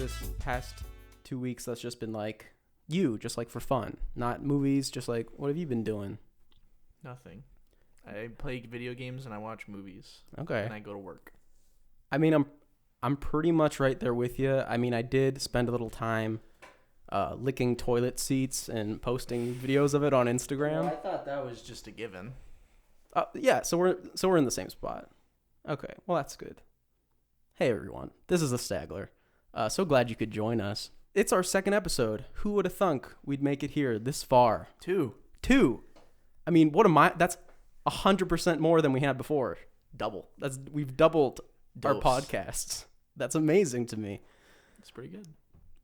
this past 2 weeks that's just been like just like for fun, not movies, just like what have you been doing? Nothing. I play video games and I watch movies. Okay. And I go to work. I mean, I'm pretty much right there with you. I mean, I did spend a little time licking toilet seats and posting videos of it on Instagram. Well, I thought that was just a given. Yeah, so we're in the same spot. Okay, well that's good. Hey everyone, this is the Stagler. So glad you could join us. It's our second episode. Who would have thunk we'd make it here this far? Two. I mean, that's 100% more than we had before. We've doubled our podcasts. That's amazing to me. It's pretty good.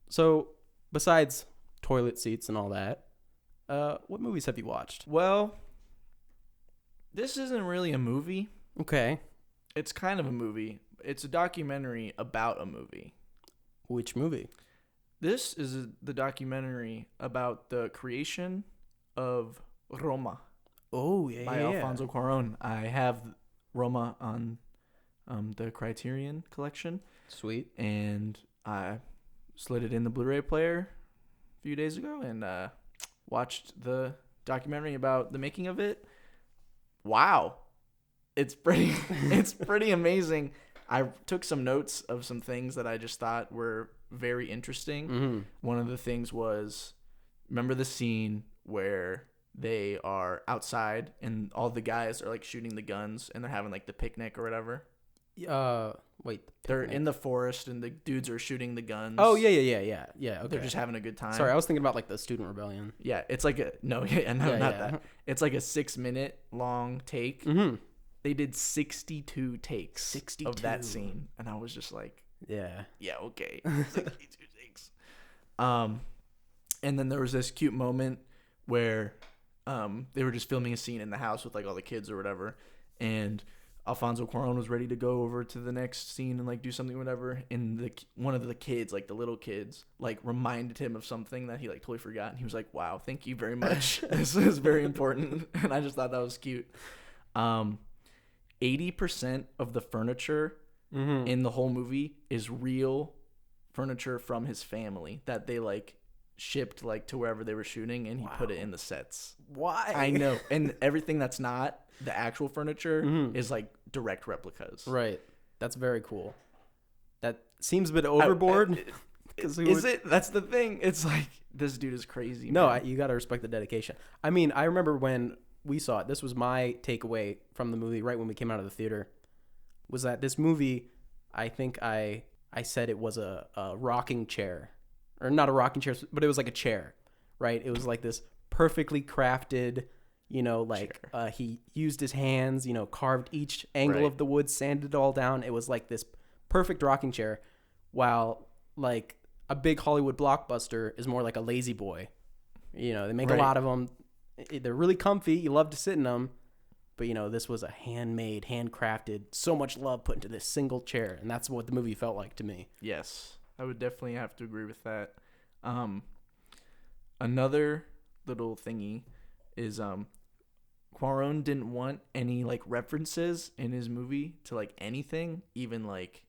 So, besides toilet seats and all that, what movies have you watched? Well, this isn't really a movie. Okay. It's kind of a movie. It's a documentary about a movie. Which movie? This is the documentary about the creation of Roma. Oh, yeah, by Alfonso Cuarón. I have Roma on the Criterion collection. Sweet. And I slid it in the Blu-ray player a few days ago and watched the documentary about the making of it. Wow. It's pretty amazing. I took some notes of some things that I just thought were very interesting. Mm-hmm. One of the things was, remember the scene where they are outside and all the guys are like shooting the guns and they're having like the picnic or whatever? Wait. They're in the forest and the dudes are shooting the guns. Oh, yeah. Okay. They're just having a good time. Sorry, I was thinking about like the student rebellion. Yeah, it's like not that. It's like a 6-minute long take. Mm-hmm. They did 62 takes 62 of that scene, and I was just like, yeah, okay, 62 takes. And then there was this cute moment where they were just filming a scene in the house with like all the kids or whatever, and Alfonso Cuarón was ready to go over to the next scene and like do something or whatever, and one of the kids, like the little kids, like reminded him of something that he like totally forgot, and he was like, wow, thank you very much. This is very important. And I just thought that was cute. 80% of the furniture in the whole movie is real furniture from his family that they like shipped like to wherever they were shooting, and he put it in the sets. Why? I know. And everything that's not the actual furniture is like direct replicas. Right. That's very cool. That seems a bit overboard. It? That's the thing. It's like, this dude is crazy. No, you got to respect the dedication. I mean, I remember when we saw it, this was my takeaway from the movie right when we came out of the theater, was that this movie, I think I said it was a rocking chair. Or not a rocking chair, but it was like a chair, right? It was like this perfectly crafted, he used his hands, carved each angle of the wood, sanded it all down. It was like this perfect rocking chair, while like a big Hollywood blockbuster is more like a lazy boy. They make a lot of them. They're really comfy. You love to sit in them. But, this was a handmade, handcrafted, so much love put into this single chair. And that's what the movie felt like to me. Yes, I would definitely have to agree with that. Another little thingy is Cuarón didn't want any like references in his movie to like anything, even like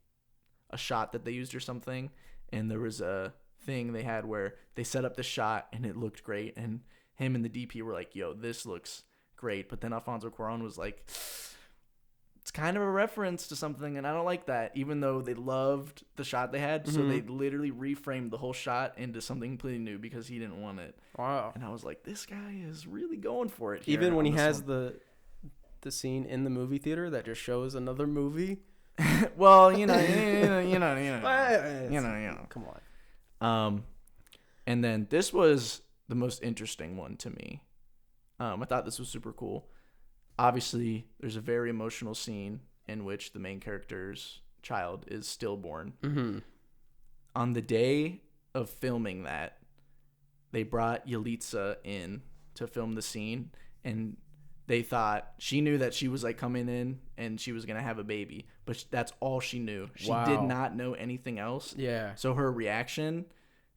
a shot that they used or something. And there was a thing they had where they set up the shot and it looked great, and him and the DP were like, yo, this looks great. But then Alfonso Cuarón was like, it's kind of a reference to something, and I don't like that, even though they loved the shot they had. So they literally reframed the whole shot into something completely new because he didn't want it. Wow. And I was like, this guy is really going for it here. Even when he has the scene in the movie theater that just shows another movie. Well, Come on. And then this was the most interesting one to me. I thought this was super cool. Obviously, there's a very emotional scene in which the main character's child is stillborn. Mm-hmm. On the day of filming that, they brought Yalitza in to film the scene, and they thought she knew that she was like coming in and she was going to have a baby, but that's all she knew. She did not know anything else. Yeah. So her reaction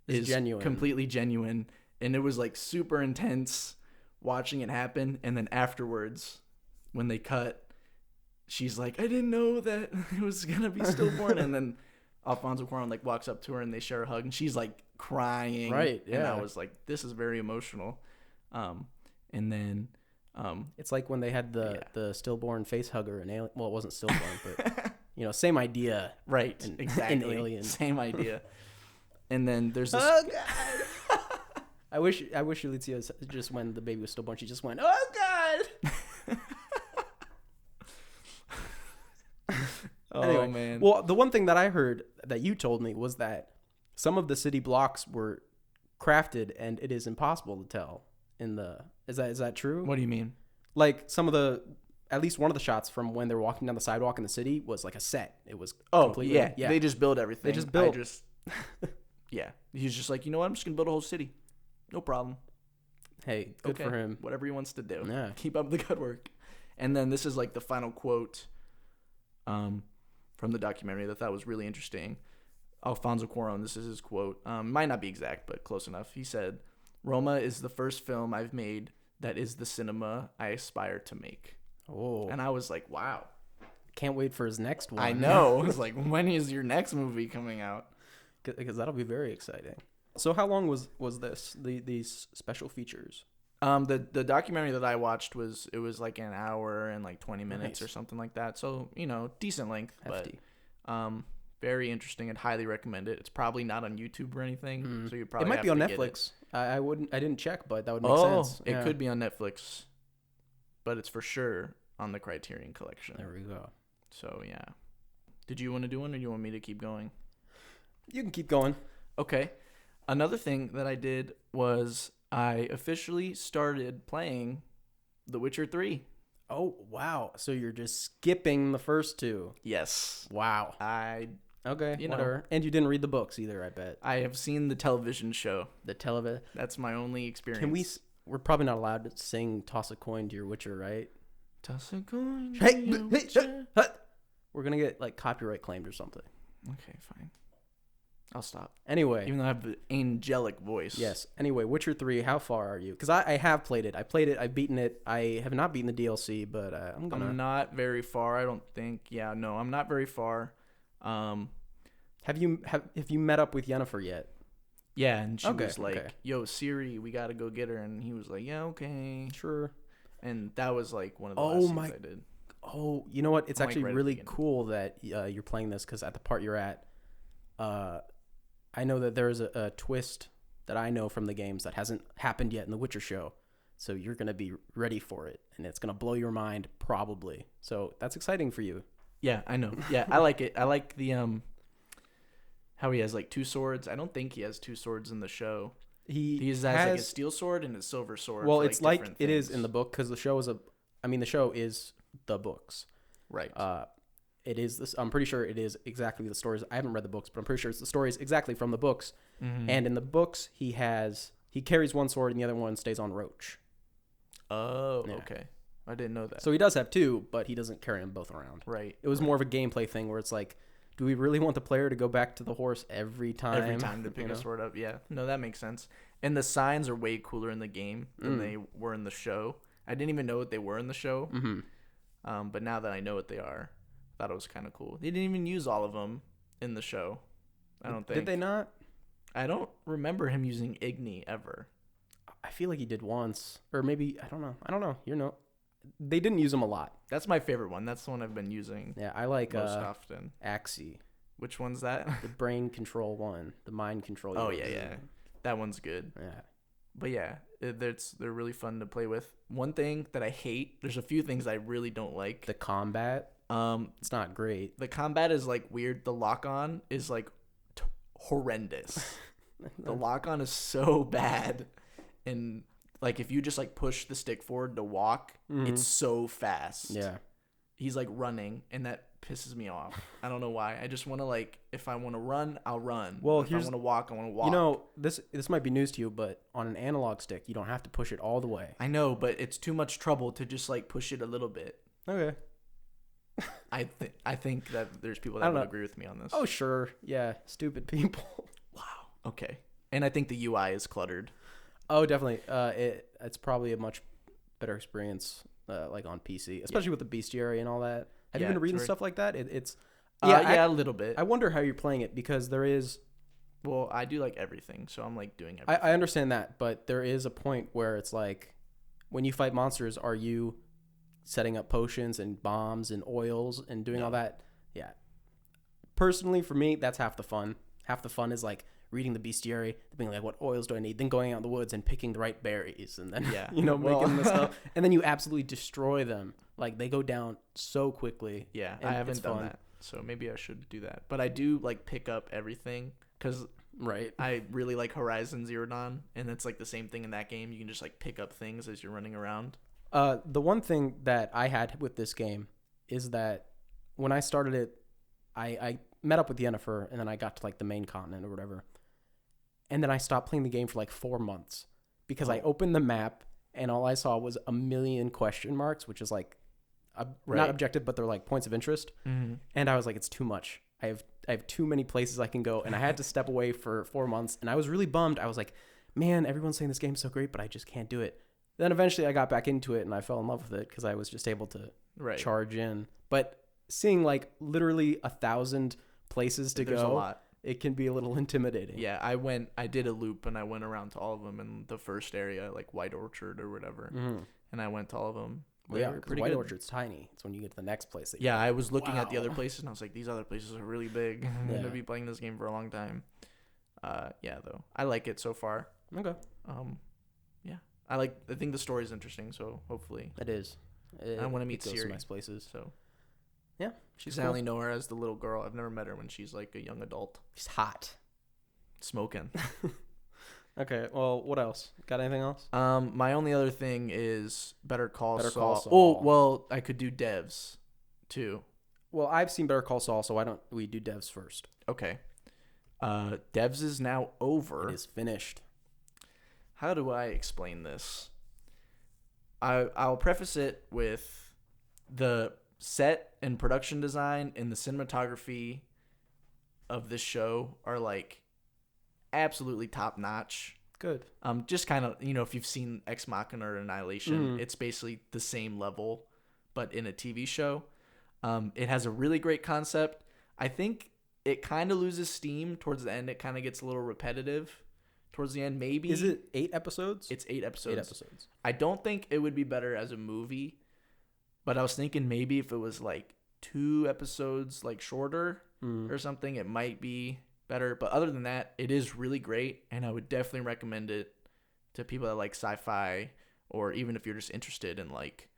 is genuine, completely genuine. And it was like super intense watching it happen. And then afterwards, when they cut, she's like, I didn't know that it was going to be stillborn. And then Alfonso Cuarón like walks up to her and they share a hug and she's like crying. Right, And I yeah. was like, this is very emotional. And then It's like when they had the stillborn face hugger in Alien. Well, it wasn't stillborn, but same idea. right, in exactly. Alien. Same idea. And then there's this Oh God! I wish Alicia just when the baby was stillborn, she just went, "Oh God!" Oh Anyway, man. well, the one thing that I heard that you told me was that some of the city blocks were crafted, and it is impossible to tell. Is that true? What do you mean? Like at least one of the shots from when they're walking down the sidewalk in the city was like a set. It was Yeah. They just build everything. They just built. Yeah. He's just like, you know what? I'm just gonna build a whole city. No problem. Hey, good for him. Whatever he wants to do. Yeah. Keep up the good work. And then this is like the final quote from the documentary that I thought was really interesting. Alfonso Cuarón, this is his quote. Might not be exact, but close enough. He said, "Roma is the first film I've made that is the cinema I aspire to make." Oh. And I was like, wow. Can't wait for his next one. I know. I was like, when is your next movie coming out? Because that'll be very exciting. So how long was these special features? The documentary that I watched was like an hour and like 20 minutes Nice. or something like that. So, decent length, Hefty. but very interesting. I'd highly recommend it. It's probably not on YouTube or anything, so you probably It might have be on to get Netflix. I didn't check, but that would it. make Oh, sense. it Yeah. could be on Netflix, but it's for sure on the Criterion Collection. There we go. So, yeah. Did you want to do one or do you want me to keep going? You can keep going. Okay. Another thing that I did was I officially started playing The Witcher 3. Oh, wow. So you're just skipping the first two. Yes. Wow. Okay, You know. whatever. And you didn't read the books either, I bet. I have seen the television show. The television. That's my only experience. Can we? We're probably not allowed to sing "Toss a Coin to Your Witcher," right? Toss a coin to Hey, your hey, Witcher. we're gonna get like copyright claimed or something. Okay, fine. I'll stop. Anyway, Even though I have an angelic voice. yes. Anyway, Witcher 3. How far are you? Because I have played it. I played it. I've beaten it. I have not beaten the DLC, but I'm gonna. I'm not very far. I don't think. Yeah, no, I'm not very far. Have you met up with Yennefer yet? Yeah, and she Okay, was like, okay. "Yo, Siri, we gotta go get her," and he was like, "Yeah, okay." Sure. And that was like one of the Oh last my- things I did. Oh, you know what? It's Like actually right at the really beginning. cool that you're playing this because at the part you're at, I know that there is a twist that I know from the games that hasn't happened yet in the Witcher show. So you're going to be ready for it, and it's going to blow your mind probably. So that's exciting for you. Yeah, I know. Yeah, I like it. I like the how he has like two swords. I don't think he has two swords in the show. He has like a steel sword and a silver sword. Well, for, it's like different it is things. in the book because the show is the show is the books. Right. It is this. I'm pretty sure it is exactly the stories. I haven't read the books, but I'm pretty sure it's the stories exactly from the books. Mm-hmm. And in the books, he carries one sword and the other one stays on Roach. Oh, Yeah. okay. I didn't know that. So he does have two, but he doesn't carry them both around. Right. It was more of a gameplay thing where it's like, do we really want the player to go back to the horse every time? Every time to pick a sword up. Yeah. No, that makes sense. And the signs are way cooler in the game than they were in the show. I didn't even know what they were in the show. Mm-hmm. But now that I know what they are, I thought it was kind of cool. They didn't even use all of them in the show. I don't think. Did they not? I don't remember him using Igni ever. I feel like he did once, or maybe I don't know. They didn't use him a lot. That's my favorite one. That's the one I've been using Yeah, I like most often. Axie, Which one's that? the brain control one, the mind control. Oh, yeah. That one's good. Yeah. But yeah, they're really fun to play with. One thing that I hate, there's a few things I really don't like. The combat, it's not great. The combat is like weird. The lock-on is like horrendous. The lock-on is so bad. And like if you just like push the stick forward to walk, it's so fast. Yeah. He's like running, and that pisses me off. I don't know why. I just want to like, if I want to run, I'll run. Well, if I want to walk, I want to walk. You know, this might be news to you, but on an analog stick, you don't have to push it all the way. I know, but it's too much trouble to just like push it a little bit. Okay. I think that there's people that would agree with me on this. Oh, sure. Yeah. Stupid people. Wow. Okay. And I think the UI is cluttered. Oh, definitely. It's probably a much better experience, like on PC, especially with the bestiary and all that. Have you been reading stuff like that? Yeah, a little bit. I wonder how you're playing it because there is. Well, I do like everything, so I'm like doing everything. I understand that, but there is a point where it's like, when you fight monsters, are you setting up potions and bombs and oils and doing all that? Yeah. Personally, for me, that's half the fun. Half the fun is like reading the bestiary, being like, what oils do I need? Then going out in the woods and picking the right berries, and then making the stuff, and then you absolutely destroy them. Like they go down so quickly. Yeah, I haven't done that, so maybe I should do that. But I do like pick up everything because I really like Horizon Zero Dawn, and it's like the same thing in that game. You can just like pick up things as you're running around. The one thing that I had with this game is that when I started it, I met up with Yennefer, and then I got to like the main continent or whatever. And then I stopped playing the game for like 4 months because I opened the map and all I saw was a million question marks, which is like not objective, but they're like points of interest. Mm-hmm. And I was like, it's too much. I have too many places I can go, and I had to step away for 4 months. And I was really bummed. I was like, man, everyone's saying this game's so great, but I just can't do it. Then eventually I got back into it and I fell in love with it because I was just able to charge in. But seeing like literally 1,000 places to There's go, a lot. It can be a little intimidating. Yeah, I did a loop and I went around to all of them in the first area, like White Orchard or whatever. Mm-hmm. And I went to all of them. Well, yeah, because White Orchard's tiny. It's when you get to the next place. I was looking at the other places and I was like, these other places are really big. I'm going to be playing this game for a long time. Though. I like it so far. Okay. I think the story is interesting, so hopefully. It is. I want to meet Ciri. Some nice places. So. Yeah, I only know her as the little girl. I've never met her when she's like a young adult. She's hot. Smoking. Okay, well, what else? Got anything else? My only other thing is Better Call Saul. Call Saul. Oh, well, I could do devs too. Well, I've seen Better Call Saul, so why don't we do devs first? Okay. Devs is now over. It is finished. How do I explain this? I'll preface it with the set and production design and the cinematography of this show are like absolutely top notch. Good. Just kind of, if you've seen Ex Machina or Annihilation, it's basically the same level, but in a TV show. It has a really great concept. I think it kind of loses steam towards the end. It kind of gets a little repetitive towards the end. Maybe. Is it 8 episodes? It's 8 episodes. 8 episodes. I don't think it would be better as a movie, but I was thinking maybe if it was like 2 episodes like shorter or something, it might be better. But other than that, it is really great, and I would definitely recommend it to people that like sci-fi, or even if you're just interested in like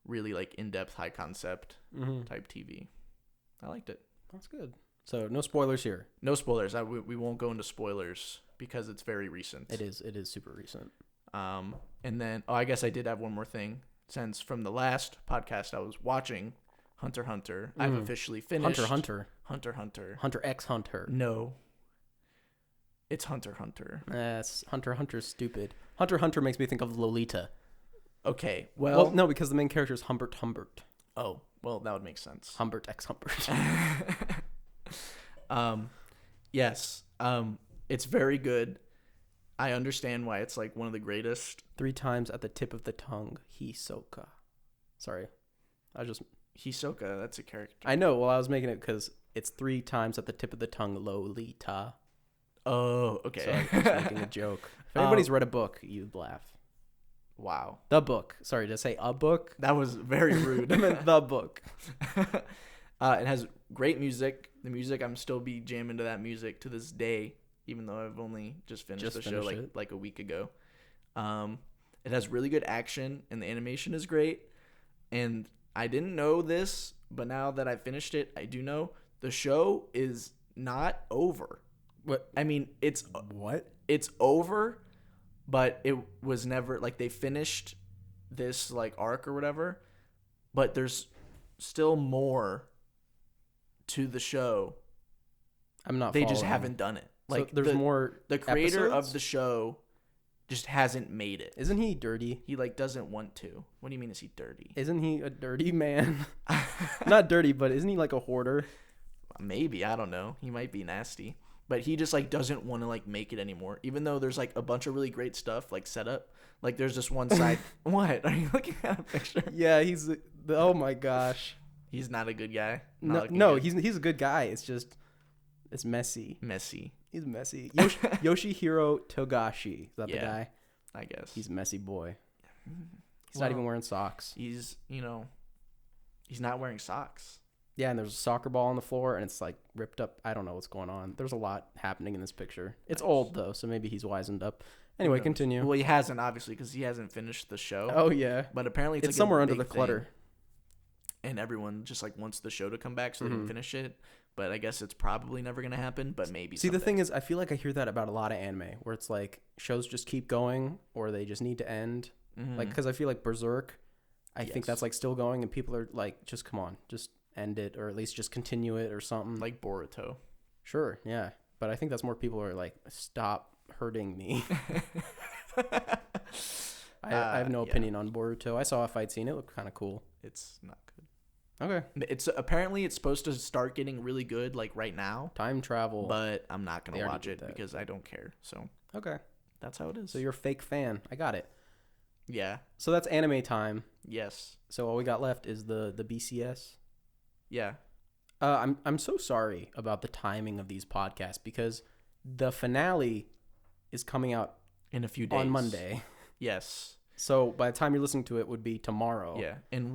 really like in-depth, high concept type TV. I liked it. That's good. So no spoilers here. No spoilers. We won't go into spoilers because it's very recent. It is super recent. And then I guess I did have one more thing. Since from the last podcast I was watching Hunter x Hunter, I've officially finished Hunter X Hunter. No. It's Hunter x Hunter. Hunter x Hunter's stupid. Hunter x Hunter makes me think of Lolita. Okay, well no, because the main character is Humbert Humbert. Oh, well, that would make sense. Humbert X Humbert. Yes. It's very good. I understand why it's like one of the greatest. 3 times at the tip of the tongue, Hisoka. Sorry. Hisoka, that's a character. I know, well, I was making it because it's 3 times at the tip of the tongue, Lolita. Oh, okay. So I was making a joke. If anybody's read a book, you'd laugh. Wow. The book. Sorry, did I say a book? That was very rude. I meant the book. It has great music. The music, I'm still be jamming to that music to this day, even though I've only just finished the show like a week ago. It has really good action, and the animation is great. And I didn't know this, but now that I finished it, I do know the show is not over. What? I mean, it's what? It's over, but it was never like they finished this like arc or whatever. But there's still more to the show. I'm not. They just haven't done it. Like so there's more. The creator episodes? of the show just hasn't made it. Isn't he dirty? He like doesn't want to. What do you mean? Is he dirty? Isn't he a dirty man? Not dirty, but isn't he like a hoarder? Maybe, I don't know. He might be nasty, but he just like doesn't want to like make it anymore. Even though there's like a bunch of really great stuff like set up. Like there's this one side. What are you looking at a picture? Yeah, he's. Oh my gosh. He's not a good guy. No, he's a good guy. It's just it's messy. He's messy. Yoshihiro Togashi. Is that the guy? I guess. He's a messy boy. He's not even wearing socks. He's not wearing socks. Yeah, and there's a soccer ball on the floor, and it's like ripped up. I don't know what's going on. There's a lot happening in this picture. It's old, though, so maybe he's wizened up. Anyway, continue. Well, he hasn't, obviously, because he hasn't finished the show. Oh, yeah. But apparently it's like somewhere under the clutter. Thing, and everyone just like wants the show to come back so they can finish it. But I guess it's probably never going to happen, but maybe See, someday. The thing is, I feel like I hear that about a lot of anime, where it's like shows just keep going, or they just need to end. Like, because I feel like Berserk, I think that's like still going, and people are like, just come on, just end it, or at least just continue it or something. Like Boruto. Sure, yeah. But I think that's more people are like, stop hurting me. I have no opinion on Boruto. I saw a fight scene. It looked kind of cool. It's not good. Okay. It's supposed to start getting really good like right now. Time travel. But I'm not going to watch it because I don't care. So okay. That's how it is. So you're a fake fan. I got it. Yeah. So that's anime time. Yes. So all we got left is the BCS. Yeah. I'm so sorry about the timing of these podcasts because the finale is coming out in a few days on Monday. Yes. So by the time you're listening to it would be tomorrow. Yeah. And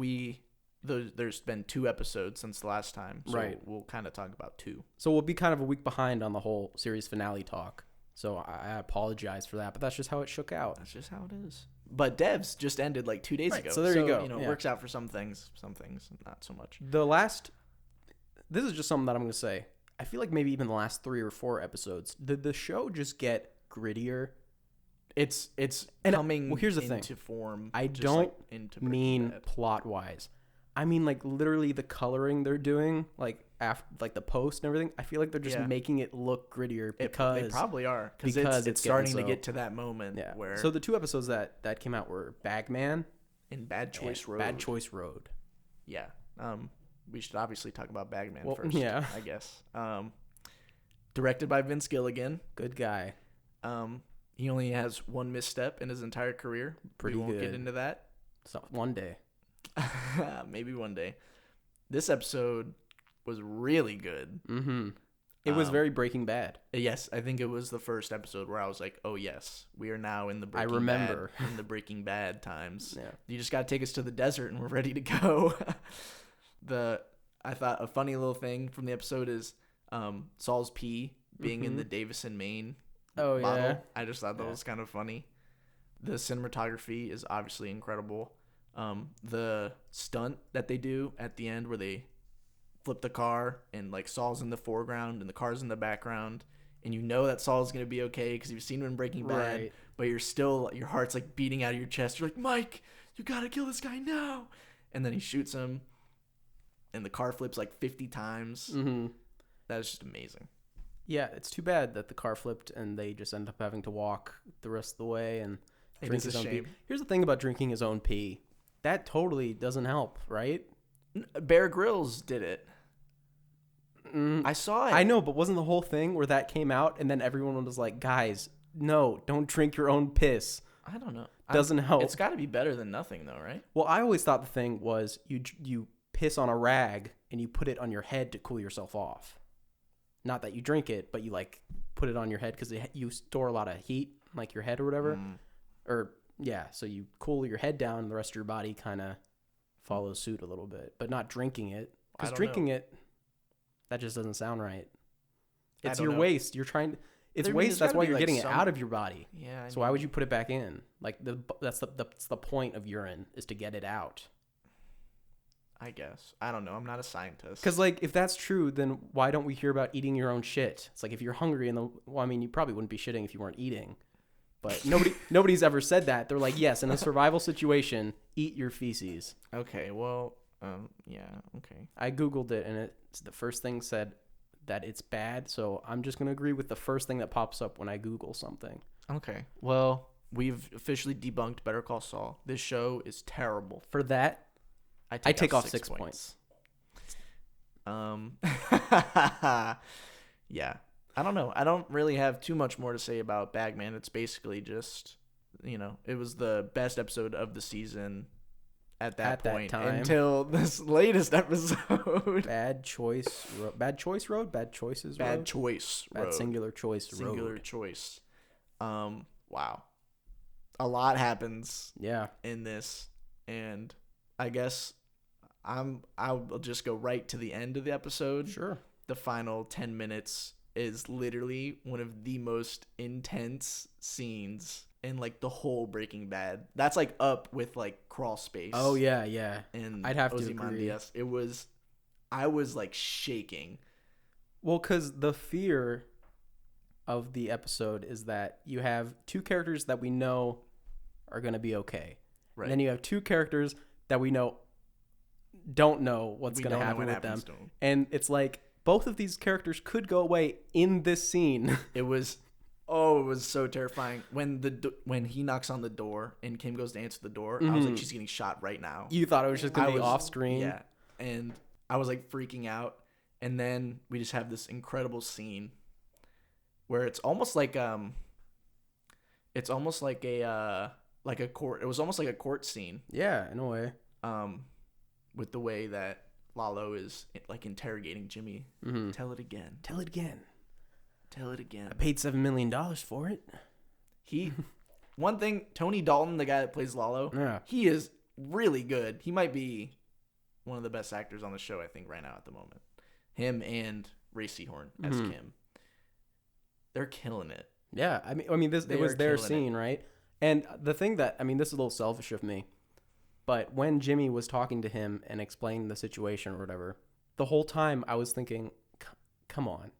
there's been 2 episodes since the last time. So right. We'll kind of talk about 2. So we'll be kind of a week behind on the whole series finale talk. So I apologize for that, but that's just how it shook out. That's just how it is. But Devs just ended like 2 days ago. So there you go. It works out for some things, not so much. This is just something that I'm going to say. I feel like maybe even the last 3 or 4 episodes, did the show just get grittier? It's coming here's the into thing. Form. I don't mean plot-wise. I mean, like, literally the coloring they're doing, like, after, like, the post and everything, I feel like they're just making it look grittier because... They probably are. Because it's starting to get to that moment where... So the 2 episodes that came out were Bagman and Bad Choice Road. Bad Choice Road. Yeah. We should obviously talk about Bagman first, I guess. Directed by Vince Gilligan. Good guy. He only has 1 misstep in his entire career. Pretty good. We won't get into that. So one day. Maybe one day. This episode was really good. Mm-hmm. It was very Breaking Bad. Yes, I think it was the first episode where I was like, "Oh yes, we are now in the Breaking Bad times." Yeah. You just got to take us to the desert, and we're ready to go. I thought a funny little thing from the episode is Saul's pee being in the Davison, Maine bottle. Yeah. I just thought that was kind of funny. The cinematography is obviously incredible. The stunt that they do at the end where they flip the car and like Saul's in the foreground and the car's in the background and you know that Saul's going to be okay because you've seen him in Breaking Bad, but your heart's like beating out of your chest. You're like, Mike, you got to kill this guy now. And then he shoots him and the car flips like 50 times. Mm-hmm. That is just amazing. Yeah, it's too bad that the car flipped and they just end up having to walk the rest of the way and drink his own pee. Here's the thing about drinking his own pee. That totally doesn't help, right? Bear Grylls did it. I saw it. I know, but wasn't the whole thing where that came out and then everyone was like, guys, no, don't drink your own piss. I don't know. Doesn't help. It's got to be better than nothing, though, right? Well, I always thought the thing was you piss on a rag and you put it on your head to cool yourself off. Not that you drink it, but you like put it on your head because you store a lot of heat, like your head or whatever. Or yeah, so you cool your head down and the rest of your body kind of follows suit a little bit, but not drinking it. Because drinking it, that just doesn't sound right. It's your waste. You're trying. It's waste. That's why you're getting it out of your body. Yeah. So why would you put it back in? Like that's the point of urine is to get it out. I guess. I don't know. I'm not a scientist. Because like if that's true, then why don't we hear about eating your own shit? It's like if you're hungry I mean, you probably wouldn't be shitting if you weren't eating. But nobody's ever said that. They're like, yes, in a survival situation, eat your feces. Okay, well, yeah, okay. I Googled it, and the first thing said that it's bad, so I'm just going to agree with the first thing that pops up when I Google something. Okay, well, we've officially debunked Better Call Saul. This show is terrible. For that, I take off 6 points. Yeah. I don't know. I don't really have too much more to say about Bagman. It's basically just, it was the best episode of the season at that point time. until this latest episode. Bad choice road. Bad choice road. Bad choices road. Bad choice road. Bad singular choice road. Singular choice. Wow. A lot happens. Yeah. In this, and I guess I'll just go right to the end of the episode. Sure. The final 10 minutes is literally one of the most intense scenes in like the whole Breaking Bad. That's like up with like Crawl Space. Oh yeah, yeah. And I'd have to agree. I was like shaking. Well, because the fear of the episode is that you have two characters that we know are going to be okay. Right. And then you have two characters that we don't know what's going to happen with them. And it's like both of these characters could go away in this scene. It was so terrifying when he knocks on the door and Kim goes to answer the door. I was like, she's getting shot right now. You thought it was just going to be off screen. Yeah. And I was like freaking out. And then we just have this incredible scene where it's almost like a court. It was almost like a court scene. Yeah, in a way. With the way that Lalo is like interrogating Jimmy. Mm-hmm. Tell it again. Tell it again. Tell it again. I paid $7 million for it. One thing, Tony Dalton, the guy that plays Lalo, yeah, he is really good. He might be one of the best actors on the show, I think, right now at the moment. Him and Ray Seahorn as Kim. They're killing it. Yeah, I mean, it was their scene, right? And the thing that, I mean, this is a little selfish of me, but when Jimmy was talking to him and explaining the situation or whatever, the whole time I was thinking, come on.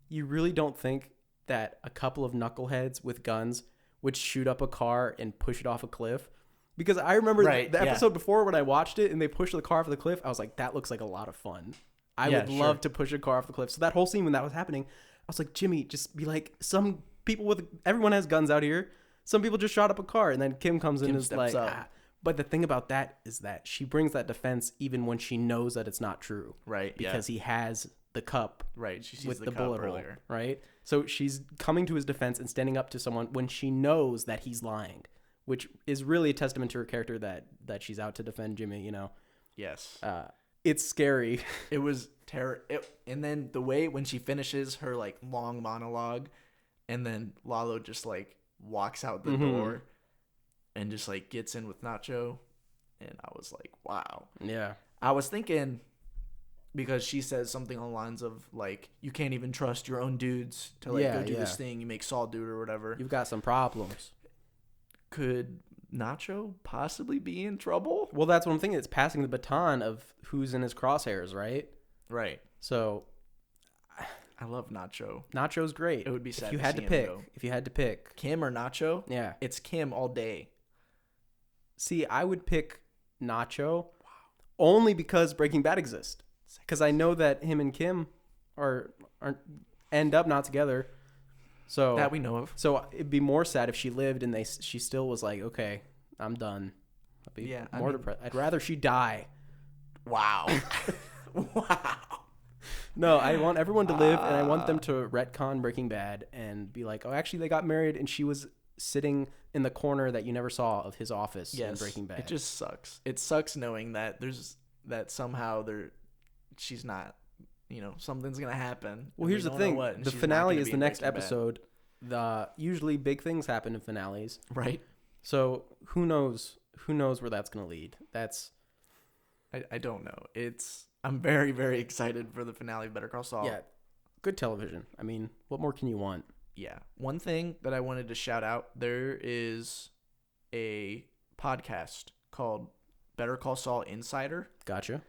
You really don't think that a couple of knuckleheads with guns would shoot up a car and push it off a cliff? Because I remember the episode before when I watched it and they pushed the car off the cliff, I was like, that looks like a lot of fun. I would love to push a car off the cliff. So that whole scene when that was happening, I was like, Jimmy, just be like, everyone has guns out here. Some people just shot up a car. And then Kim comes in and is like, But the thing about that is that she brings that defense even when she knows that it's not true. Right. Because he has the cup. Right. She sees with the cup bullet earlier. Hole. Right. So she's coming to his defense and standing up to someone when she knows that he's lying, which is really a testament to her character that she's out to defend Jimmy, you know? Yes. It's scary. It was and then the way when she finishes her like long monologue and then Lalo just like walks out the door and just like gets in with Nacho, and I was like, wow. Yeah. I was thinking, because she says something on the lines of like, you can't even trust your own dudes to like go do this thing you make Saul do or whatever. You've got some problems. Could Nacho possibly be in trouble? Well, that's what I'm thinking. It's passing the baton of who's in his crosshairs, right? Right. So I love Nacho. Nacho's great. It would be sad if you had to pick Kim or Nacho. Yeah, it's Kim all day. See, I would pick Nacho only because Breaking Bad exists. Because I know that him and Kim end up not together. So that we know of. So it'd be more sad if she lived and she still was like, okay, I'm done. I'd be more depressed. I'd rather she die. Wow. Wow. No, I want everyone to live, and I want them to retcon Breaking Bad and be like, oh, actually, they got married, and she was sitting in the corner that you never saw of his office in Breaking Bad. It just sucks. It sucks knowing that somehow she's not, something's gonna happen. Well, here's the thing: the finale is the next episode. Usually big things happen in finales, right? So who knows? Who knows where that's gonna lead? I don't know. I'm very, very excited for the finale of Better Call Saul. Yeah, good television. I mean, what more can you want? Yeah. One thing that I wanted to shout out, there is a podcast called Better Call Saul Insider. Gotcha.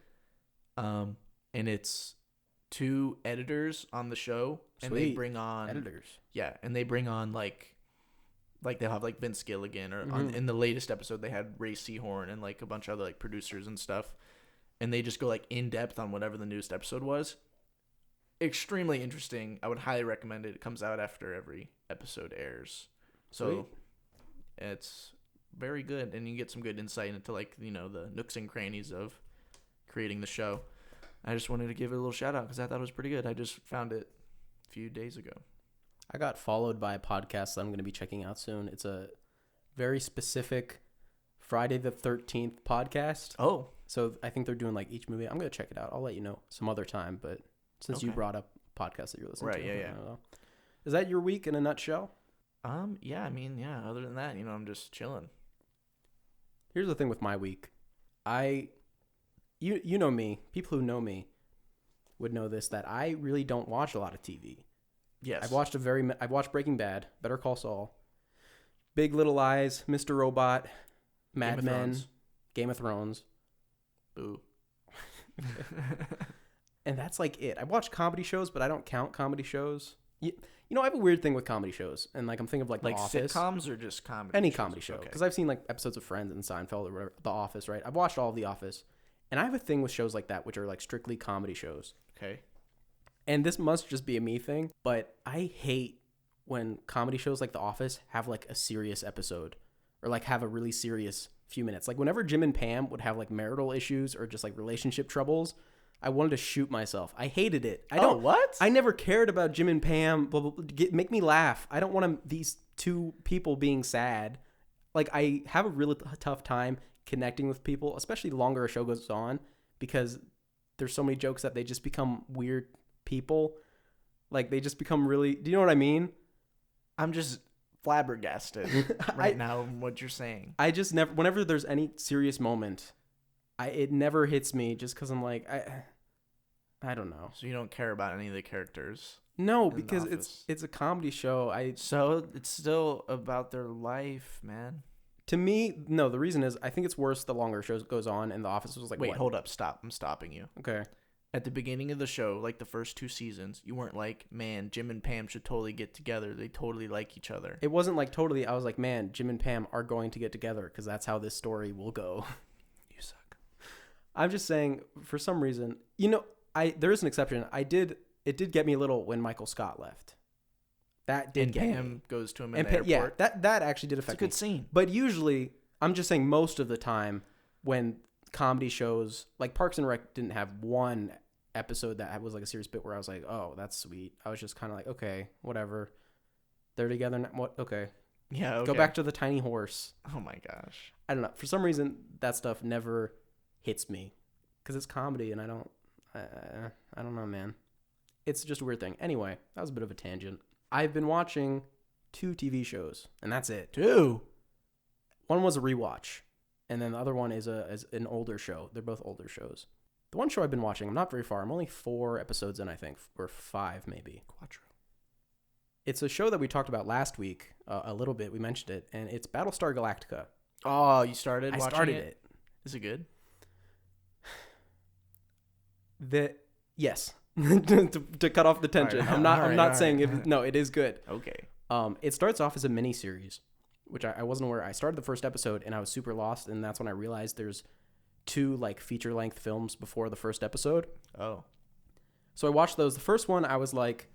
And it's 2 editors on the show. Sweet. And they bring on... editors. Yeah, and they bring on, like they'll have, like, Vince Gilligan. Or in the latest episode, they had Ray Seahorn and, like, a bunch of other, like, producers and stuff. And they just go like in depth on whatever the newest episode was. Extremely interesting. I would highly recommend it. It comes out after every episode airs. So it's very good. And you get some good insight into like, the nooks and crannies of creating the show. I just wanted to give it a little shout out because I thought it was pretty good. I just found it a few days ago. I got followed by a podcast that I'm going to be checking out soon. It's a very specific Friday the 13th podcast. Oh, So I think they're doing like each movie. I'm going to check it out. I'll let you know some other time. But since you Okay. brought up podcasts that you're listening Right, to. yeah. I don't know. Is that your week in a nutshell? yeah. I mean, yeah. Other than that, I'm just chilling. Here's the thing with my week. You know me. People who know me would know this, that I really don't watch a lot of TV. Yes. I've watched Breaking Bad, Better Call Saul, Big Little Lies, Mr. Robot, Mad Men, Game of Thrones. Boo. And that's like it. I watch comedy shows, but I don't count comedy shows. I have a weird thing with comedy shows, and like I'm thinking of like The Office. Sitcoms or just comedy? Any shows? comedy show, Okay. because I've seen like episodes of Friends and Seinfeld or whatever, The Office, right? I've watched all of The Office, and I have a thing with shows like that, which are like strictly comedy shows. Okay. And this must just be a me thing, but I hate when comedy shows like The Office have like a serious episode, or like have a really serious few minutes. Like whenever Jim and Pam would have like marital issues or just like relationship troubles, I wanted to shoot myself. I hated it. What? I never cared about Jim and Pam. Blah, blah, blah, make me laugh. I don't want these two people being sad. Like I have a really tough time connecting with people, especially the longer a show goes on, because there's so many jokes that they just become weird people. Like they just become really. Do you know what I mean? I'm just flabbergasted right now in what you're saying. I just never. Whenever there's any serious moment, it never hits me. Just because I'm like I don't know. So you don't care about any of the characters? No, The because Office. it's a comedy show. So it's still about their life, man. To me, no. The reason is I think it's worse the longer show goes on, and The Office was like, Wait, what? hold up, stop. I'm stopping you. Okay. At the beginning of the show, like the first 2 seasons, you weren't like, man, Jim and Pam should totally get together. They totally like each other. It wasn't like totally. I was like, man, Jim and Pam are going to get together because that's how this story will go. You suck. I'm just saying, for some reason, there is an exception. It did get me a little when Michael Scott left. That did And get Pam me. goes to him in And the airport. yeah, that actually did It's a affect me. good scene. But usually, I'm just saying most of the time when comedy shows, like Parks and Rec didn't have one episode that was like a serious bit where I was like, oh, that's sweet. I was just kind of like, okay, whatever. They're together now. What? Okay. Yeah, okay. Go back to the tiny horse. Oh my gosh. I don't know. For some reason, that stuff never hits me because it's comedy and I don't know, man. It's just a weird thing. Anyway, that was a bit of a tangent. I've been watching 2 TV shows, and that's it. 2? One was a rewatch, and then the other one is an older show. They're both older shows. The one show I've been watching, I'm not very far. I'm only 4 episodes in, I think, or 5 maybe. Quattro. It's a show that we talked about last week a little bit. We mentioned it, and it's Battlestar Galactica. Oh, you started watching I started it. Is it good? Yes. to cut off the tension. All right. I'm not All right, I'm not all saying right. it is good. Okay. It starts off as a mini series, which I wasn't aware. I started the first episode and I was super lost, and that's when I realized there's 2 like feature length films before the first episode. Oh. So I watched those. The first one I was like,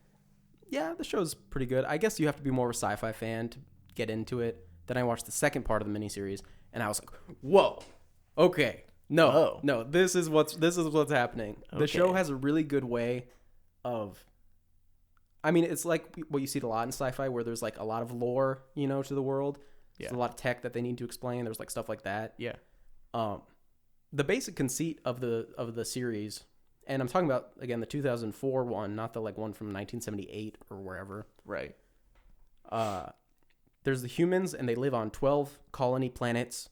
yeah, the show's pretty good. I guess you have to be more of a sci-fi fan to get into it. Then I watched the second part of the miniseries and I was like, whoa, okay. No, this is what's happening. Okay. The show has a really good way of, I mean, it's like what you see a lot in sci-fi where there's like a lot of lore, to the world. Yeah. There's a lot of tech that they need to explain. There's like stuff like that. Yeah. The basic conceit of the series, and I'm talking about again the 2004 one, not the like one from 1978 or wherever. Right. There's the humans, and they live on 12 colony planets.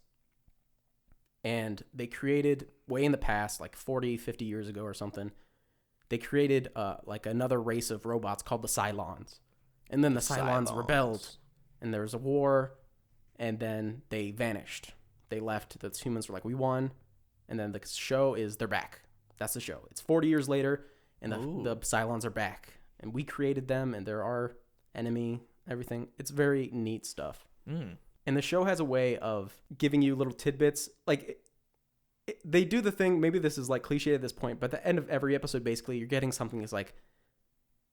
And they created, way in the past, like 40, 50 years ago or something, they created like another race of robots called the Cylons. And then the Cylons rebelled, and there was a war, and then they vanished. They left. The humans were like, we won. And then the show is they're back. That's the show. It's 40 years later, and the Cylons are back. And we created them, and they're our enemy, everything. It's very neat stuff. Mm. And the show has a way of giving you little tidbits. Like, they do the thing, maybe this is like cliche at this point, but at the end of every episode, basically, you're getting something that's like,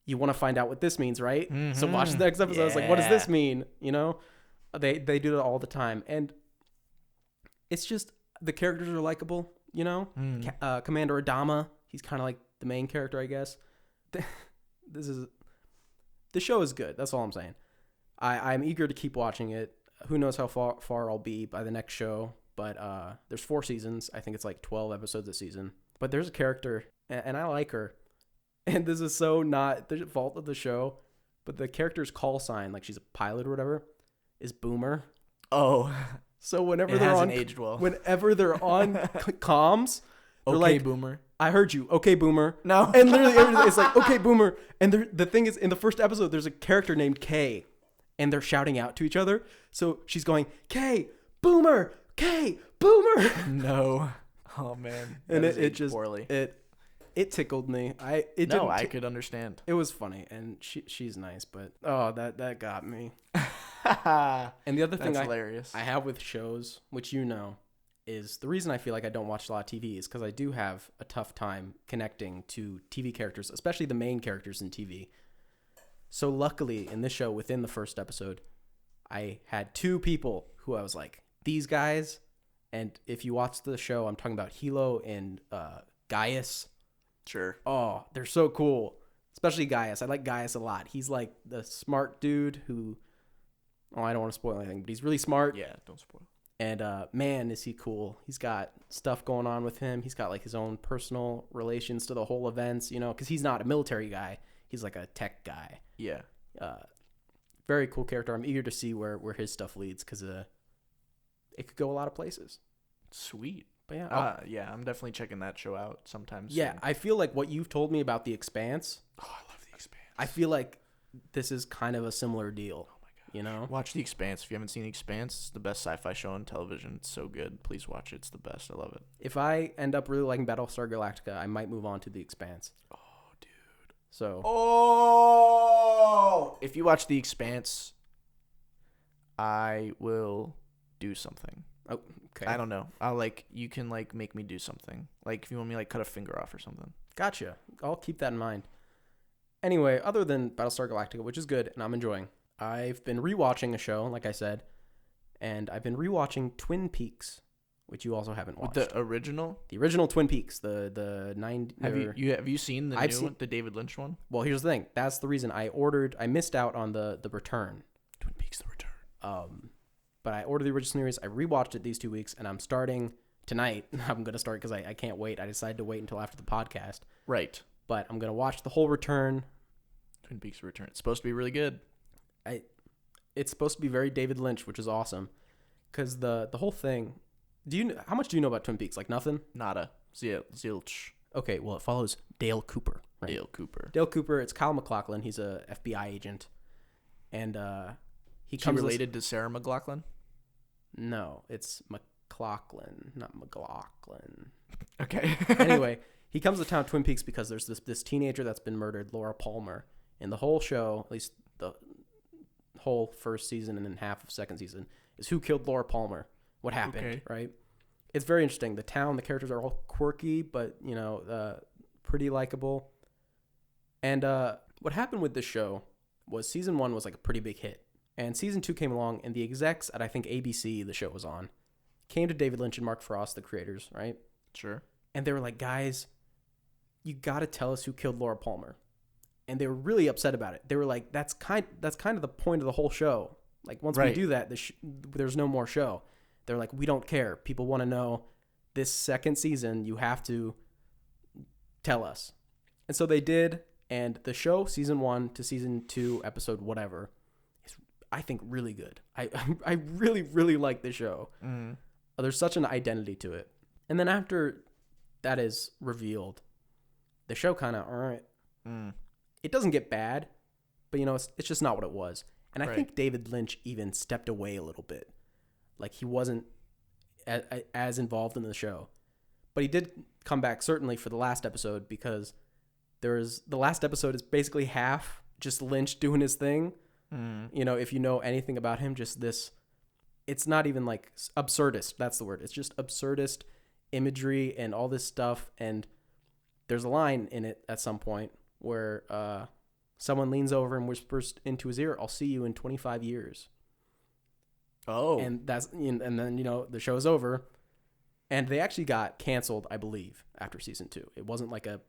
you want to find out what this means, right? Mm-hmm. So watch the next episode. Yeah. It's like, what does this mean? They do it all the time. And it's just, the characters are likable, Commander Adama, he's kind of like the main character, I guess. The show is good. That's all I'm saying. I'm eager to keep watching it. Who knows how far I'll be by the next show. but there's 4 seasons. I think it's like 12 episodes a season. But there's a character, and I like her. And this is so not the fault of the show, but the character's call sign, like she's a pilot or whatever, is Boomer. Oh, so whenever it they're hasn't on, aged well. whenever they're on comms, they're Okay, like, Boomer. I heard you. Okay, Boomer. No. And literally everything is like, okay, Boomer. And the thing is, in the first episode, there's a character named Kay, and they're shouting out to each other. So she's going, Kay, Boomer, Kay, Boomer. No. Oh man. And That is it aged just poorly. it tickled me. I could understand. It was funny, and she's nice, but that got me. And And the other thing hilarious. I have with shows, which you know, is the reason I feel like I don't watch a lot of TV is because I do have a tough time connecting to TV characters, especially the main characters in TV. So luckily, in this show, within the first episode, I had 2 people who I was like, these guys. And if you watch the show, I'm talking about Hilo and Gaius. Sure. Oh, they're so cool. Especially Gaius. I like Gaius a lot. He's like the smart dude who, I don't want to spoil anything, but he's really smart. Yeah, don't spoil. And man, is he cool. He's got stuff going on with him. He's got like his own personal relations to the whole events, because he's not a military guy. He's like a tech guy. Yeah. Very cool character. I'm eager to see where his stuff leads because it could go a lot of places. Sweet. But yeah. Yeah, I'm definitely checking that show out sometime soon. Yeah, I feel like what you've told me about The Expanse. Oh, I love The Expanse. I feel like this is kind of a similar deal. Oh my god. You know? Watch The Expanse. If you haven't seen The Expanse, it's the best sci-fi show on television. It's so good. Please watch it. It's the best. I love it. If I end up really liking Battlestar Galactica, I might move on to The Expanse. Oh, dude. So. Oh! If you watch The Expanse, I will do something. Oh, okay. I don't know. You can make me do something. Like if you want me cut a finger off or something. Gotcha. I'll keep that in mind. Anyway, other than Battlestar Galactica, which is good and I'm enjoying, I've been rewatching a show, like I said, and I've been rewatching Twin Peaks, which you also haven't watched. With the original? The original Twin Peaks, the 90. Have you seen the new one, the David Lynch one? Well, here's the thing. That's the reason I missed out on the return. Twin Peaks: The Return. But I ordered the original series. I rewatched it these 2 weeks, and I'm starting tonight. I'm going to start because I can't wait. I decided to wait until after the podcast. Right. But I'm going to watch the whole return. Twin Peaks: The Return. It's supposed to be really good. It's supposed to be very David Lynch, which is awesome. Because the whole thing... How much do you know about Twin Peaks? Like nothing? Nada. Zilch. Okay, well, it follows Dale Cooper. Right? Dale Cooper. Dale Cooper, it's Kyle MacLachlan. He's a FBI agent. And he Is he comes... related to Sarah McLachlan? No, it's McLachlan, not McLaughlin. Okay. Anyway, he comes to town Twin Peaks because there's this teenager that's been murdered, Laura Palmer. And the whole show, at least the whole first season and then half of second season, is who killed Laura Palmer, what happened, right? It's very interesting. The town, the characters are all quirky, but, pretty likable. And what happened with this show was season 1 was like a pretty big hit. And season 2 came along, and the execs at, I think, ABC, the show was on, came to David Lynch and Mark Frost, the creators, right? Sure. And they were like, guys, you got to tell us who killed Laura Palmer. And they were really upset about it. They were like, that's kind of the point of the whole show. Like, once we do that, there's no more show. They're like, we don't care. People want to know this second season. You have to tell us. And so they did. And the show, season 1 to season 2, episode whatever, is, I think, really good. I really, really like the show. Mm. There's such an identity to it. And then after that is revealed, the show kind of, it doesn't get bad, but, it's just not what it was. And I think David Lynch even stepped away a little bit. Like, he wasn't as involved in the show. But he did come back, certainly, for the last episode, because the last episode is basically half just Lynch doing his thing. If you know anything about him, just this, it's not even like absurdist. That's the word. It's just absurdist imagery and all this stuff. And there's a line in it at some point where someone leans over and whispers into his ear, "I'll see you in 25 years." Oh. And and then, the show's over. And they actually got canceled, I believe, after season 2. It wasn't like a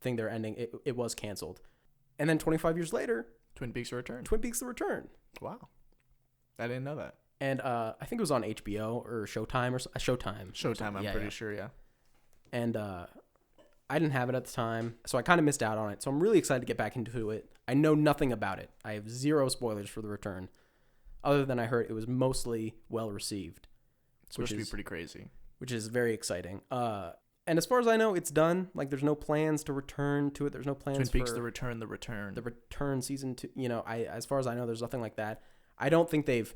thing they're ending. It was canceled. And then 25 years later, Twin Peaks: The Return. Twin Peaks: The Return. Wow. I didn't know that. And I think it was on HBO or Showtime or Showtime. Showtime, I'm pretty sure, yeah. And I didn't have it at the time, so I kind of missed out on it. So I'm really excited to get back into it. I know nothing about it. I have zero spoilers for The Return, other than I heard it was mostly well received. It's supposed to be pretty crazy. Which is very exciting. And as far as I know, it's done. Like, there's no plans to return to it. There's no plans Twin Peaks, for The Return. The Return season 2. You know, as far as I know, there's nothing like that. I don't think they've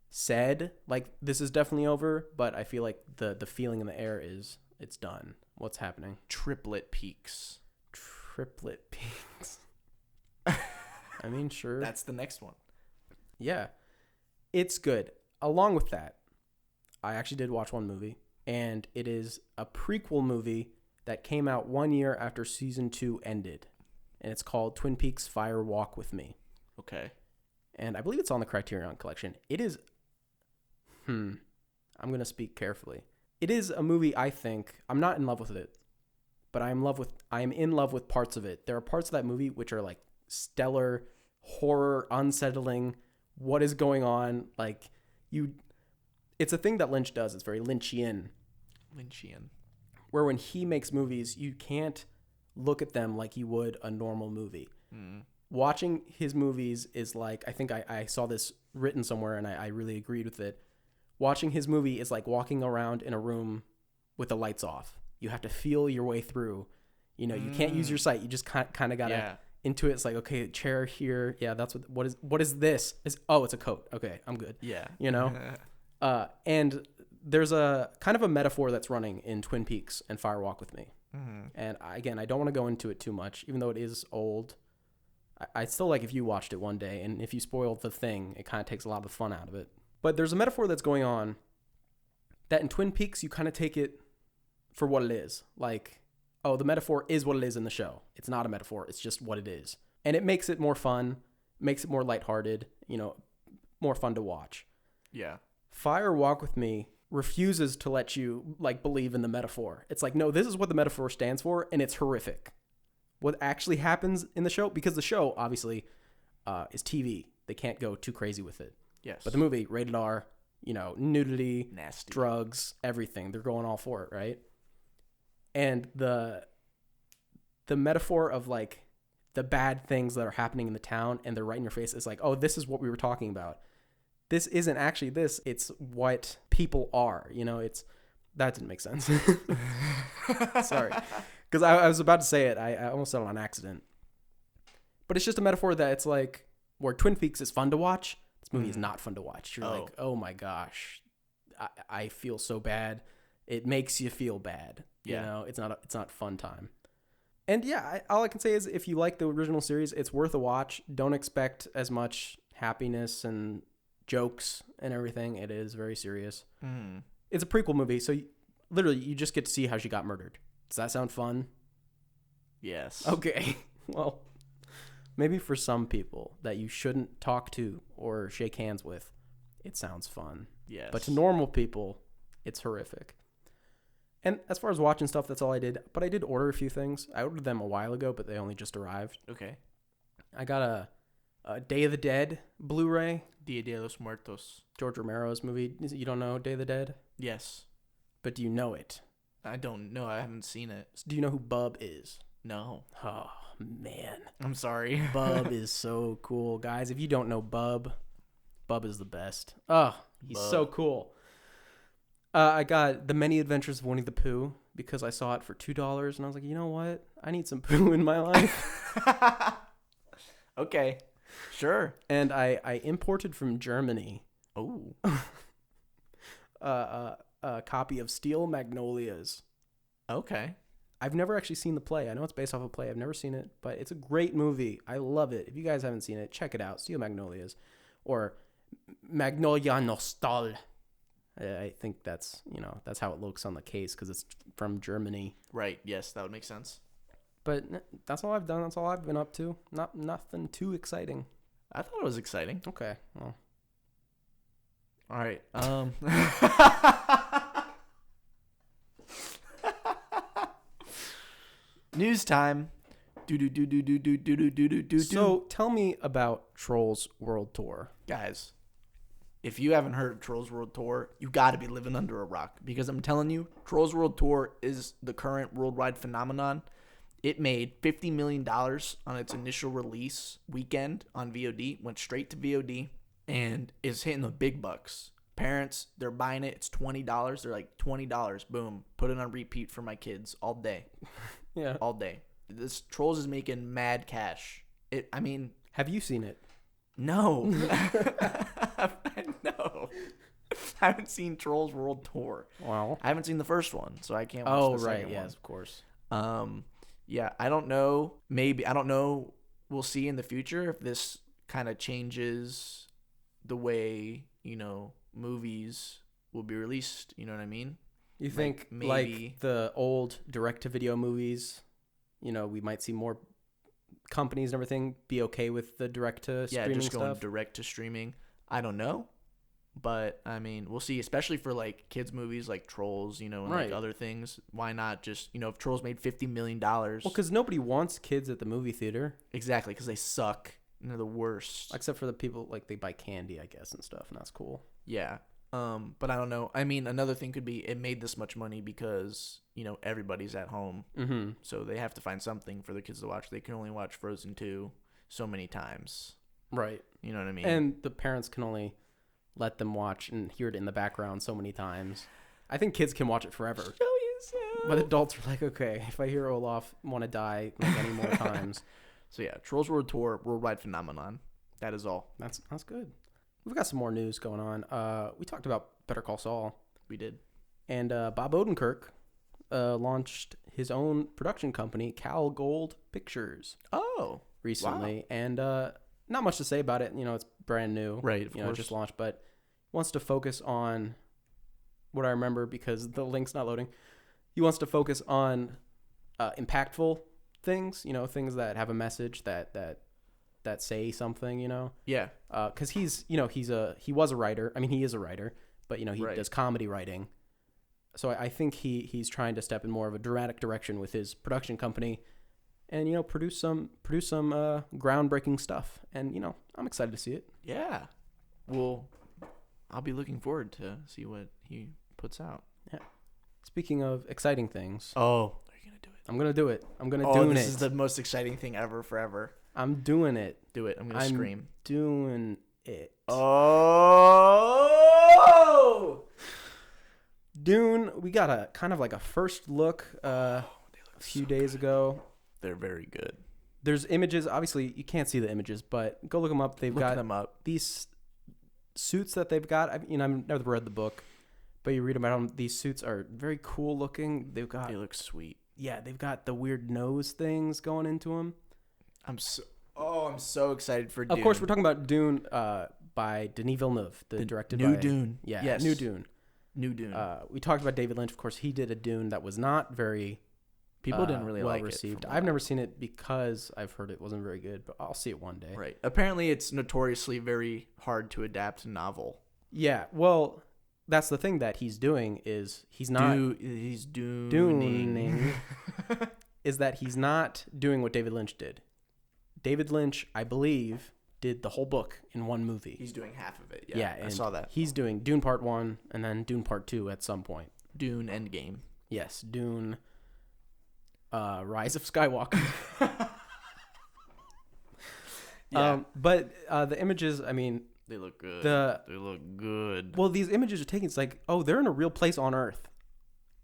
said, like, this is definitely over, but I feel like the feeling in the air is it's done. What's happening? Triplet Peaks. Triplet Peaks. I mean, sure. That's the next one. Yeah. It's good. Along with that, I actually did watch one movie, and it is a prequel movie that came out 1 year after season 2 ended, and it's called Twin Peaks Fire Walk with Me. Okay. And I believe it's on the Criterion Collection. It is, I'm going to speak carefully. It is a movie, I think, I'm not in love with it, but I am in love with parts of it. There are parts of that movie which are like stellar, horror, unsettling, what is going on? Like, it's a thing that Lynch does. It's very Lynchian. Where when he makes movies, you can't look at them like you would a normal movie. Watching his movies is like, I think I saw this written somewhere and I really agreed with it. Watching his movie is like walking around in a room with the lights off. You have to feel your way through. You know, you can't use your sight. You just kind of got to into it. It's like, okay, chair here. Yeah, that's what is this? It's a coat. Okay, I'm good. Yeah. You know? And there's a kind of a metaphor that's running in Twin Peaks and Fire Walk with Me. And I don't want to go into it too much, even though it is old. I still like if you watched it one day, and if you spoiled the thing, it kind of takes a lot of the fun out of it. But there's a metaphor that's going on that in Twin Peaks, you kind of take it for what it is. Like, oh, the metaphor is what it is in the show. It's not a metaphor. It's just what it is. And it makes it more fun, makes it more lighthearted, you know, more fun to watch. Yeah. Fire Walk with Me refuses to let you, like, believe in the metaphor. It's like, no, this is what the metaphor stands for, and it's horrific. What actually happens in the show, because the show, obviously, is TV. They can't go too crazy with it. Yes. But the movie, rated R, you know, nudity, nasty, drugs, everything. They're going all for it, right? And the metaphor of, like, the bad things that are happening in the town and they're right in your face is like, oh, this is what we were talking about. This isn't actually this. It's what people are. You know, that didn't make sense. Sorry. Because I was about to say it. I almost said it on accident. But it's just a metaphor that it's like, where Twin Peaks is fun to watch, this movie is not fun to watch. You're like, oh my gosh, I feel so bad. It makes you feel bad. Yeah. You know, it's not fun time. And yeah, all I can say is if you like the original series, it's worth a watch. Don't expect as much happiness and jokes and everything. It is very serious. It's a prequel movie, so you just get to see how she got murdered. Does that sound fun? Yes. Okay. Well, maybe for some people that you shouldn't talk to or shake hands with, it sounds fun. Yes. But to normal people, it's horrific. And as far as watching stuff, that's all I did. But I did order a few things. I ordered them a while ago, but they only just arrived. Okay. I got a Day of the Dead Blu-ray. Dia de los Muertos. George Romero's movie. You don't know Day of the Dead? Yes. But do you know it? I don't know. I haven't seen it. Do you know who Bub is? No. Oh, man. I'm sorry. Bub is so cool. Guys, if you don't know Bub is the best. Oh, he's so cool. I got The Many Adventures of Winnie the Pooh because I saw it for $2, and I was like, you know what? I need some Pooh in my life. Okay. Sure. And I imported from Germany a copy of Steel Magnolias. Okay. I've never actually seen the play. I know it's based off a play. I've never seen it, but it's a great movie. I love it. If you guys haven't seen it, check it out. Steel Magnolias or Magnolia Nostal. I think that's how it looks on the case because it's from Germany. Right. Yes, that would make sense. But that's all I've done. That's all I've been up to. Nothing too exciting. I thought it was exciting. Okay. Well. All right. News time. So tell me about Trolls World Tour. Guys, if you haven't heard of Trolls World Tour, you got to be living under a rock, because I'm telling you, Trolls World Tour is the current worldwide phenomenon. It made $50 million on its initial release weekend on VOD, went straight to VOD, and is hitting the big bucks. Parents, they're buying it. It's $20. They're like, $20. Boom. Put it on repeat for my kids all day. Yeah. All day. This Trolls is making mad cash. Have you seen it? No. No. I haven't seen Trolls World Tour. Wow. I haven't seen the first one, so I can't watch the second one. Yes, of course. Yeah, I don't know. I don't know. We'll see in the future if this kind of changes the way, movies will be released. You know what I mean? You think maybe like the old direct-to-video movies, we might see more companies and everything be okay with the direct-to-streaming stuff? Yeah, just going direct to streaming. I don't know. But, we'll see, especially for, like, kids' movies like Trolls, and like other things. Why not just, if Trolls made $50 million. Well, because nobody wants kids at the movie theater. Exactly, because they suck. And they're the worst. Except for the people, like, they buy candy, I guess, and stuff, and that's cool. Yeah. But I don't know. Another thing could be it made this much money because, everybody's at home. Mm-hmm. So they have to find something for the kids to watch. They can only watch Frozen 2 so many times. Right. You know what I mean? And the parents can only let them watch and hear it in the background so many times. I think kids can watch it forever. Show yourself. But adults are like, okay, if I hear Olaf want to die like any more times. So yeah, Trolls World Tour, worldwide phenomenon. That is all. That's good. We've got some more news going on. We talked about Better Call Saul. We did. And Bob Odenkirk launched his own production company, Cal Gold Pictures. Oh, recently. Wow. And not much to say about it. It's brand new. Right, of course. It just launched, but wants to focus on what I remember because the link's not loading. He wants to focus on impactful things, things that have a message that say something, Yeah. Because he was a writer. I mean, he is a writer, but he does comedy writing. So I think he's trying to step in more of a dramatic direction with his production company, and produce some groundbreaking stuff. And I'm excited to see it. Yeah. Well, I'll be looking forward to see what he puts out. Yeah. Speaking of exciting things. Oh, are you gonna do it? I'm gonna do it. I'm gonna do it. This is the most exciting thing ever, forever. I'm doing it. Do it. I'm gonna scream. Doing it. Oh. Dune. We got a kind of like a first look a few days ago. They're very good. There's images. Obviously, you can't see the images, but go look them up. They've got them up. These suits that they've got. I've never read the book, but you read about them. These suits are very cool looking. They look sweet. Yeah, they've got the weird nose things going into them. I'm so excited for Dune. Of course, we're talking about Dune by Denis Villeneuve, directed new by Dune. Yeah, yes. New Dune. New Dune. We talked about David Lynch. Of course, he did a Dune that was not very people didn't really well like received. it. I've never seen it because I've heard it wasn't very good, but I'll see it one day. Right. Apparently, it's notoriously very hard to adapt a novel. Yeah. Well, that's the thing that he's doing is he's not he's dooning. Is that he's not doing what David Lynch did. David Lynch, I believe, did the whole book in one movie. He's doing half of it. Yeah, I saw that. He's doing Dune Part 1 and then Dune Part 2 at some point. Dune Endgame. Yes, Dune Rise of Skywalker. Yeah. But the images, I mean, they look good. They look good. Well, these images are taken. It's like, oh, they're in a real place on Earth.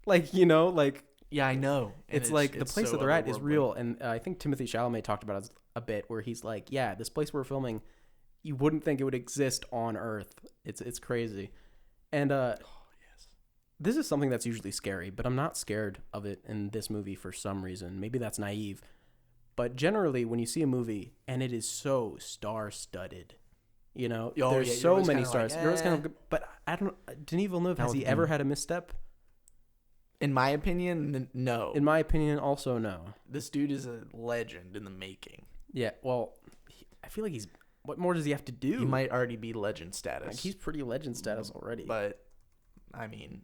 Like, Yeah, I know. It's like the place that they're at is real. And I think Timothée Chalamet talked about it a bit where he's like, yeah, this place we're filming, you wouldn't think it would exist on Earth. It's crazy. And yes. This is something that's usually scary, but I'm not scared of it in this movie for some reason. Maybe that's naive. But generally, when you see a movie and it is so star-studded, there's so many stars. You're always kind of, but I don't know. Denis Villeneuve, has he ever had a misstep? In my opinion, no. In my opinion, also no. This dude is a legend in the making. Yeah, well, I feel like what more does he have to do? He might already be legend status. Like, he's pretty legend status already. But, I mean,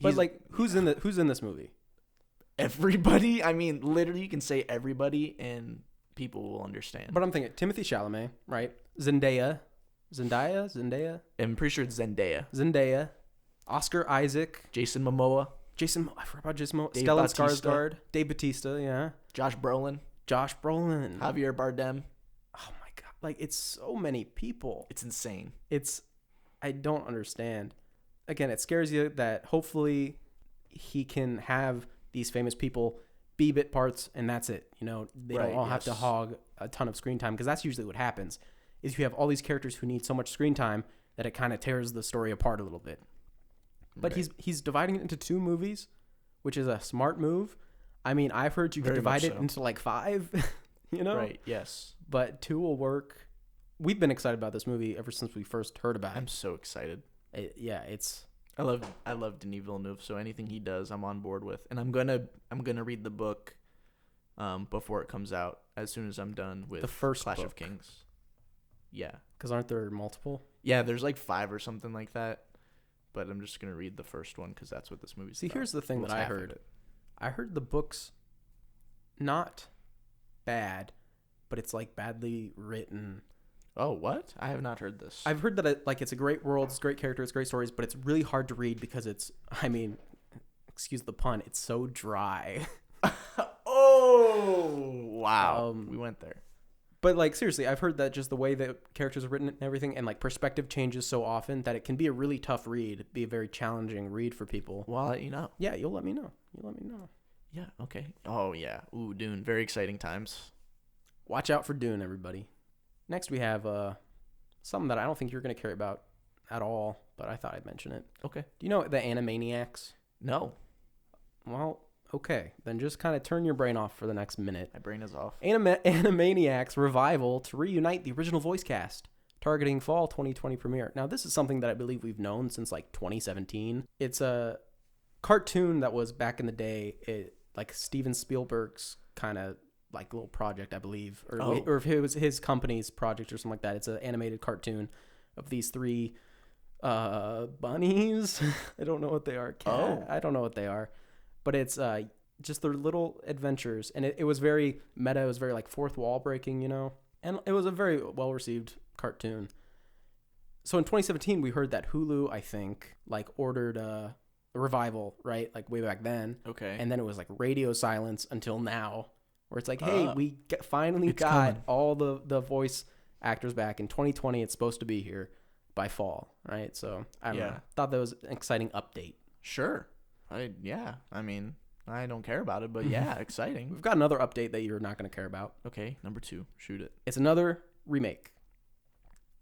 But, like, who's in this movie? Everybody. I mean, literally, you can say everybody and people will understand. But I'm thinking Timothée Chalamet, right? Zendaya, Zendaya, I'm pretty sure it's Zendaya, Oscar Isaac, Jason Momoa, I forgot about Jason Momoa, Dave Stellan Bautista. Skarsgård, Dave Bautista, yeah, Josh Brolin, Javier Bardem. Oh my god, like it's so many people. It's insane. I don't understand. Again, it scares you that hopefully he can have these famous people be bit parts and that's it. You know, they don't all have to hog a ton of screen time, because that's usually what happens. Is you have all these characters who need so much screen time that it kind of tears the story apart a little bit. But he's dividing it into 2 movies, which is a smart move. I mean, I've heard you could divide it into like 5, you know? Right, yes. But 2 will work. We've been excited about this movie ever since we first heard about it. I'm so excited. I love Denis Villeneuve, so anything he does, I'm on board with. And I'm gonna read the book before it comes out, as soon as I'm done with the first Clash book. of Kings. Yeah. Because aren't there multiple? Yeah, there's like 5 or something like that. But I'm just going to read the first one because that's what this movie's about. See, here's the thing that I heard. I heard the book's not bad, but it's like badly written. Oh, what? I have not heard this. I've heard that it's a great world, it's great characters, great stories, but it's really hard to read because excuse the pun, it's so dry. Oh, wow. We went there. But like seriously, I've heard that just the way that characters are written and everything, and like perspective changes so often that it can be a really tough read, be a very challenging read for people. Well, I'll let you know. Yeah, you'll let me know. Yeah, okay. Oh, yeah. Ooh, Dune. Very exciting times. Watch out for Dune, everybody. Next we have something that I don't think you're going to care about at all, but I thought I'd mention it. Okay. Do you know the Animaniacs? No. Well, okay. Then just kind of turn your brain off for the next minute. My brain is off. Animaniacs revival to reunite the original voice cast, targeting fall 2020 premiere. Now, this is something that I believe we've known since like 2017. It's a cartoon that was back in the day, like Steven Spielberg's kind of like little project, I believe, or if it was his company's project or something like that. It's an animated cartoon of these 3 bunnies. I don't know what they are. I don't know what they are. But it's just their little adventures. And it was very meta. It was very like fourth wall breaking, you know? And it was a very well-received cartoon. So in 2017, we heard that Hulu, I think, like ordered a revival, right? Like way back then. Okay. And then it was like radio silence until now, where it's like, hey, we finally got coming. all the voice actors back. In 2020, it's supposed to be here by fall, right? So I don't know. Thought that was an exciting update. Sure. I mean, I don't care about it, but yeah, exciting. We've got another update that you're not going to care about. Okay, number 2. Shoot it. It's another remake.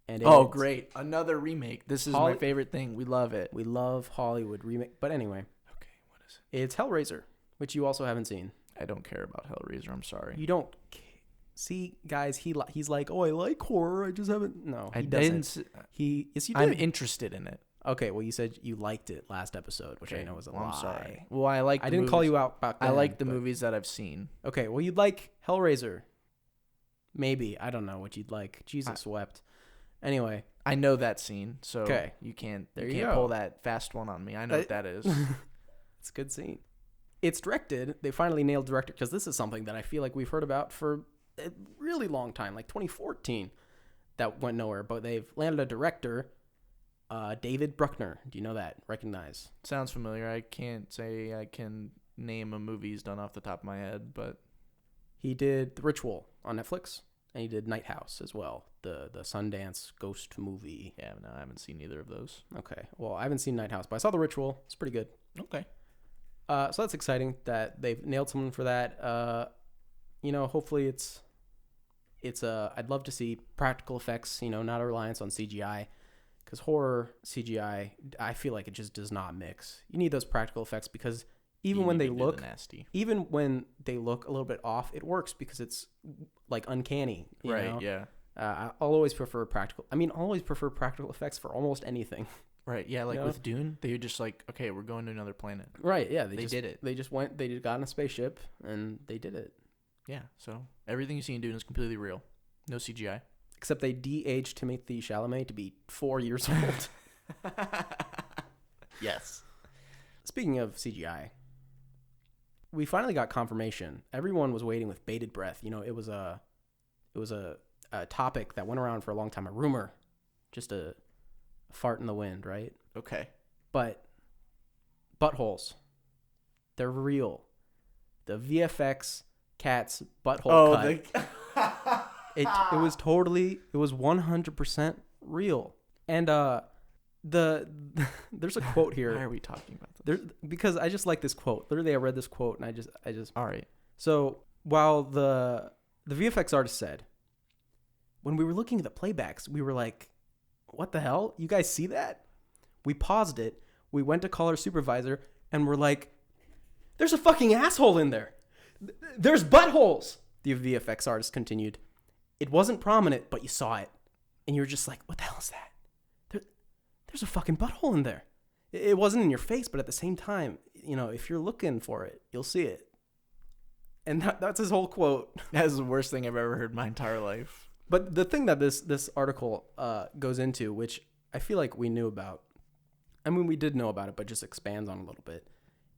And great. Another remake. This is my favorite thing. We love it. We love Hollywood remake. But anyway. Okay, what is it? It's Hellraiser, which you also haven't seen. I don't care about Hellraiser. I'm sorry. You don't see, guys, he's like, oh, I like horror. I just haven't. No, he doesn't. Yes, you did. I'm interested in it. Okay, well, you said you liked it last episode, which I know was a lie. I'm sorry. Well, I didn't call you out back then. I like the movies that I've seen. Okay, well, you'd like Hellraiser. Maybe. I don't know what you'd like. Jesus wept. Anyway. I know that scene, so okay. you can't pull that fast one on me. I know what that is. It's a good scene. It's directed. They finally nailed director, because this is something that I feel like we've heard about for a really long time, like 2014, that went nowhere. But they've landed a director, David Bruckner. Do you know that? Recognize? Sounds familiar. I can't say I can name a movie he's done off the top of my head, but he did The Ritual on Netflix, and he did Lighthouse as well, the Sundance ghost movie. Yeah, no, I haven't seen either of those. Okay, well, I haven't seen Lighthouse, but I saw The Ritual. It's pretty good. Okay. So that's exciting that they've nailed someone for that. Hopefully it's I'd love to see practical effects, not a reliance on CGI, because horror CGI, I feel like it just does not mix. You need those practical effects, because even when they look nasty, even when they look a little bit off, it works because it's like uncanny. You know? Yeah. I'll always prefer practical. I'll always prefer practical effects for almost anything. Right, yeah, like with Dune, they were just like, okay, we're going to another planet. Right, yeah. They did it. They just got in a spaceship, and they did it. Yeah, so everything you see in Dune is completely real. No CGI. Except they de-aged Timothée Chalamet to be 4 years old. Yes. Speaking of CGI, we finally got confirmation. Everyone was waiting with bated breath. It was a topic that went around for a long time, a rumor just a fart in the wind, right? Okay. But buttholes, they're real. The VFX cat's butthole cut. It was 100% real. And there's a quote here. Why are we talking about this? Because I just like this quote. Literally, I read this quote and I just. All right. So while the VFX artist said, when we were looking at the playbacks, we were like, "What the hell? You guys see that?" We paused it. We went to call our supervisor and we're like, "There's a fucking asshole in there. There's buttholes." The VFX artist continued, "It wasn't prominent, but you saw it, and you were just like, what the hell is that? There's a fucking butthole in there. It wasn't in your face, but at the same time, if you're looking for it, you'll see it." And that's his whole quote. That is the worst thing I've ever heard in my entire life. But the thing that this article goes into, which I feel like we knew about, I mean, we did know about it, but just expands on a little bit,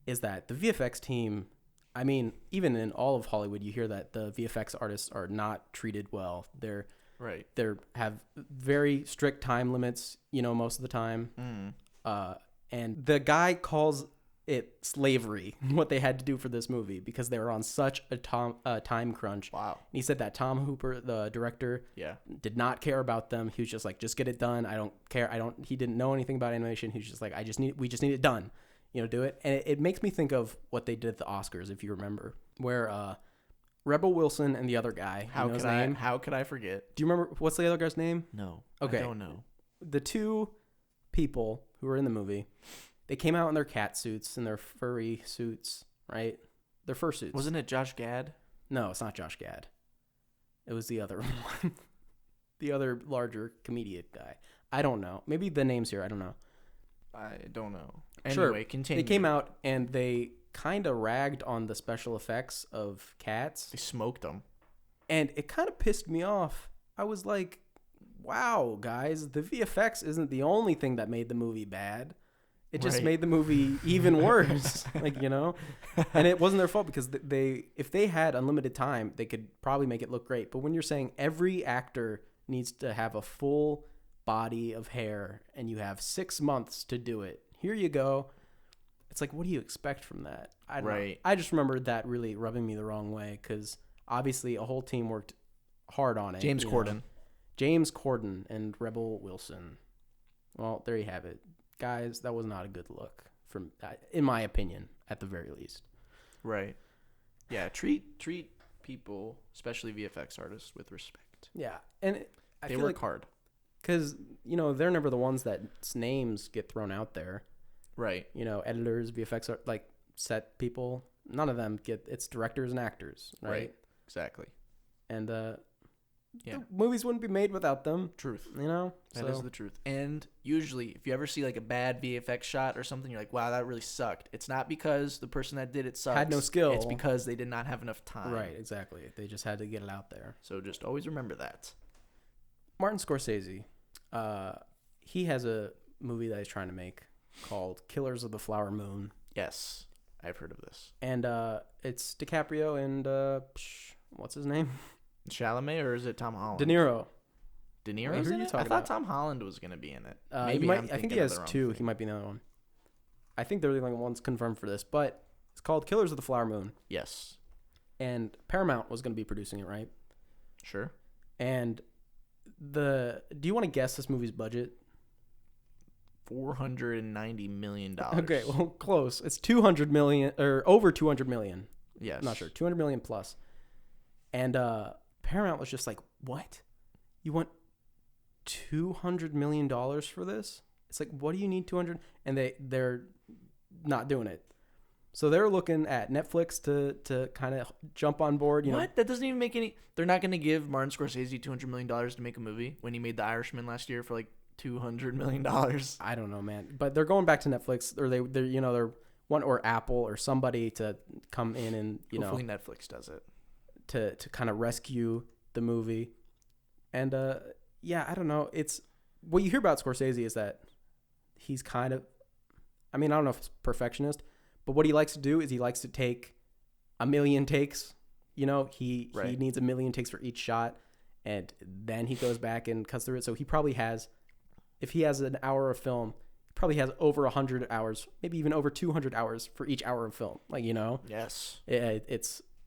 is that the VFX team, I mean, even in all of Hollywood, you hear that the VFX artists are not treated well. They have very strict time limits, most of the time. And the guy calls it slavery, what they had to do for this movie, because they were on such a time crunch. Wow. And he said that Tom Hooper, the director, did not care about them. He was just like, just get it done. I don't care. He didn't know anything about animation. He was just like, we just need it done. Do it. And it makes me think of what they did at the Oscars, if you remember, where Rebel Wilson and the other guy. How could I forget? Do you remember what's the other guy's name? No. Okay. I don't know. The two people who were in the movie, they came out in their cat suits and their furry suits, right? Their fursuits. Wasn't it Josh Gad? No, it's not Josh Gad. It was the other one. The other larger comedian guy. I don't know. Maybe the name's here. I don't know. I don't know. Sure. Anyway, continue. They came out and they kind of ragged on the special effects of cats. They smoked them. And it kind of pissed me off. I was like, wow, guys, the VFX isn't the only thing that made the movie bad. It just made the movie even worse. And it wasn't their fault, because if they had unlimited time, they could probably make it look great. But when you're saying every actor needs to have a full body of hair and you have 6 months to do it, here you go. It's like, what do you expect from that? I don't know. I just remember that really rubbing me the wrong way, because obviously a whole team worked hard on it. James Corden and Rebel Wilson. Well, there you have it. Guys, that was not a good look, in my opinion, at the very least. Right. Yeah, treat people, especially VFX artists, with respect. Yeah, and they work hard. Because, they're never the ones that's names get thrown out there. Right. Editors, VFX, set people, none of them it's directors and actors, right? Exactly. And, the movies wouldn't be made without them. Truth. That is the truth. And usually, if you ever see like a bad VFX shot or something, you're like, wow, that really sucked. It's not because the person that did it sucks. Had no skill. It's because they did not have enough time. Right, exactly. They just had to get it out there. So just always remember that. Martin Scorsese, he has a movie that he's trying to make called Killers of the Flower Moon. Yes, I've heard of this. And it's DiCaprio and what's his name? Chalamet, or is it Tom Holland? De Niro. De Niro's in it? I thought Tom Holland was going to be in it. Maybe I think he has two. He might be another one. I think they're the only ones confirmed for this, but it's called Killers of the Flower Moon. Yes. And Paramount was going to be producing it, right? Sure. And do you want to guess this movie's budget? $490 million. Okay, well, close. It's 200 million, or over 200 million. Yes. I'm not sure. 200 million plus. And Paramount was just like, what? You want $200 million for this? It's like, what do you need 200? And they're not doing it. So they're looking at Netflix to kind of jump on board. What? That doesn't even make any... They're not going to give Martin Scorsese $200 million to make a movie when he made The Irishman last year for like $200 million. I don't know, man. But they're going back to Netflix, or they're one, or Apple or somebody to come in and hopefully Netflix does it to kind of rescue the movie. And I don't know. It's what you hear about Scorsese is that he's kind of, I mean, I don't know if it's right. But what he likes to do is he likes to take a million takes. He needs a million takes for each shot, and then he goes back and cuts through it. So he probably has if he has an hour of film, he probably has over 100 hours, maybe even over 200 hours for each hour of film. Like, you know, Yes.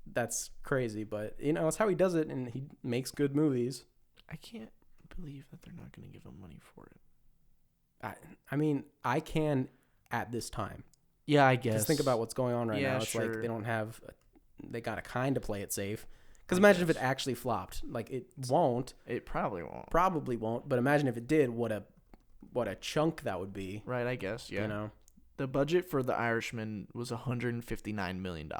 That's crazy, but you know, it's how he does it, and he makes good movies. I can't believe that they're not going to give him money for it. I mean, I can at this time. Yeah, I guess. Just think about what's going on right now. It's sure. like they don't have, they got to kind of play it safe. Because imagine if it actually flopped. Like, it won't. It probably won't. Probably won't. But imagine if it did, what a chunk that would be. Right, I guess, yeah. You know? The budget for The Irishman was $159 million.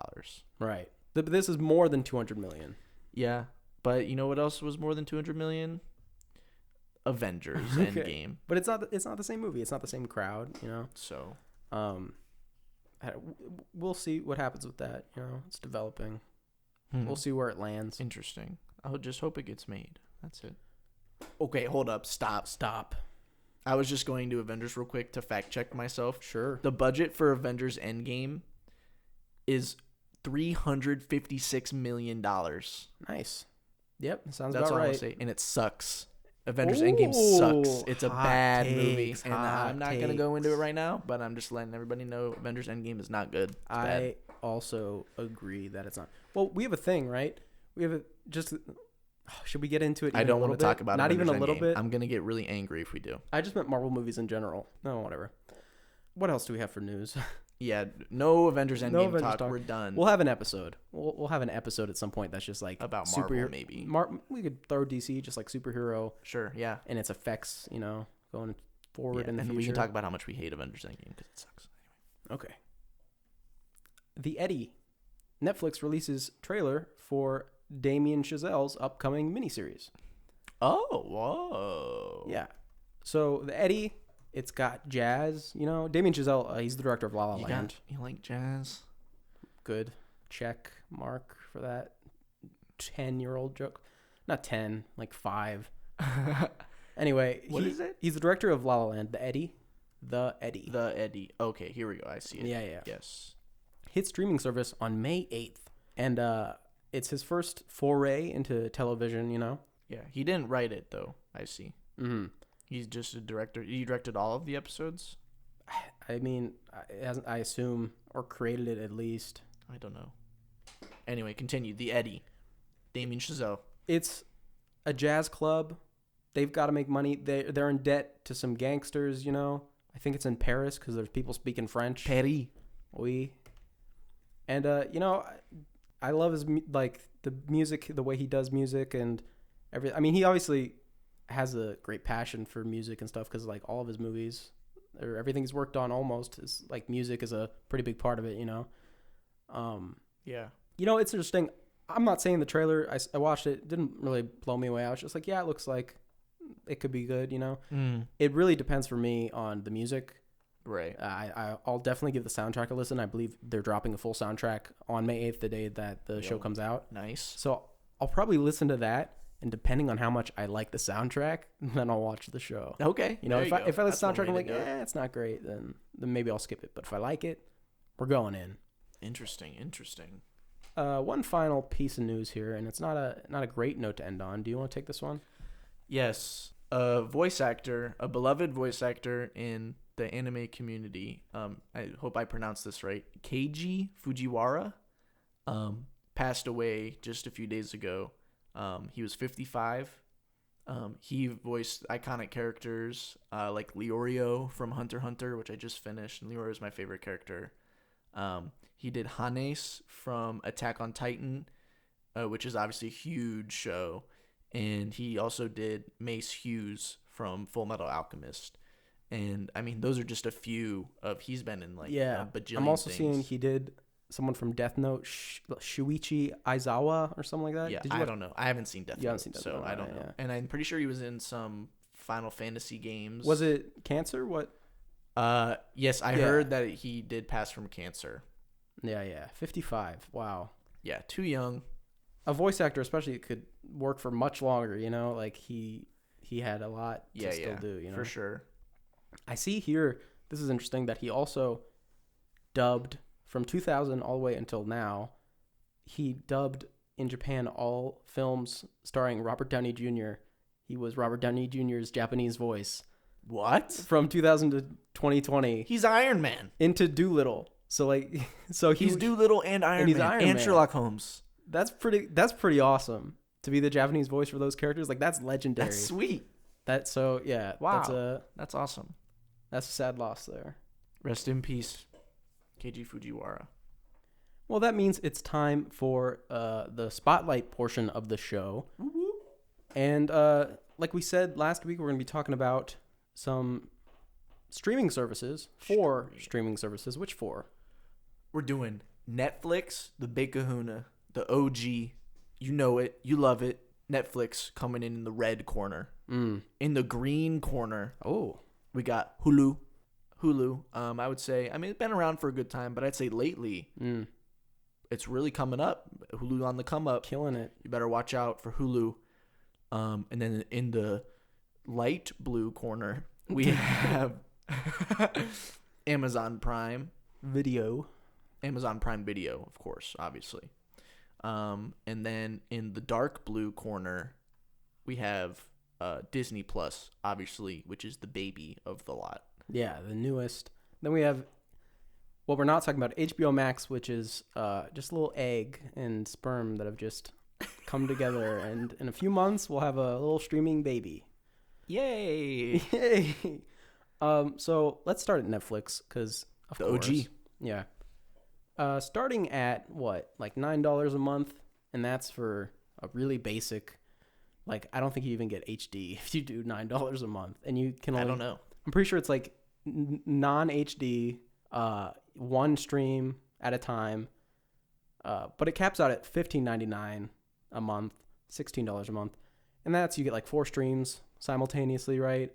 Right. This is more than 200 million. Yeah, but you know what else was more than 200 million? Avengers Endgame. But it's not the same movie. It's not the same crowd, you know? So, we'll see what happens with that. You know, it's developing. We'll see where it lands. Interesting. I just hope it gets made. That's it. Okay, hold up. Stop. I was just going to Avengers real quick to fact check myself. Sure. The budget for Avengers Endgame is $356 million. Nice. Yep, sounds That's about all right. I'll say. And it sucks. Avengers Endgame sucks. It's a bad movie. And I'm not going to go into it right now, but I'm just letting everybody know Avengers Endgame is not good. It's bad. Also agree that it's not. Well, we have a thing, right? We have should we get into it? I don't want to talk about it. Not Avengers even a little Endgame. bit. I'm going to get really angry if we do. I just meant Marvel movies in general. No, whatever. What else do we have for news? Yeah, no Avengers Endgame talk. We're done. We'll have an episode. We'll have an episode at some point that's just like about Marvel, maybe. We could throw DC just like superhero. Sure, yeah. And its effects, you know, going forward in the and future. We can talk about how much we hate Avengers Endgame because it sucks. Okay. The Eddie. Netflix releases trailer for Damien Chazelle's upcoming miniseries. Oh, whoa. Yeah. So the Eddie, it's got jazz. You know, Damien Chazelle, he's the director of La La Land. You like jazz? Good. Check mark for that 10-year-old joke. Not 10, like 5. Anyway, what is it? He's the director of La La Land, The Eddie. The Eddie. Okay, here we go. I see it. Yeah. Yes. Hit streaming service on May 8th. And it's his first foray into television, you know? Yeah, he didn't write it, though. I see. Mm-hmm. He's just a director. He directed all of the episodes? I mean, I assume, or created it at least. I don't know. Anyway, continue. The Eddie. Damien Chazelle. It's a jazz club. They've got to make money. They're in debt to some gangsters, you know? I think it's in Paris because there's people speaking French. Paris. Oui. And, you know, I love his, like, the music, the way he does music and everything. I mean, he obviously has a great passion for music and stuff because, like, all of his movies or everything he's worked on almost is, like, music is a pretty big part of it, you know? Yeah. You know, it's interesting. I'm not saying the trailer, I watched it, it didn't really blow me away. I was just like, yeah, it looks like it could be good, you know? It really depends for me on the music. Right. I'll definitely give the soundtrack a listen. I believe they're dropping a full soundtrack on May 8th, the day that the show comes out. Nice. So I'll probably listen to that, and depending on how much I like the soundtrack, then I'll watch the show. Okay. You know, if I like the soundtrack, I'm like, it's not great, then maybe I'll skip it. But if I like it, we're going in. Interesting. One final piece of news here, and it's not a great note to end on. Do you want to take this one? Yes. A beloved voice actor in the anime community. I hope I pronounced this right. Keiji Fujiwara passed away just a few days ago. He was 55. He voiced iconic characters like Leorio from Hunter x Hunter, which I just finished. And Leorio is my favorite character. He did Hannes from Attack on Titan, which is obviously a huge show. And he also did Mace Hughes from Full Metal Alchemist. And, I mean, those are just a few of... He's been in, like, a bajillion I'm also things. seeing he did someone from Death Note, Shuichi Aizawa or something like that. Yeah, I don't know. I haven't seen Death Note, so I don't know. Yeah. And I'm pretty sure he was in some Final Fantasy games. Was it cancer? What? Yes, I heard that he did pass from cancer. Yeah. 55. Wow. Yeah, too young. A voice actor especially could work for much longer, you know? Like, he had a lot to still do, you know? For sure. I see here, this is interesting, that he also dubbed from 2000 all the way until now. He dubbed in Japan all films starring Robert Downey Jr. He was Robert Downey Jr.'s Japanese voice. What? from 2000 to 2020 He's Iron Man. into Doolittle. So like, He's Doolittle and Iron he's Man Iron and Man. Sherlock Holmes. That's pretty awesome to be the Japanese voice for those characters. Like that's legendary. That's sweet. Wow. That's awesome. That's a sad loss there. Rest in peace, Keiji Fujiwara. Well, that means it's time for the spotlight portion of the show. And like we said last week, we're going to be talking about some streaming services. 4 streaming services. Which 4? We're doing Netflix, the Big Kahuna, the OG. You know it. You love it. Netflix coming in the red corner. In the green corner, we got Hulu. I would say, I mean, it's been around for a good time, but I'd say lately, it's really coming up. Hulu on the come up. Killing it. You better watch out for Hulu. And then in the light blue corner, we have Amazon Prime Video. Amazon Prime Video, of course, obviously. And then in the dark blue corner, we have Disney Plus, obviously, which is the baby of the lot. Yeah, the newest. Then we have what we're not talking about, HBO Max, which is just a little egg and sperm that have just come together. And in a few months, we'll have a little streaming baby. Yay! Yay! So let's start at Netflix because of The course. OG. Yeah. Starting at what, like $9 a month, and that's for a really basic. Like I don't think you even get HD if you do $9 a month, and you can only. I don't know. I'm pretty sure it's like non HD, one stream at a time. But it caps out at $15.99 a month, $16 a month, and that's you get like 4 streams simultaneously, right?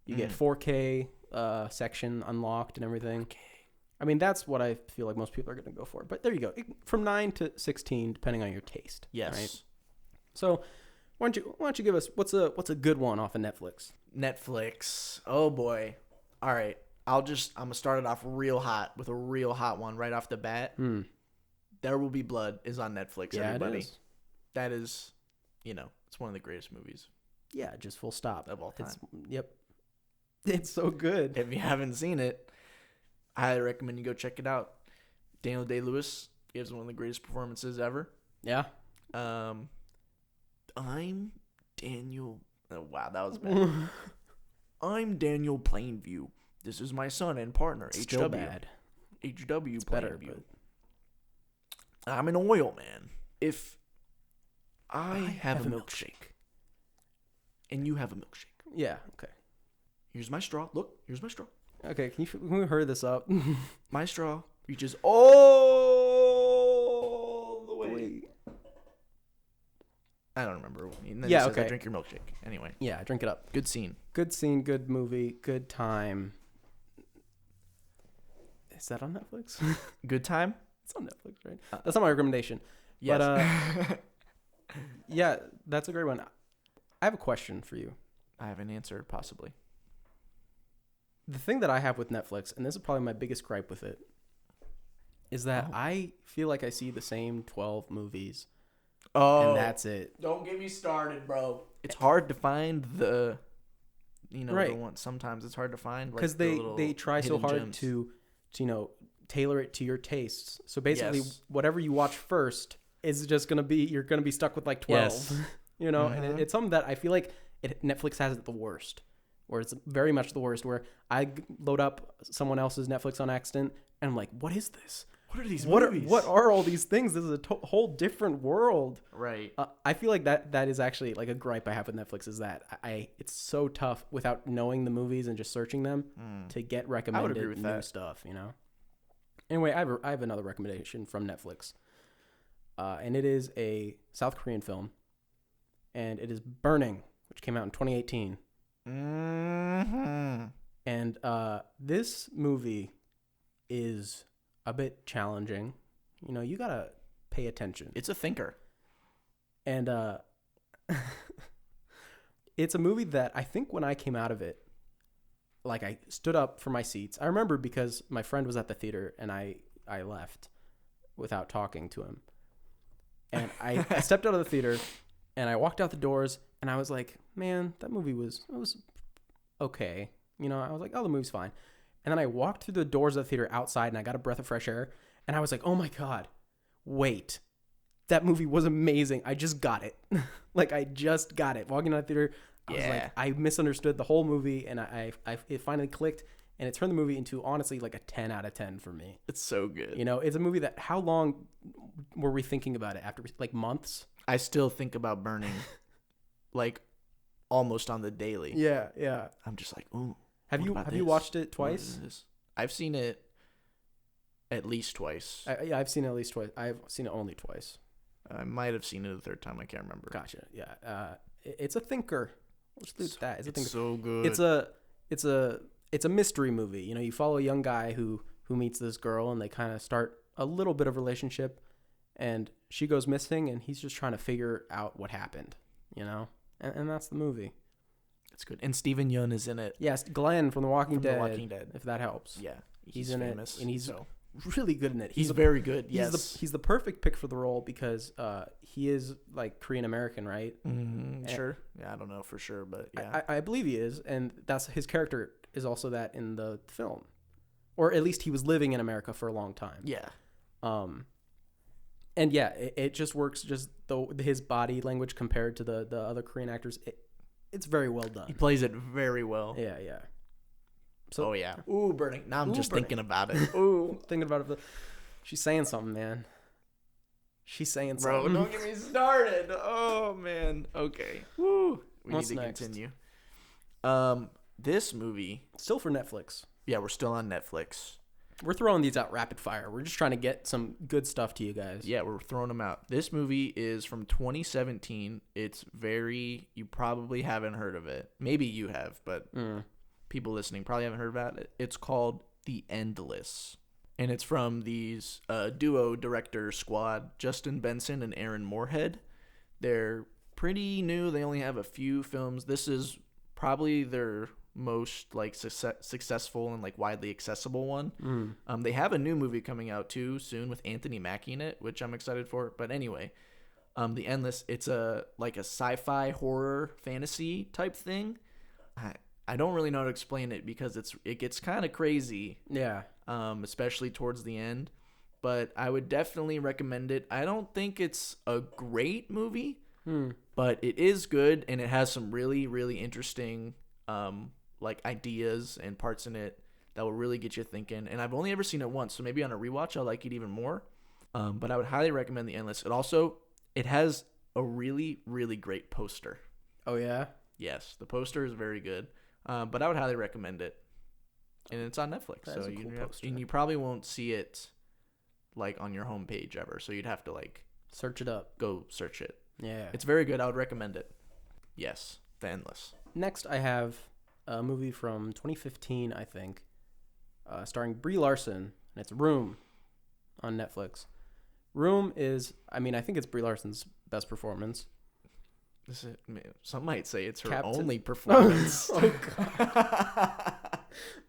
You get 4K section unlocked and everything. Okay. I mean, that's what I feel like most people are going to go for. But there you go, from 9 to 16, depending on your taste. Yes. Right? So, why don't you give us what's a good one off of Netflix? Netflix. Oh boy. All right. I'm gonna start it off real hot with a real hot one right off the bat. There Will Be Blood is on Netflix. Yeah, everybody. it is. That is, it's one of the greatest movies Yeah, just full stop of all time. Yep. It's so good. If you haven't seen it, I highly recommend you go check it out. Daniel Day-Lewis gives one of the greatest performances ever. Yeah. I'm Daniel. Oh, wow, that was bad. I'm Daniel Plainview. This is my son and partner, Still HW. bad. HW It's Plainview. better, but I'm an oil man. If I have a milkshake and you have a milkshake, yeah. Okay. here's my straw. Look, here's my straw. Okay. Can we hurry this up? My straw reaches all the way. I don't remember. And then Yeah, it says, okay. Drink your milkshake. Anyway, Yeah. Drink it up. good scene. Good scene. Good movie. Good time. Is that on Netflix? Good time. It's on Netflix, right? That's not my recommendation. Yes. But yeah, that's a great one. I have a question for you. I have an answer, possibly. The thing that I have with Netflix, and this is probably my biggest gripe with it, is that I feel like I see the same 12 movies, and that's it. Don't get me started, bro. It's hard to find the Right. the one. Sometimes it's hard to find Because like, they try so hidden hard gems. to tailor it to your tastes. So basically, Yes. whatever you watch first is just gonna be you're gonna be stuck with like 12. Yes. And it's something that I feel like Netflix has it the worst, where it's very much the worst. Where I load up someone else's Netflix on accident, and I'm like, what is this? What are these What movies? are all these things? This is a whole different world. Right. I feel like that is actually like a gripe I have with Netflix is that it's so tough without knowing the movies and just searching them to get recommended agree with new that. stuff, Anyway, I have another recommendation from Netflix. And it is a South Korean film. And it is Burning, which came out in 2018. Mm-hmm. And this movie is a bit challenging. You got to pay attention. It's a thinker. And it's a movie that I think when I came out of it, like I stood up for my seats. I remember because my friend was at the theater and I left without talking to him. And I stepped out of the theater and I walked out the doors and I was like, man, that movie was okay. I was like, oh, the movie's fine. And then I walked through the doors of the theater outside, and I got a breath of fresh air, and I was like, oh my God, wait. That movie was amazing. I just got it. Like, I just got it. Walking out of the theater, I was like, I misunderstood the whole movie, and it finally clicked, and it turned the movie into, honestly, like a 10 out of 10 for me. It's so good. It's a movie that, how long were we thinking about it after, like, months? I still think about Burning, like, almost on the daily. Yeah. I'm just like, ooh. Have you watched it twice? I've seen it at least twice. I've seen it at least twice. I've seen it only twice. I might have seen it a third time. I can't remember. Gotcha. Yeah. It's a thinker. Let's do that. It's a thinker. So good. It's a mystery movie. You follow a young guy who meets this girl, and they kind of start a little bit of relationship, and she goes missing, and he's just trying to figure out what happened. And that's the movie. It's good. And Steven Yeun is in it. Yes, Glenn from The Walking Dead. The Walking Dead. If that helps. Yeah. He's in famous, it, and he's really good in it. He's very good. Yes. He's the perfect pick for the role because he is like Korean American, right? Sure. Yeah, I don't know for sure, but yeah. I believe he is, and that's his character is also that in the film. Or at least he was living in America for a long time. Yeah. And yeah, it just works. Just his body language compared to the other Korean actors, it's very well done. He plays it very well. Yeah. So, yeah. Ooh, Burning. Now I'm just thinking about it. Ooh, thinking about it. She's saying something, man. She's saying something. Bro, don't get me started. Oh man. Okay. Woo. What's need to next? Continue. This movie still for Netflix. Yeah, we're still on Netflix. We're throwing these out rapid fire. We're just trying to get some good stuff to you guys. Yeah, we're throwing them out. This movie is from 2017. You probably haven't heard of it. Maybe you have, but people listening probably haven't heard about it. It's called The Endless. And it's from these duo director squad, Justin Benson and Aaron Moorhead. They're pretty new. They only have a few films. This is probably their most like successful and like widely accessible one. They have a new movie coming out too soon with Anthony Mackie in it, which I'm excited for. But anyway, The Endless, it's a sci-fi horror fantasy type thing. I don't really know how to explain it because it gets kind of crazy. Yeah. Especially towards the end. But I would definitely recommend it. I don't think it's a great movie, but it is good, and it has some really, really interesting like ideas and parts in it that will really get you thinking. And I've only ever seen it once, so maybe on a rewatch I'll like it even more. But I would highly recommend The Endless. It has a really, really great poster. Oh yeah? Yes, the poster is very good. But I would highly recommend it. And it's on Netflix. That is a cool poster. And you probably won't see it like on your homepage ever. So you'd have to like search it up. Go search it. Yeah. It's very good. I would recommend it. Yes, The Endless. Next, I have a movie from 2015, I think, starring Brie Larson, and it's Room on Netflix. Room is, I think it's Brie Larson's best performance. Some might say it's her only performance. Oh, God.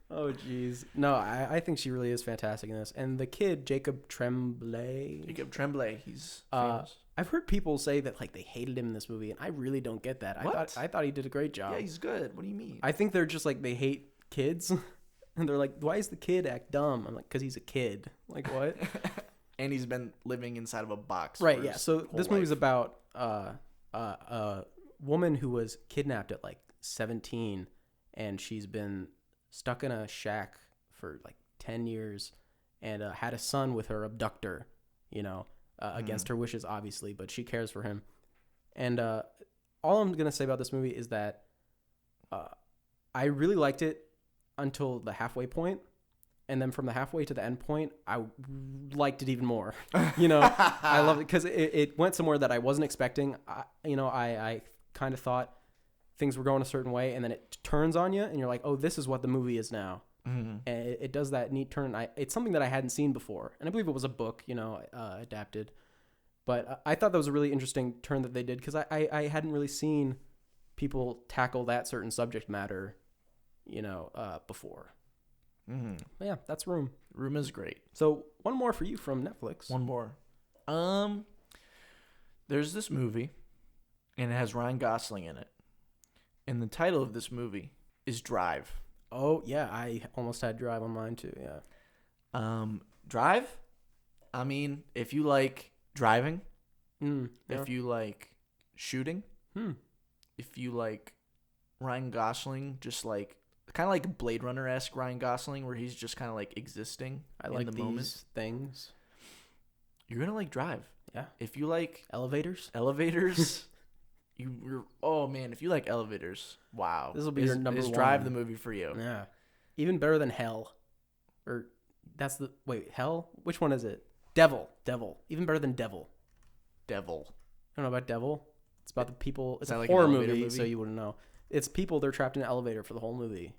Oh, jeez. No, I think she really is fantastic in this. And the kid, Jacob Tremblay. He's famous. I've heard people say that like they hated him in this movie, and I really don't get that. I thought he did a great job. Yeah, he's good. What do you mean? I think they're just like they hate kids, and they're like, "Why is the kid act dumb?" I'm like, "Cause he's a kid." Like what? And he's been living inside of a box. Right. Yeah. So this movie's about a woman who was kidnapped at like 17, and she's been stuck in a shack for like 10 years, and had a son with her abductor. Against her wishes, obviously, but she cares for him. And all I'm going to say about this movie is that I really liked it until the halfway point. And then from the halfway to the end point, I liked it even more. I loved it because it went somewhere that I wasn't expecting. I kind of thought things were going a certain way, and then it turns on you, and you're like, oh, this is what the movie is now. Mm-hmm. And it does that neat turn. It's something that I hadn't seen before, and I believe it was a book, adapted. But I thought that was a really interesting turn that they did because I hadn't really seen people tackle that certain subject matter, before. Mm-hmm. But yeah, that's Room. Room is great. So one more for you from Netflix. One more. There's this movie, and it has Ryan Gosling in it, and the title of this movie is Drive. Oh yeah, I almost had Drive on mine too. Yeah. Drive. I mean, if you like driving, Yeah. if you like shooting, if you like Ryan Gosling, just like kind of like Blade Runner-esque Ryan Gosling, where he's just kind of like existing like in the these moment. things. You're gonna like Drive. Yeah. If you like Elevators. you're oh man, if you like elevators, wow, This will be your number is one. Drive the movie for you. Yeah. Even better than Hell. Or that's the Hell? Which one is it? Devil. Even better than Devil. Devil. I don't know about Devil. It's about the people. It's that a like an horror elevator movie, movie? so you wouldn't know. It's people. They're trapped in an elevator for the whole movie.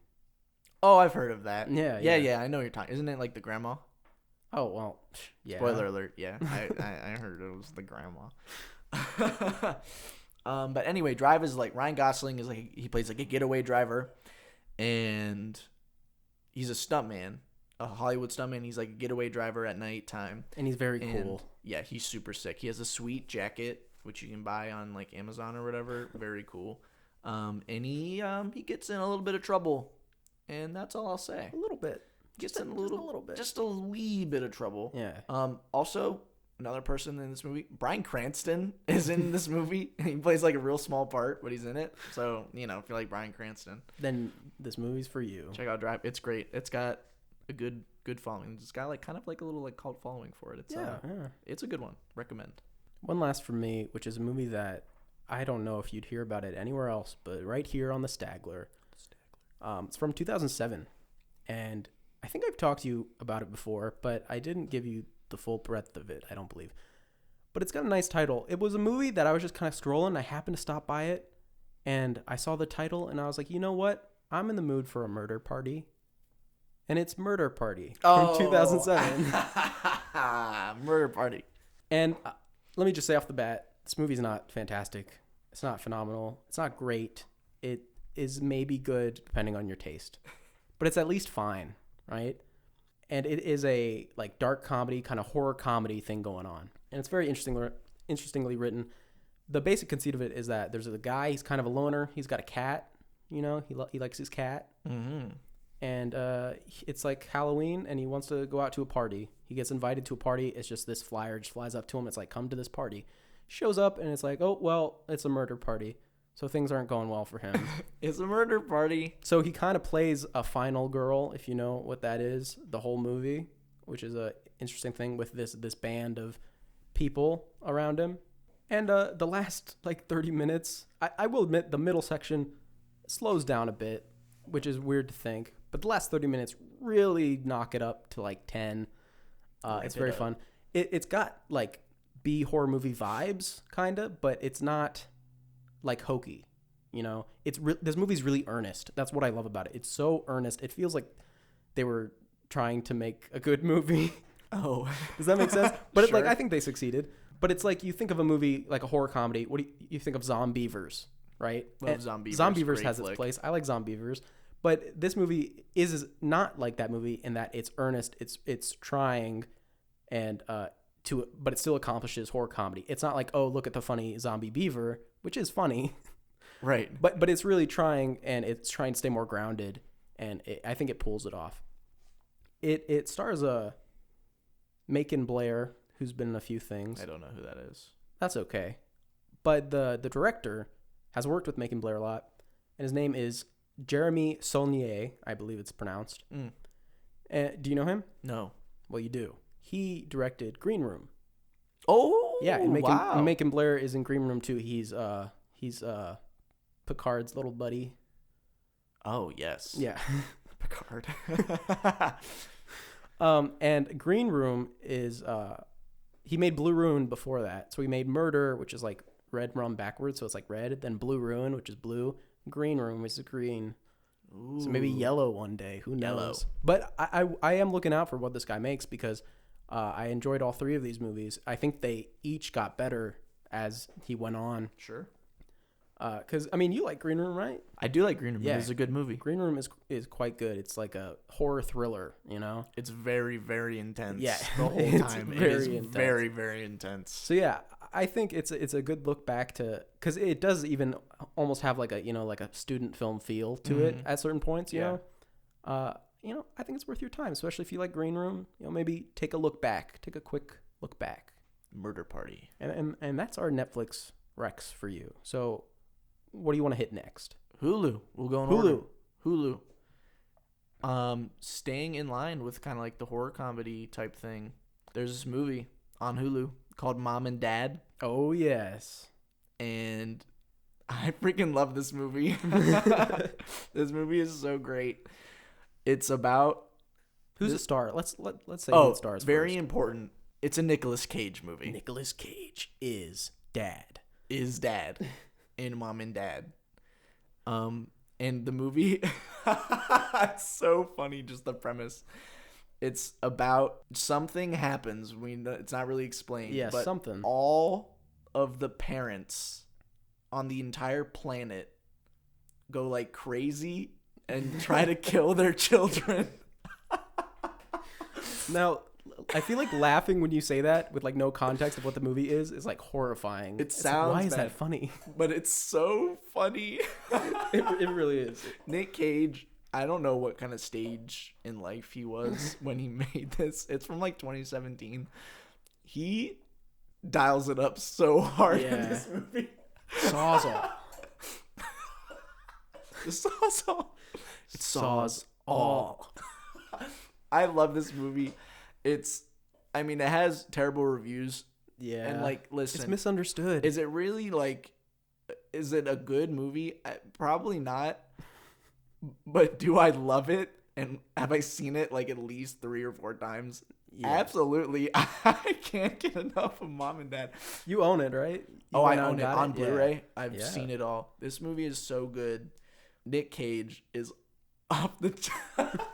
Oh, I've heard of that. Yeah. I know what you're talking. Isn't it like the grandma? Oh well. Yeah. Spoiler alert. Yeah, I heard it was the grandma. But anyway, Drive is like Ryan Gosling is like he plays like a getaway driver, and he's a stuntman, a Hollywood stuntman. He's like a getaway driver at nighttime, And he's very cool. Yeah, he's super sick. He has a sweet jacket which you can buy on like Amazon or whatever. Very cool. And he gets in a little bit of trouble, and that's all I'll say. A little bit. Gets in a little bit, just a wee bit of trouble. Yeah. Also, another person in this movie, Bryan Cranston, is in this movie. He plays like a real small part, but he's in it. So if you like Bryan Cranston, Then this movie's for you. check out Drive. It's great. It's got a good following. It's got like kind of like a little like cult following for it. It's Yeah. it's a good one. Recommend. One last for me, which is a movie that I don't know if you'd hear about it anywhere else, but right here on the Stagler. It's from 2007, and I think I've talked to you about it before, but I didn't give you the full breadth of it, I don't believe. But it's got a nice title. It was a movie that I was just kind of scrolling. I happened to stop by it, and I saw the title, and I was like, you know what? I'm in the mood for a murder party. And it's Murder Party from 2007. Murder Party. And let me just say off the bat, this movie's not fantastic. It's not phenomenal. It's not great. It is maybe good depending on your taste. But it's at least fine, right? And it is a like dark comedy, kind of horror comedy thing going on. And it's very interestingly written. The basic conceit of it is that there's a guy, he's kind of a loner. He's got a cat, he likes his cat. Mm-hmm. And it's like Halloween, and he wants to go out to a party. He gets invited to a party. It's just this flyer just flies up to him. It's like, come to this party. Shows up, and it's like, oh, well, it's a murder party. So things aren't going well for him. It's a murder party. So he kind of plays a final girl, if you know what that is, the whole movie, which is a interesting thing with this band of people around him. And the last, 30 minutes, I will admit the middle section slows down a bit, which is weird to think. But the last 30 minutes really knock it up to 10. It's very fun. It's got B horror movie vibes, kind of, but it's not hokey. This movie's really earnest. That's what I love about it. It's so earnest. It feels like they were trying to make a good movie. Oh, does that make sense? But Sure. I think they succeeded. But it's like you think of a movie like a horror comedy. What do you think of Zombievers, right? Love Zombievers. Zombievers Great has flick. its place. I like Zombievers. But this movie is not like that movie in that it's earnest, it's trying, and but it still accomplishes horror comedy. It's not like, oh, look at the funny zombie beaver, which is funny, Right. but it's really trying, and it's trying to stay more grounded, and I think it pulls it off. It stars Macon Blair, who's been in a few things. I don't know who that is. That's okay, but the director has worked with Macon Blair a lot, and his name is Jeremy Saulnier, I believe it's pronounced. Do you know him? No. Well, you do. He directed Green Room. Oh, Yeah, and wow. Macon Blair is in Green Room too. He's Picard's little buddy. Oh, yes. Yeah. Picard. And Green Room is he made Blue Ruin before that. So he made Murder, which is like red rum backwards, so it's like red, then Blue Ruin, which is blue. Green Room is green. Ooh. So maybe yellow one day. Who knows? Yellow. But I am looking out for what this guy makes because I enjoyed all three of these movies. I think they each got better as he went on. Sure. Because, you like Green Room, right? I do like Green Room. Yeah. It's a good movie. Green Room is quite good. It's like a horror thriller, It's very, very intense. Yeah. The whole It's time. It very is intense. very, very intense. So, yeah, I think it's a good look back to... Because it does even almost have like a student film feel to it at certain points, you know? I think it's worth your time, especially if you like Green Room. Maybe take a quick look back. Murder Party. And that's our Netflix Rex for you. So what do you want to hit next? Hulu. We'll go in order. Hulu. Staying in line with kind of like the horror comedy type thing. There's this movie on Hulu called Mom and Dad. Oh, yes. And I freaking love this movie. This movie is so great. It's about... Who's the star? Let's say who the stars very first. Important. It's a Nicolas Cage movie. Nicolas Cage is Dad. In Mom and Dad. And the movie, it's so funny, just the premise. It's about something happens. It's not really explained. Yeah, but something. All of the parents on the entire planet go like crazy and try to kill their children. Now, I feel like laughing when you say that with like no context of what the movie is like horrifying. It sounds why is bad, that funny? But it's so funny. It really is. Nick Cage, I don't know what kind of stage in life he was when he made this. It's from like 2017. He dials it up so hard in this movie. Sawzall. The Sawzall. It saws all. I love this movie. It has terrible reviews. Yeah. And like, listen. It's misunderstood. Is it really is it a good movie? Probably not. But do I love it? And have I seen it like at least 3 or 4 times? Yeah. Absolutely. I can't get enough of Mom and Dad. You own it, right? I own it on Blu-ray. Yeah. I've seen it all. This movie is so good. Nick Cage is off the top.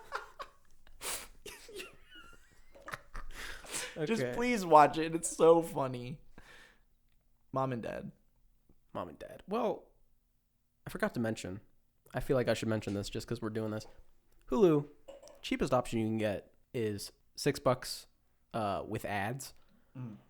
Okay. Just please watch it. It's so funny. Mom and Dad. Well, I forgot to mention. I feel like I should mention this just because we're doing this. Hulu, cheapest option you can get is $6 with ads.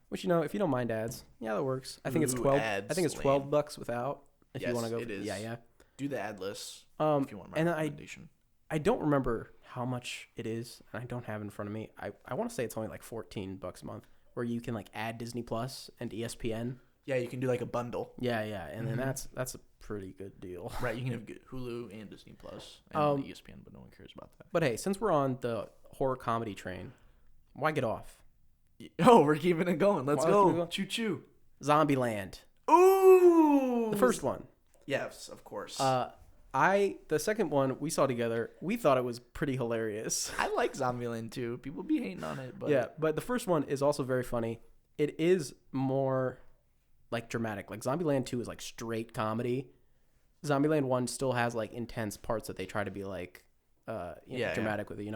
Which if you don't mind ads, yeah, that works. I think it's 12. I think it's $12 without. If you want to go, it is. Yeah. Do the ad list if you want my recommendation. I don't remember how much it is, and I don't have it in front of me. I want to say it's only like $14 a month, where you can like add Disney Plus and ESPN. Yeah, you can do like a bundle. Yeah, and then that's a pretty good deal. Right, you can have Hulu and Disney Plus and ESPN, but no one cares about that. But hey, since we're on the horror comedy train, why get off? Oh, we're keeping it going. Let's go. Choo choo. Zombieland. Ooh, the first one. Yes, of course. The second one we saw together, we thought it was pretty hilarious. I like Zombieland too. People be hating on it, but yeah, but the first one is also very funny. It is more like dramatic. Like Zombieland 2 is like straight comedy. Zombieland 1 still has like intense parts that they try to be like dramatic with it,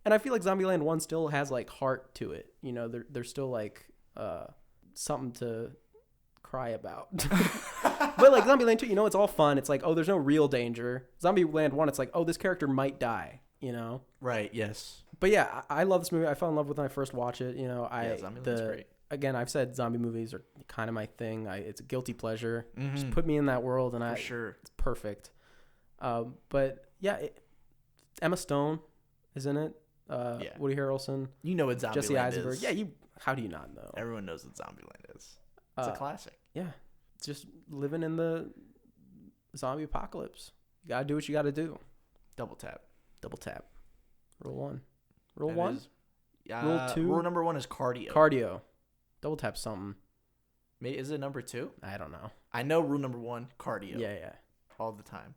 And I feel like Zombieland 1 still has like heart to it. There's still like something to cry about. But like Zombieland 2, it's all fun. It's like, oh, there's no real danger. Zombieland 1, it's like, oh, this character might die, Right, yes. But yeah, I love this movie. I fell in love with it when I first watched it. Zombieland's great. Again, I've said zombie movies are kind of my thing. It's a guilty pleasure. Just put me in that world, and For sure. It's perfect. But yeah, Emma Stone is in it. Woody Harrelson. You know what Zombieland Jesse Eisenberg. is. Yeah, how do you not know? Everyone knows what Zombieland is. It's a classic. Yeah, it's just living in the zombie apocalypse. You gotta do what you gotta do. Double tap. Rule 1. Rule 1? Rule 2? Rule number 1 is Cardio. Double tap something. Is it number 2? I don't know. I know rule number 1, cardio. Yeah. All the time.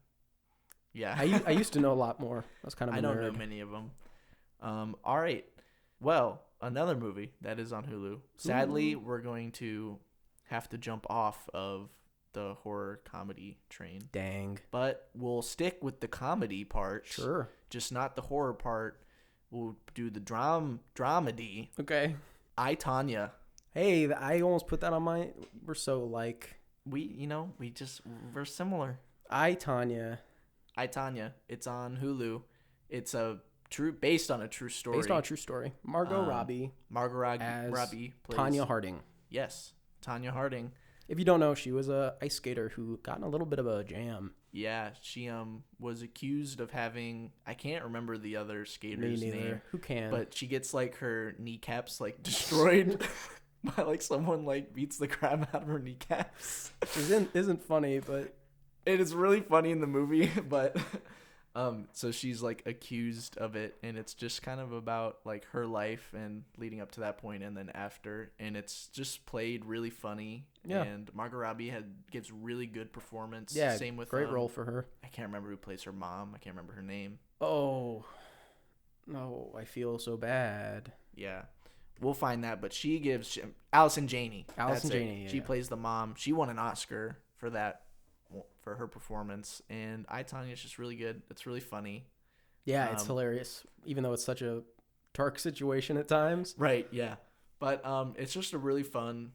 Yeah. I used to know a lot more. I was kind of a nerd. I don't know many of them. All right. Well, another movie that is on Hulu. Sadly, we're going to have to jump off of the horror comedy train. Dang. But we'll stick with the comedy part. Sure. Just not the horror part. We'll do the dramedy. Okay. I, Tonya. Hey, I almost put that on my... We're so like... We're similar. I, Tonya. It's on Hulu. It's based on a true story. Margot Robbie. Robbie plays Tonya Harding. Yes, Tonya Harding. If you don't know, she was a ice skater who got in a little bit of a jam. Yeah, she was accused of having, I can't remember the other skater's name. Who can? But she gets like her kneecaps like destroyed by like someone like beats the crap out of her kneecaps. Isn't funny, but it is really funny in the movie, but so she's like accused of it, and it's just kind of about like her life and leading up to that point and then after, and it's just played really funny. Yeah. And Margot Robbie gives really good performance. Yeah, same with great role for her. I can't remember who plays her mom. I can't remember her name. Oh, no, I feel so bad. Yeah, we'll find that. But she gives Allison Janney. Allison Janney. Yeah. She plays the mom. She won an Oscar for that, for her performance. And I, Tonya, is just really good. It's really funny. Yeah, it's hilarious, even though it's such a dark situation at times. Right. Yeah, but it's just a really fun.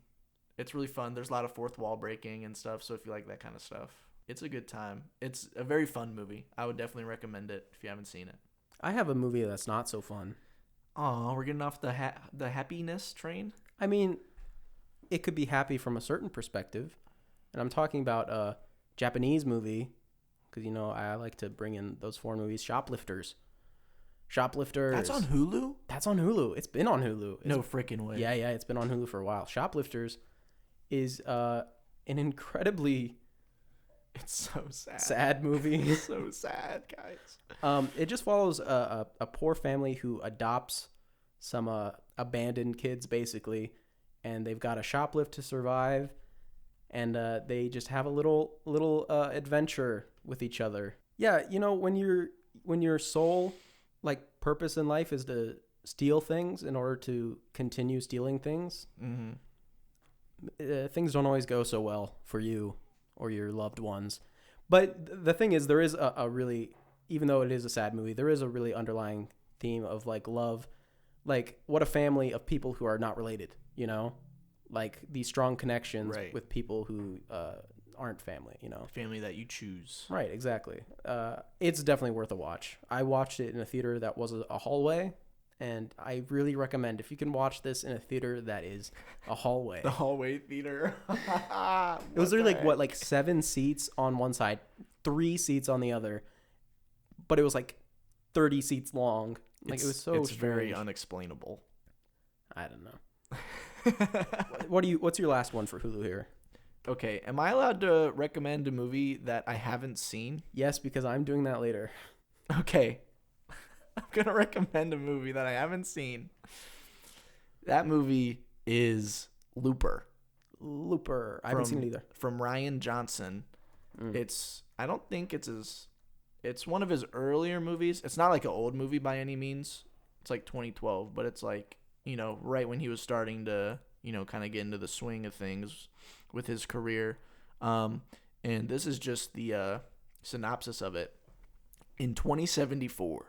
It's really fun. There's a lot of fourth wall breaking and stuff. So if you like that kind of stuff, it's a good time. It's a very fun movie. I would definitely recommend it if you haven't seen it. I have a movie that's not so fun. Oh, we're getting off the happiness train? I mean, it could be happy from a certain perspective. And I'm talking about a Japanese movie because, you know, I like to bring in those foreign movies. Shoplifters. That's on Hulu? That's on Hulu. It's been on Hulu. No freaking way. Yeah, it's been on Hulu for a while. Shoplifters is an incredibly it's so sad movie. It's so sad, guys. It just follows a poor family who adopts some abandoned kids, basically, and they've got a shoplift to survive, and they just have a little adventure with each other. Yeah, you know, when your sole like purpose in life is to steal things in order to continue stealing things. Mm-hmm. Things don't always go so well for you or your loved ones. But the thing is, there is a really, even though it is a sad movie, there is a really underlying theme of like love, like what a family of people who are not related, you know, like these strong connections with people who aren't family, you know. Family that you choose. Right, exactly. It's definitely worth a watch. I watched it in a theater that was a hallway. And I really recommend if you can watch this in a theater that is a hallway. The hallway theater. It was literally like 7 seats on one side, 3 seats on the other, but it was like 30 seats long. Like it was so it's strange. Very unexplainable. I don't know. What's your last one for Hulu here? Okay, am I allowed to recommend a movie that I haven't seen? Yes, because I'm doing that later. Okay. I'm going to recommend a movie that I haven't seen. That movie is Looper. I haven't seen it either. From Rian Johnson. I don't think it's one of his earlier movies. It's not like an old movie by any means. It's like 2012, but it's like, you know, right when he was starting to, you know, kind of get into the swing of things with his career. And this is just the synopsis of it. In 2074.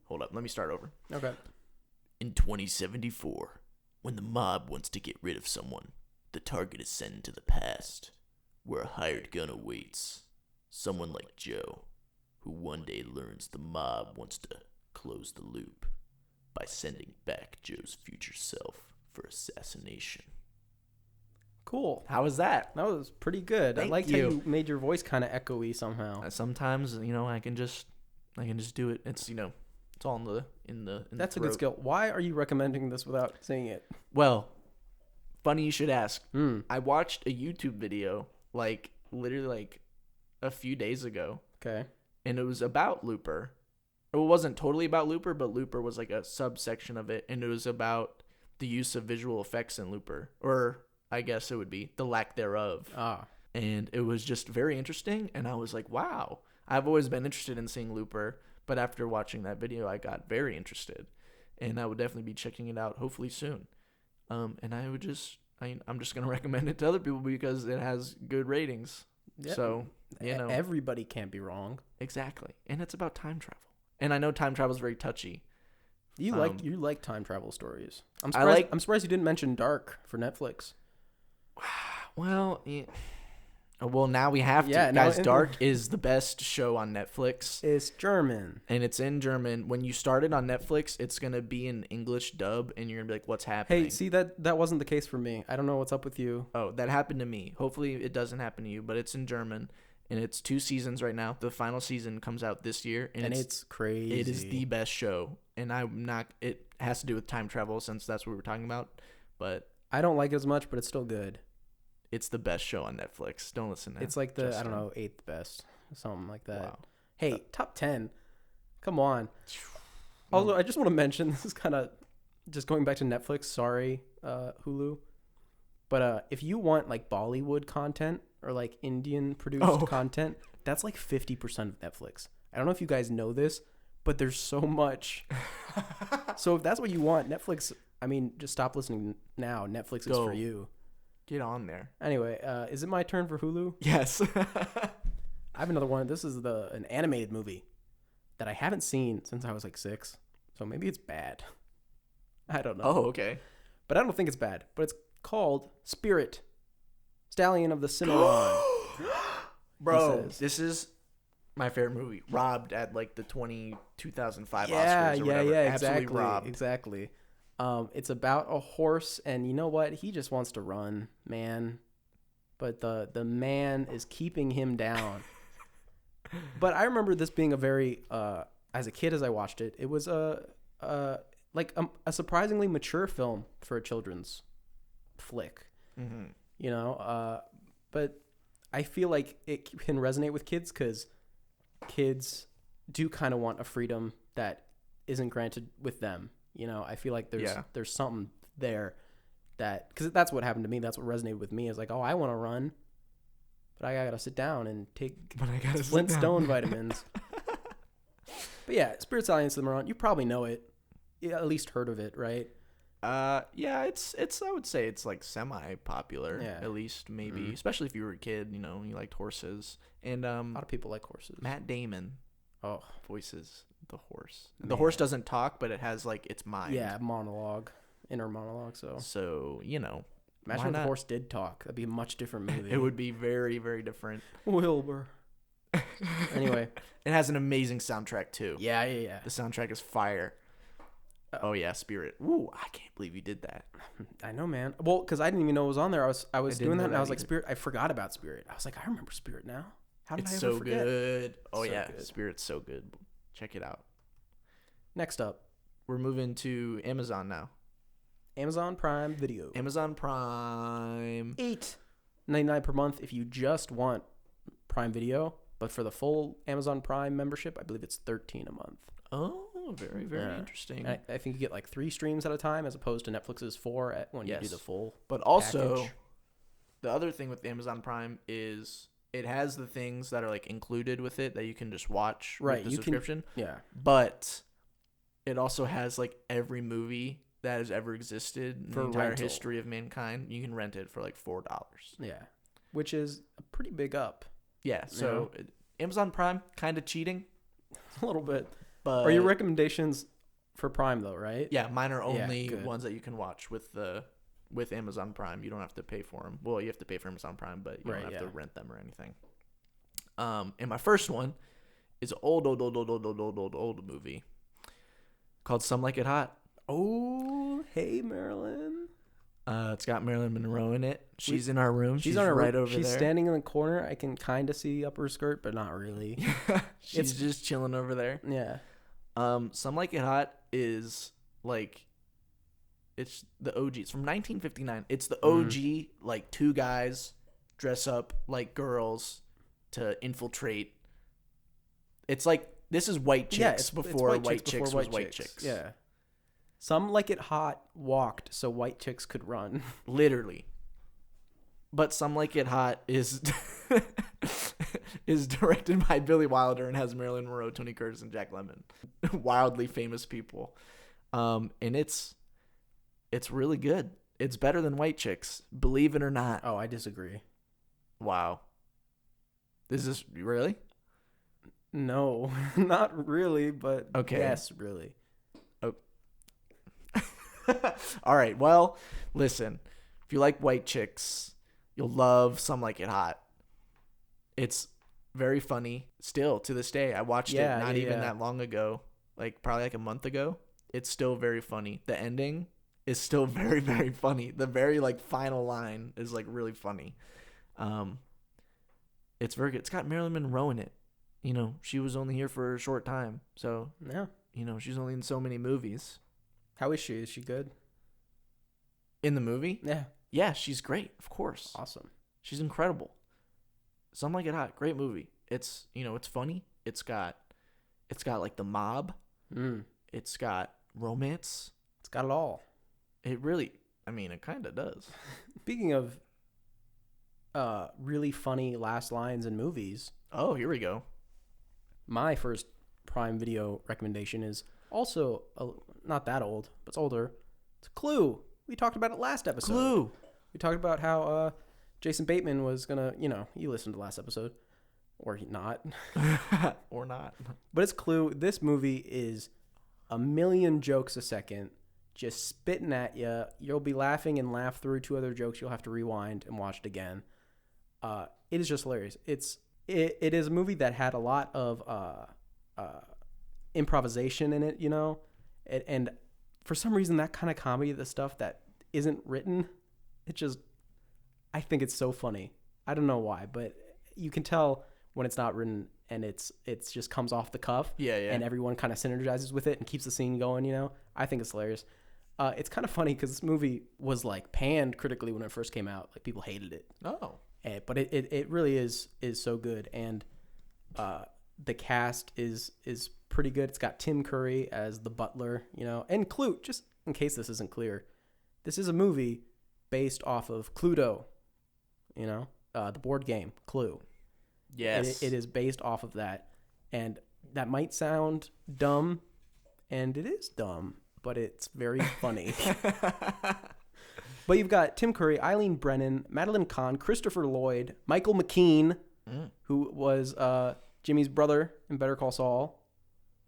Hold up, let me start over. Okay. In 2074, when the mob wants to get rid of someone, the target is sent into the past, where a hired gun awaits. Someone like Joe, who one day learns the mob wants to close the loop by sending back Joe's future self for assassination. Cool. How was that? That was pretty good. Thank I liked you. how you made your voice kind of echoey somehow. Sometimes, you know, I can just do it. It's, you know, it's all in the That's a throat. good skill. Why are you recommending this without saying it? Well, funny you should ask. I watched a YouTube video like literally like a few days ago. Okay. And it was about Looper. It wasn't totally about Looper, but Looper was like a subsection of it, and it was about the use of visual effects in Looper, or I guess it would be the lack thereof. And it was just very interesting, and I was like, wow. I've always been interested in seeing Looper. But after watching that video, I got very interested, and I would definitely be checking it out hopefully soon. And I'm just going to recommend it to other people because it has good ratings. Yep. So, you know. Everybody can't be wrong. Exactly. And it's about time travel. And I know time travel is very touchy. You like time travel stories. I'm surprised you didn't mention Dark for Netflix. Well, yeah. Well, now we have to. Guys, Dark is the best show on Netflix. It's German. And it's in German. When you start it on Netflix, it's going to be in English dub, and you're going to be like, what's happening? Hey, see, that wasn't the case for me. I don't know what's up with you. Oh, that happened to me. Hopefully it doesn't happen to you, but it's in German. and it's 2 seasons right now. The final season comes out this year, and it's crazy. It is the best show, and I'm not. It has to do with time travel since that's what we were talking about, but I don't like it as much, but it's still good. it's the best show on Netflix. Don't listen to It's like the Justin. I don't know 8th best, something like that. Wow. Hey, top 10. Come on. Also, I just want to mention, this is kind of just going back to Netflix. Sorry, Hulu. But if you want like Bollywood content or like Indian produced content, that's like 50% of Netflix. I don't know if you guys know this, but there's so much. So if that's what you want, Netflix, I mean, just stop listening now. Netflix is for you. Get on there. Anyway, is it my turn for Hulu? Yes. I have another one. This is an animated movie that I haven't seen since I was like 6. So maybe it's bad. I don't know. Oh, okay. But I don't think it's bad. But it's called Spirit. Stallion of the Cimarron. Bro, this is my favorite movie. Robbed at like the 2005 Oscars or whatever. Yeah, Absolutely robbed. Exactly. It's about a horse, and you know what? He just wants to run, man. But the man is keeping him down. But I remember this being a very, as a kid as I watched it, it was a surprisingly mature film for a children's flick. Mm-hmm. You know, but I feel like it can resonate with kids because kids do kind of want a freedom that isn't granted with them. You know, I feel like there's something there that, because that's what happened to me. That's what resonated with me is like, oh, I want to run, but I gotta sit down and take Flintstone vitamins. But yeah, Spirit, Stallion, Cimarron, you probably know it. You at least heard of it, right? Yeah, it's I would say it's like semi-popular, at least maybe, especially if you were a kid, you know, you liked horses. And a lot of people like horses. Matt Damon voices the horse. Man. The horse doesn't talk, but it has like its mind. Yeah, inner monologue. So you know, imagine if the horse did talk. That'd be a much different movie. It would be very, very different. Wilbur. Anyway, it has an amazing soundtrack too. Yeah. The soundtrack is fire. Oh yeah, Spirit. Ooh, I can't believe you did that. I know, man. Well, because I didn't even know it was on there. I was doing that, and I was like, either. Spirit. I forgot about Spirit. I was like, I remember Spirit now. How did It's I ever so forget? good. Oh So yeah, good. Spirit's so good. Check it out. Next up, We're moving to Amazon now. Amazon Prime Video. Amazon Prime. $8.99 per month if you just want Prime Video, but for the full Amazon Prime membership, I believe it's $13 a month. Oh, very, very interesting. I think you get like 3 streams at a time as opposed to Netflix's 4 when you do the full. But also, package. the other thing with Amazon Prime is it has the things that are like included with it that you can just watch with the subscription. Yeah. But it also has like every movie that has ever existed in the entire history of mankind. You can rent it for like $4. Yeah. Which is a pretty big up. Yeah. So Amazon Prime, kind of cheating. A little bit. But are your recommendations for Prime though, right? Yeah, mine are only ones that you can watch with Amazon Prime. You don't have to pay for them. Well, you have to pay for Amazon Prime, but you don't have to rent them or anything. And my first one is an old movie called Some Like It Hot. Oh, hey Marilyn. It's got Marilyn Monroe in it. She's in our room. She's right over there. She's standing in the corner. I can kind of see up her skirt, but not really. She's just chilling over there. Yeah. Some Like It Hot is like, it's the OG. It's from 1959. It's the OG, like 2 guys dress up like girls to infiltrate. It's like, this is White Chicks before White Chicks was White Chicks. Yeah. Some Like It Hot walked so white chicks could run. Literally. But Some Like It Hot is is directed by Billy Wilder and has Marilyn Monroe, Tony Curtis, and Jack Lemmon. Wildly famous people. And it's really good. It's better than White Chicks, believe it or not. Oh, I disagree. Wow. Is this really? No, not really, but okay. Yes, really. All right. Well, listen. If you like White Chicks, you'll love Some Like It Hot. It's very funny. Still, to this day, I watched it not even that long ago, like probably like a month ago. It's still very funny. The ending is still very, very funny. The very like final line is like really funny. It's very good. It's got Marilyn Monroe in it. You know, she was only here for a short time, so Yeah. you know she's only in so many movies. How is she? Is she good? In the movie, Yeah. yeah, she's great. Of course, Awesome. she's incredible. Some Like It Hot, great movie. It's it's funny. It's got like the mob. It's got romance. It's got it all. It really, I mean, it kind of does. Speaking of really funny last lines in movies, Oh, here we go. my first Prime Video recommendation is also not that old, but it's older. It's Clue. We talked about it last episode. Clue. We talked about how Jason Bateman was gonna, you listened to the last episode, or not, Or not. but it's Clue. This movie is a million jokes a second, just spitting at you. You'll be laughing and laugh through two other jokes. You'll have to rewind and watch it again. It is just hilarious. It is a movie that had a lot of improvisation in it, and for some reason that kind of comedy, the stuff that isn't written, I think it's so funny. I don't know why, but you can tell when it's not written and it's just comes off the cuff. Yeah. And everyone kind of synergizes with it and keeps the scene going. I think it's hilarious. It's kind of funny because this movie was like panned critically when it first came out. Like people hated it. Oh. But it really is so good, and the cast is pretty good. It's got Tim Curry as the butler, and Clue. Just in case this isn't clear, this is a movie based off of Cluedo, the board game Clue. Yes, it is based off of that, and that might sound dumb, and it is dumb, but it's very funny. But you've got Tim Curry, Eileen Brennan, Madeline Kahn, Christopher Lloyd, Michael McKean, who was Jimmy's brother in Better Call Saul.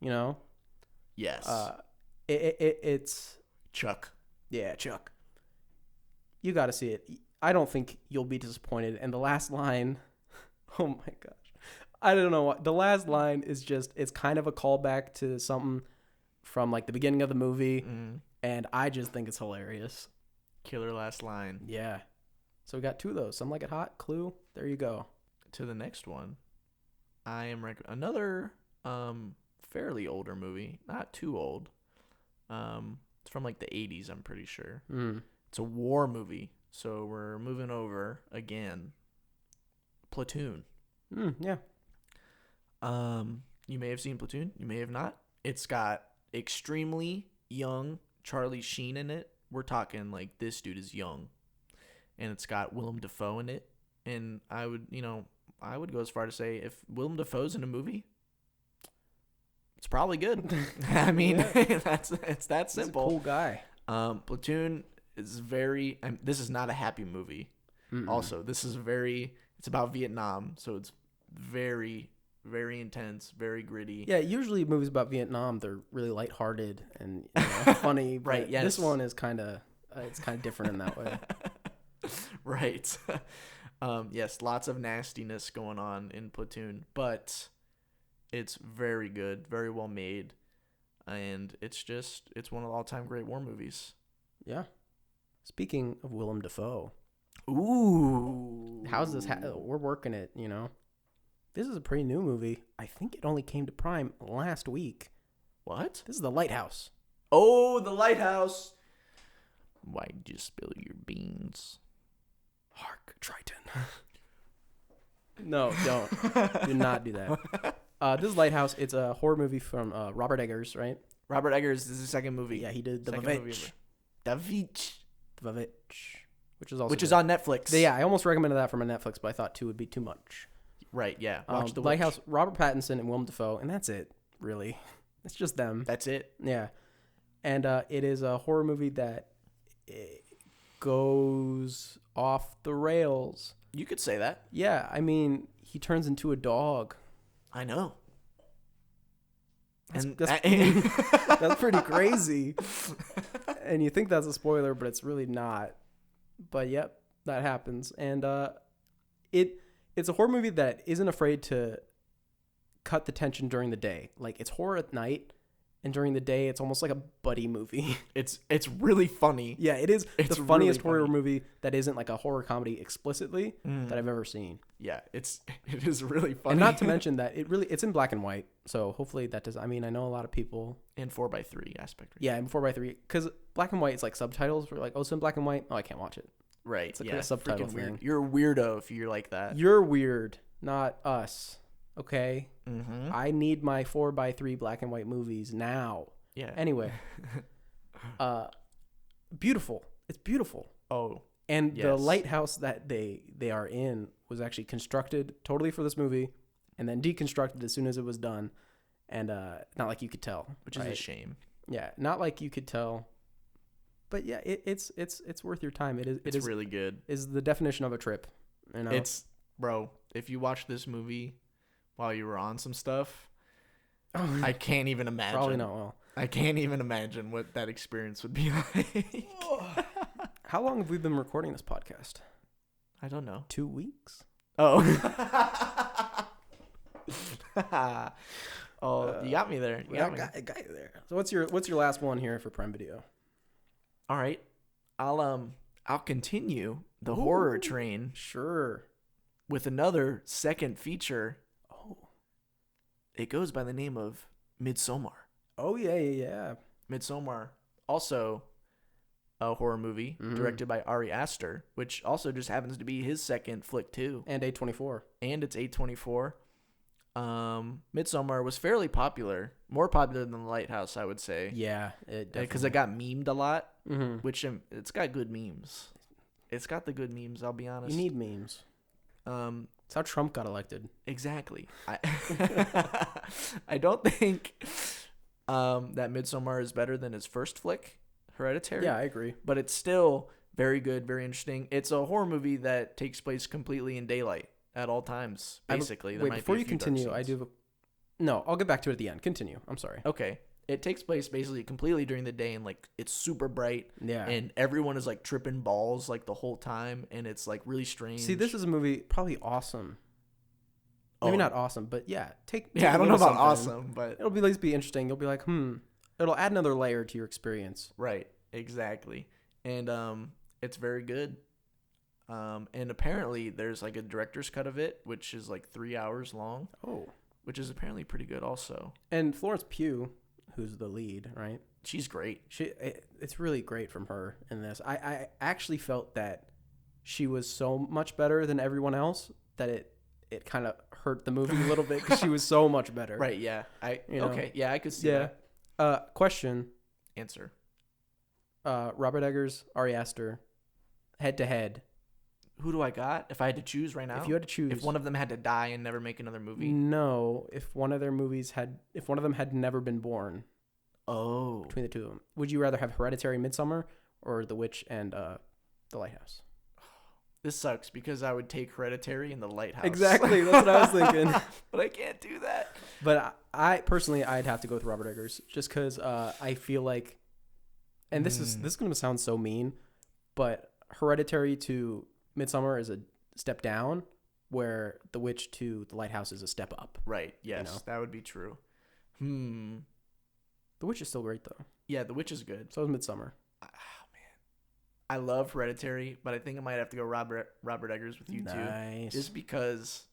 Yes. It's Chuck. Yeah, Chuck. You got to see it. I don't think you'll be disappointed. And the last line, oh my gosh, I don't know what the last line is. It's kind of a callback to something from like the beginning of the movie, and I just think it's hilarious. Killer last line. Yeah. So we got two of those. Some Like It Hot, Clue. There you go. To the next one. I am another fairly older movie. Not too old. It's from like the 80s, I'm pretty sure. It's a war movie. So we're moving over again. Platoon. Yeah. You may have seen Platoon. You may have not. It's got extremely young Charlie Sheen in it. We're talking like this dude is young, and it's got Willem Dafoe in it. And I would go as far to say if Willem Dafoe's in a movie, it's probably good. I mean, it's that simple. He's a cool guy. Platoon is very. This is not a happy movie. Also, it's about Vietnam, so it's very, very intense, very gritty. Yeah, usually movies about Vietnam, they're really lighthearted and funny. Right. Yes. This one is kind of different in that way. Right. Yes, lots of nastiness going on in Platoon, but it's very good, very well made, and it's one of the all-time great war movies. Yeah. Speaking of Willem Dafoe, ooh, how's this? We're working it. This is a pretty new movie. I think it only came to Prime last week. What? This is The Lighthouse. Oh, The Lighthouse. Why'd you spill your beans? Hark, Triton. No, don't. Do not do that. This is Lighthouse. It's a horror movie from Robert Eggers, right? Robert Eggers is his second movie. Yeah, he did The Vavitch. Which is on Netflix. Yeah, I almost recommended that from a Netflix, but I thought 2 would be too much. Right, yeah. Watch The Lighthouse, Witch. Robert Pattinson and Willem Dafoe, and that's it, really. It's just them. That's it? Yeah. And it is a horror movie that goes off the rails. You could say that. Yeah, I mean, he turns into a dog. I know. That's pretty crazy. And you think that's a spoiler, but it's really not. But yep, that happens. And it's a horror movie that isn't afraid to cut the tension during the day. Like, it's horror at night, and during the day it's almost like a buddy movie. It's really funny. Yeah, it is It's the funniest really horror funny. movie that isn't like a horror comedy explicitly that I've ever seen. Yeah, it is really funny. And not to mention that it's in black and white, so hopefully that does. I mean, I know a lot of people. in 4:3 aspect ratio. Yeah, in 4:3, because black and white is like subtitles for like, oh, it's in black and white. Oh, I can't watch it. Right. It's like yeah. a subtitle freaking weird. thing. You're a weirdo if you're like that. You're weird, not us. Okay, Mm-hmm. I need my 4:3 black and white movies now. Yeah. Anyway, beautiful. It's beautiful. Oh. And the Yes. lighthouse that they are in was actually constructed totally for this movie, and then deconstructed as soon as it was done, and not like you could tell, Which is a shame. Yeah, not like you could tell, but yeah, it's worth your time. It's really good. Is the definition of a trip. You know? It's bro. If you watch this movie while you were on some stuff, I can't even imagine. Probably not well. I can't even imagine what that experience would be like. How long have we been recording this podcast? I don't know. 2 weeks. Oh. Oh, you got me there. You got me. I got you there. So what's your last one here for Prime Video? All right. I'll continue the horror train Sure. with another second feature. Oh. It goes by the name of Midsummer. Oh yeah. Midsummer, also a horror movie directed by Ari Aster, which also just happens to be his second flick too. And A24. And it's A24. Midsummer was fairly popular, more popular than The Lighthouse, I would say. Yeah, Because it got memed a lot, Mm-hmm. which it's got good memes. It's got the good memes, I'll be honest. You need memes. It's how Trump got elected. Exactly. I don't think that Midsummer is better than his first flick, Hereditary. Yeah, I agree. But it's still very good, very interesting. It's a horror movie that takes place completely in daylight at all times, basically. Wait, before you continue, I do. No, I'll get back to it at the end. Continue. I'm sorry. Okay. It takes place basically completely during the day, and like it's super bright. Yeah. And everyone is like tripping balls like the whole time, and it's like really strange. See, this is a movie probably awesome. Maybe not awesome, but yeah. Yeah, I don't know about something. awesome, but It'll be at least be interesting. You'll be like, It'll add another layer to your experience. right, exactly. And it's very good. And apparently there's like a director's cut of it, which is like 3 hours long. Oh. Which is apparently pretty good also. And Florence Pugh, who's the lead, right? She's great. It's really great from her in this. I actually felt that she was so much better than everyone else that it kind of hurt the movie a little bit because she was so much better. Right, yeah. You know? Okay, yeah, I could see that. Question. Answer. Robert Eggers, Ari Aster, head to head. Who do I got? If I had to choose right now? If you had to choose. If one of them had to die and never make another movie? No, if one of them had never been born. Oh. Between the two of them. Would you rather have Hereditary, Midsummer, or The Witch and The Lighthouse? This sucks because I would take Hereditary and The Lighthouse. Exactly, that's what I was thinking. But I can't do that. But I personally, I'd have to go with Robert Eggers just because I feel like, and this is going to sound so mean, but Hereditary to Midsummer is a step down, where The Witch to The Lighthouse is a step up. Right. Yes, You know? that would be true. The Witch is still great though. Yeah, The Witch is good. So is Midsummer. I love Hereditary, but I think I might have to go Robert Eggers with you Nice. too. Just because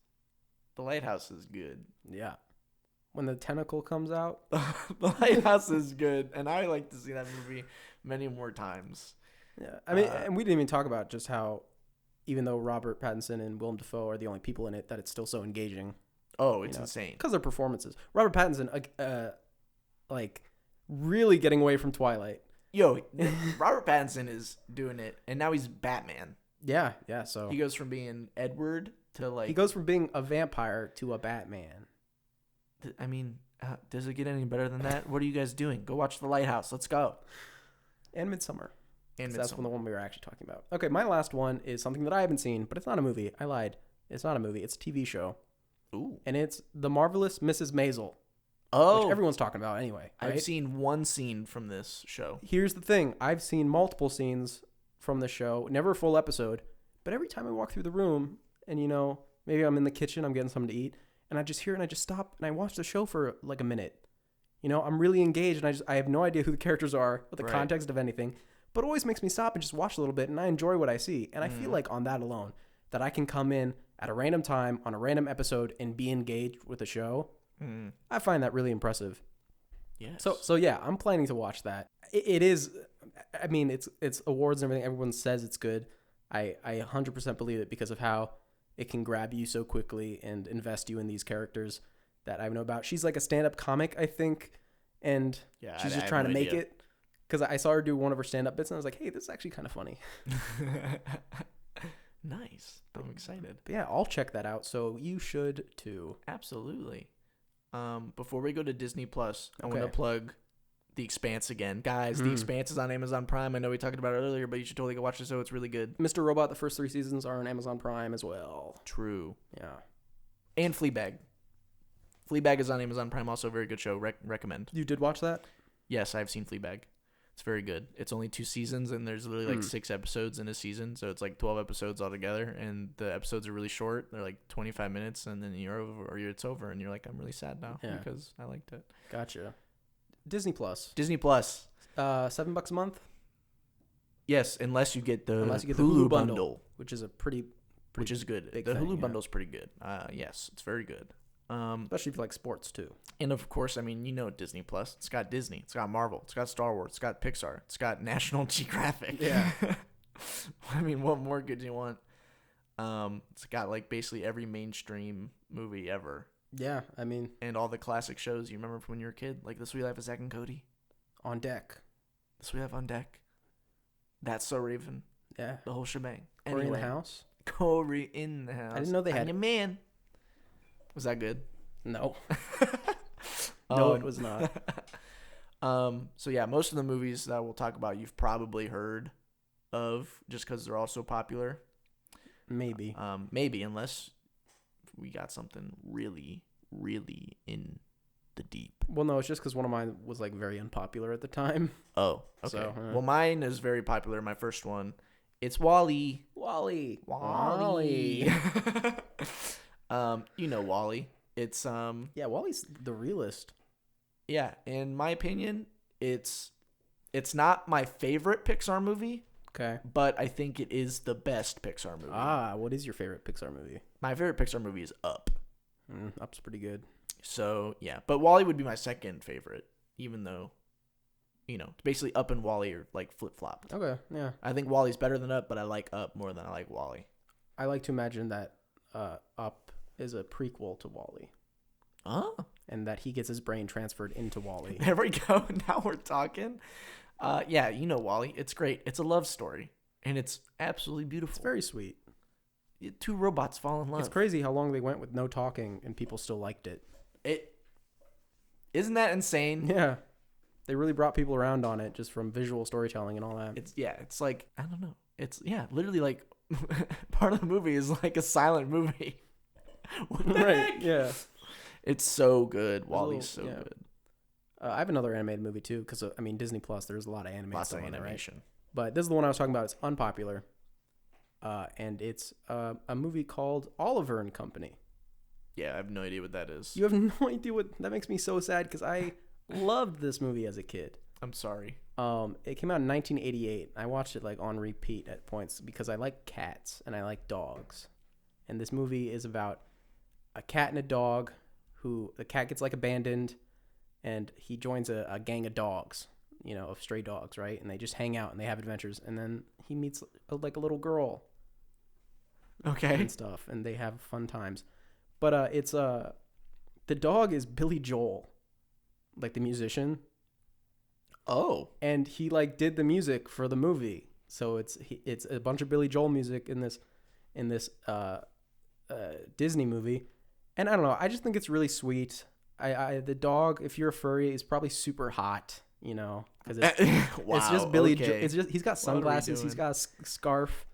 The Lighthouse is good. Yeah. When the tentacle comes out. The Lighthouse is good, and I like to see that movie many more times. Yeah. I mean, and we didn't even talk about just how, even though Robert Pattinson and Willem Dafoe are the only people in it, that it's still so engaging. Oh, it's insane. Because their performances. Robert Pattinson, like, really getting away from Twilight. Yo, Robert Pattinson is doing it, and now he's Batman. Yeah, so. He goes from being Edward to like... He goes from being a vampire to a Batman. I mean, does it get any better than that? What are you guys doing? Go watch The Lighthouse. Let's go. And Midsummer. And That's the one we were actually talking about. Okay, my last one is something that I haven't seen, but it's not a movie. I lied. It's not a movie. It's a TV show. Ooh. And it's The Marvelous Mrs. Mazal. Oh. Which everyone's talking about anyway. Right? I've seen one scene from this show. Here's the thing. I've seen multiple scenes from the show. Never a full episode. But every time I walk through the room and, maybe I'm in the kitchen, I'm getting something to eat, and I just hear it and I just stop and I watch the show for like a minute. You know, I'm really engaged, and I have no idea who the characters are or the Right. context of anything, but it always makes me stop and just watch a little bit, and I enjoy what I see. And I feel like on that alone, that I can come in at a random time on a random episode and be engaged with the show. I find that really impressive. Yes. So yeah, I'm planning to watch that. It is, I mean, it's awards and everything. Everyone says it's good. I 100% believe it because of how it can grab you so quickly and invest you in these characters that I know about. She's like a stand-up comic, I think, and Yeah, she's I just have trying no to make idea. it. Because I saw her do one of her stand-up bits, and I was like, hey, this is actually kind of funny. Nice. I'm excited. But yeah, I'll check that out, so you should too. Absolutely. Before we go to Disney Plus, I want to Okay. plug The Expanse again. Guys, The Expanse is on Amazon Prime. I know we talked about it earlier, but you should totally go watch the show. It's really good. Mr. Robot, the first 3 seasons are on Amazon Prime as well. True. Yeah. And Fleabag. Fleabag is on Amazon Prime, also a very good show. Recommend. You did watch that? Yes, I've seen Fleabag. It's very good. It's only 2 seasons, and there's literally like 6 episodes in a season, so it's like 12 episodes altogether, and the episodes are really short. They're like 25 minutes, and then it's over, and you're like, I'm really sad now because I liked it. Gotcha. Disney Plus. Disney Plus. $7 a month, Yes, unless you get the Hulu bundle, which is a pretty which is good. big The thing, Hulu yeah. bundle's pretty good. Yes, it's very good. especially if you like sports too. And of course, I mean, you know Disney Plus. It's got Disney. It's got Marvel. It's got Star Wars. It's got Pixar. It's got National Geographic. Yeah. I mean, what more could you want? It's got like basically every mainstream movie ever, Yeah, I mean, and all the classic shows you remember from when you were a kid, like This We Life with Zack and Cody, on deck. This We Have on Deck, That's So Raven, Yeah. the whole shebang. Corey in the Anyway, House. Corey in the House. I didn't know they I'm had- your man. Was that good? No. No, it was not. So yeah, most of the movies that we'll talk about you've probably heard of just because they're all so popular. Maybe. Maybe unless we got something really, really in the deep. Well, no, it's just because one of mine was like very unpopular at the time. Oh, okay. So, Well, mine is very popular. My first one, it's Wall-E. Wall-E. You know Wall-E. It's Yeah, Wall-E's the realist. yeah. In my opinion, it's not my favorite Pixar movie. Okay. But I think it is the best Pixar movie. What is your favorite Pixar movie? My favorite Pixar movie is Up. Up's pretty good. So, yeah. But Wall-E would be my second favorite, even though, you know, basically Up and Wall-E are like flip-flopped. Okay, yeah. I think Wall-E's better than Up, but I like Up more than I like Wall-E. I like to imagine that Up is a prequel to Wall-E, Oh. and that he gets his brain transferred into Wall-E. There we go. Now we're talking. Yeah, you know Wall-E. It's great. It's a love story, and it's absolutely beautiful. It's very sweet. 2 robots fall in love. It's crazy how long they went with no talking, and people still liked it. Isn't that insane? Yeah. They really brought people around on it just from visual storytelling and all that. It's like, I don't know. It's literally like part of the movie is like a silent movie. What the heck? Yeah. It's so good. Wall-E's so yeah. good. I have another animated movie too, because I mean Disney Plus. There's a lot of animated Lots stuff of on there, right? animation. But this is the one I was talking about. It's unpopular, and it's a movie called Oliver and Company. Yeah, I have no idea what that is. You have no idea what that makes me so sad because I loved this movie as a kid. I'm sorry. It came out in 1988. I watched it like on repeat at points because I like cats and I like dogs. And this movie is about a cat and a dog who the cat gets like abandoned and he joins a gang of dogs, you know, of stray dogs, right? And they just hang out and they have adventures. And then he meets like a little girl Okay. and stuff and they have fun times. But it's the dog is Billy Joel, like the musician. Oh. And he like did the music for the movie, so it's a bunch of Billy Joel music in this Disney movie, and I don't know, I just think it's really sweet. The dog, if you're a furry, is probably super hot, you know, because Wow, it's just Billy. okay. It's just he's got What are we sunglasses, he's doing? got a scarf.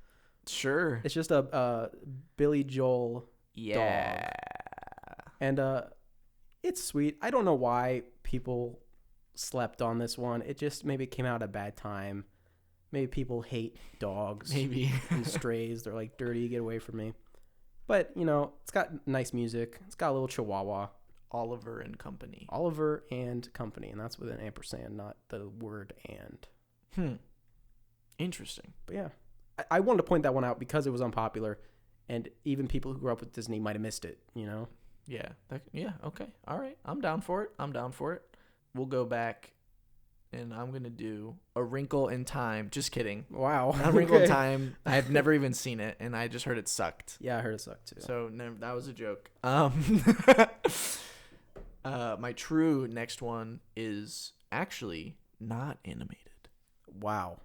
Sure. It's just a Billy Joel Yeah. and it's sweet. I don't know why people slept on this one. It just maybe came out at a bad time. Maybe people hate dogs Maybe. and strays. They're like, dirty, get away from me. But, you know, it's got nice music. It's got a little chihuahua. Oliver and Company. Oliver and Company, and that's with an ampersand, not the word and. Interesting. But yeah, I wanted to point that one out because it was unpopular, and even people who grew up with Disney might have missed it, you know? Yeah. Okay. All right. I'm down for it. We'll go back, and I'm going to do A Wrinkle in Time. Just kidding. Wow. A Wrinkle in Time. I've never even seen it, and I just heard it sucked. Yeah, I heard it sucked too. So that was a joke. My true next one is actually not animated. Wow.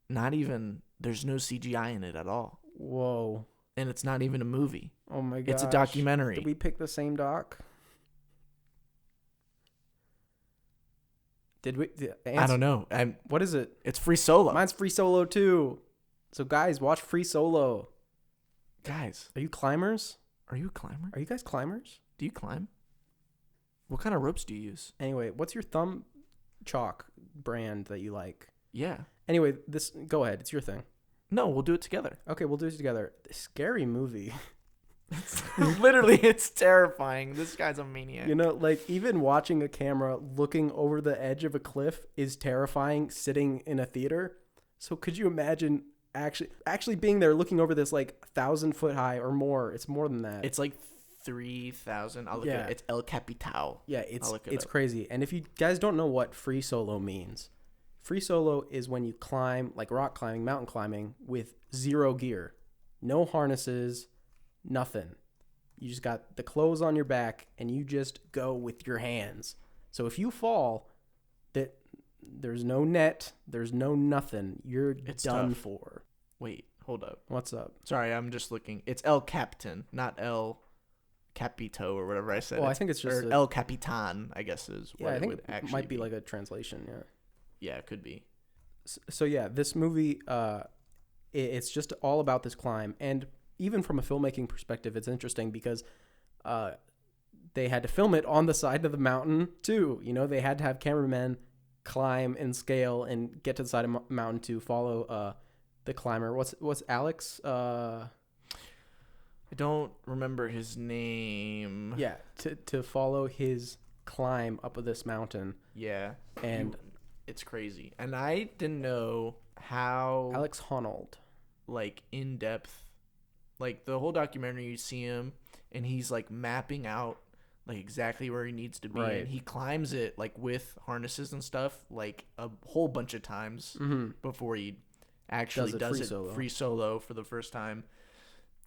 Not even, there's no CGI in it at all. Whoa. And it's not even a movie. Oh my god. It's a documentary. Did we pick the same doc? Did we? I don't know. What is it? It's Free Solo. Mine's Free Solo too. So guys, watch Free Solo. Guys. Are you climbers? Are you a climber? Are you guys climbers? Do you climb? What kind of ropes do you use? Anyway, what's your thumb chalk brand that you like? Yeah. Anyway, go ahead. It's your thing. No, we'll do it together. Okay, we'll do it together. Scary movie. Literally, it's terrifying. This guy's a maniac. You know, like even watching a camera looking over the edge of a cliff is terrifying sitting in a theater. So could you imagine actually being there looking over this like 1,000-foot high or more? It's more than that. It's like 3,000. I'll look at it. It's El Capital. Yeah, it's crazy. And if you guys don't know what free solo means, free solo is when you climb, like rock climbing, mountain climbing, with zero gear. No harnesses, nothing. You just got the clothes on your back, and you just go with your hands. So if you fall, there's no net, there's no nothing. You're done for. Wait, hold up. What's up? Sorry, I'm just looking. It's El Capitan, not El Capito or whatever I said. Well, I think it's just El Capitan, I guess is what I it think would actually it might be like a translation, yeah. Yeah, it could be. So yeah, this movie, it's just all about this climb, and even from a filmmaking perspective, it's interesting because they had to film it on the side of the mountain too. You know, they had to have cameramen climb and scale and get to the side of the mountain to follow the climber. What's Alex? I don't remember his name. Yeah, to follow his climb up of this mountain. Yeah, and it's crazy. And I didn't know how Alex Honnold, like in depth, like the whole documentary. You see him, and he's like mapping out like exactly where he needs to be, right. And he climbs it like with harnesses and stuff, like a whole bunch of times before he actually does it free solo for the first time.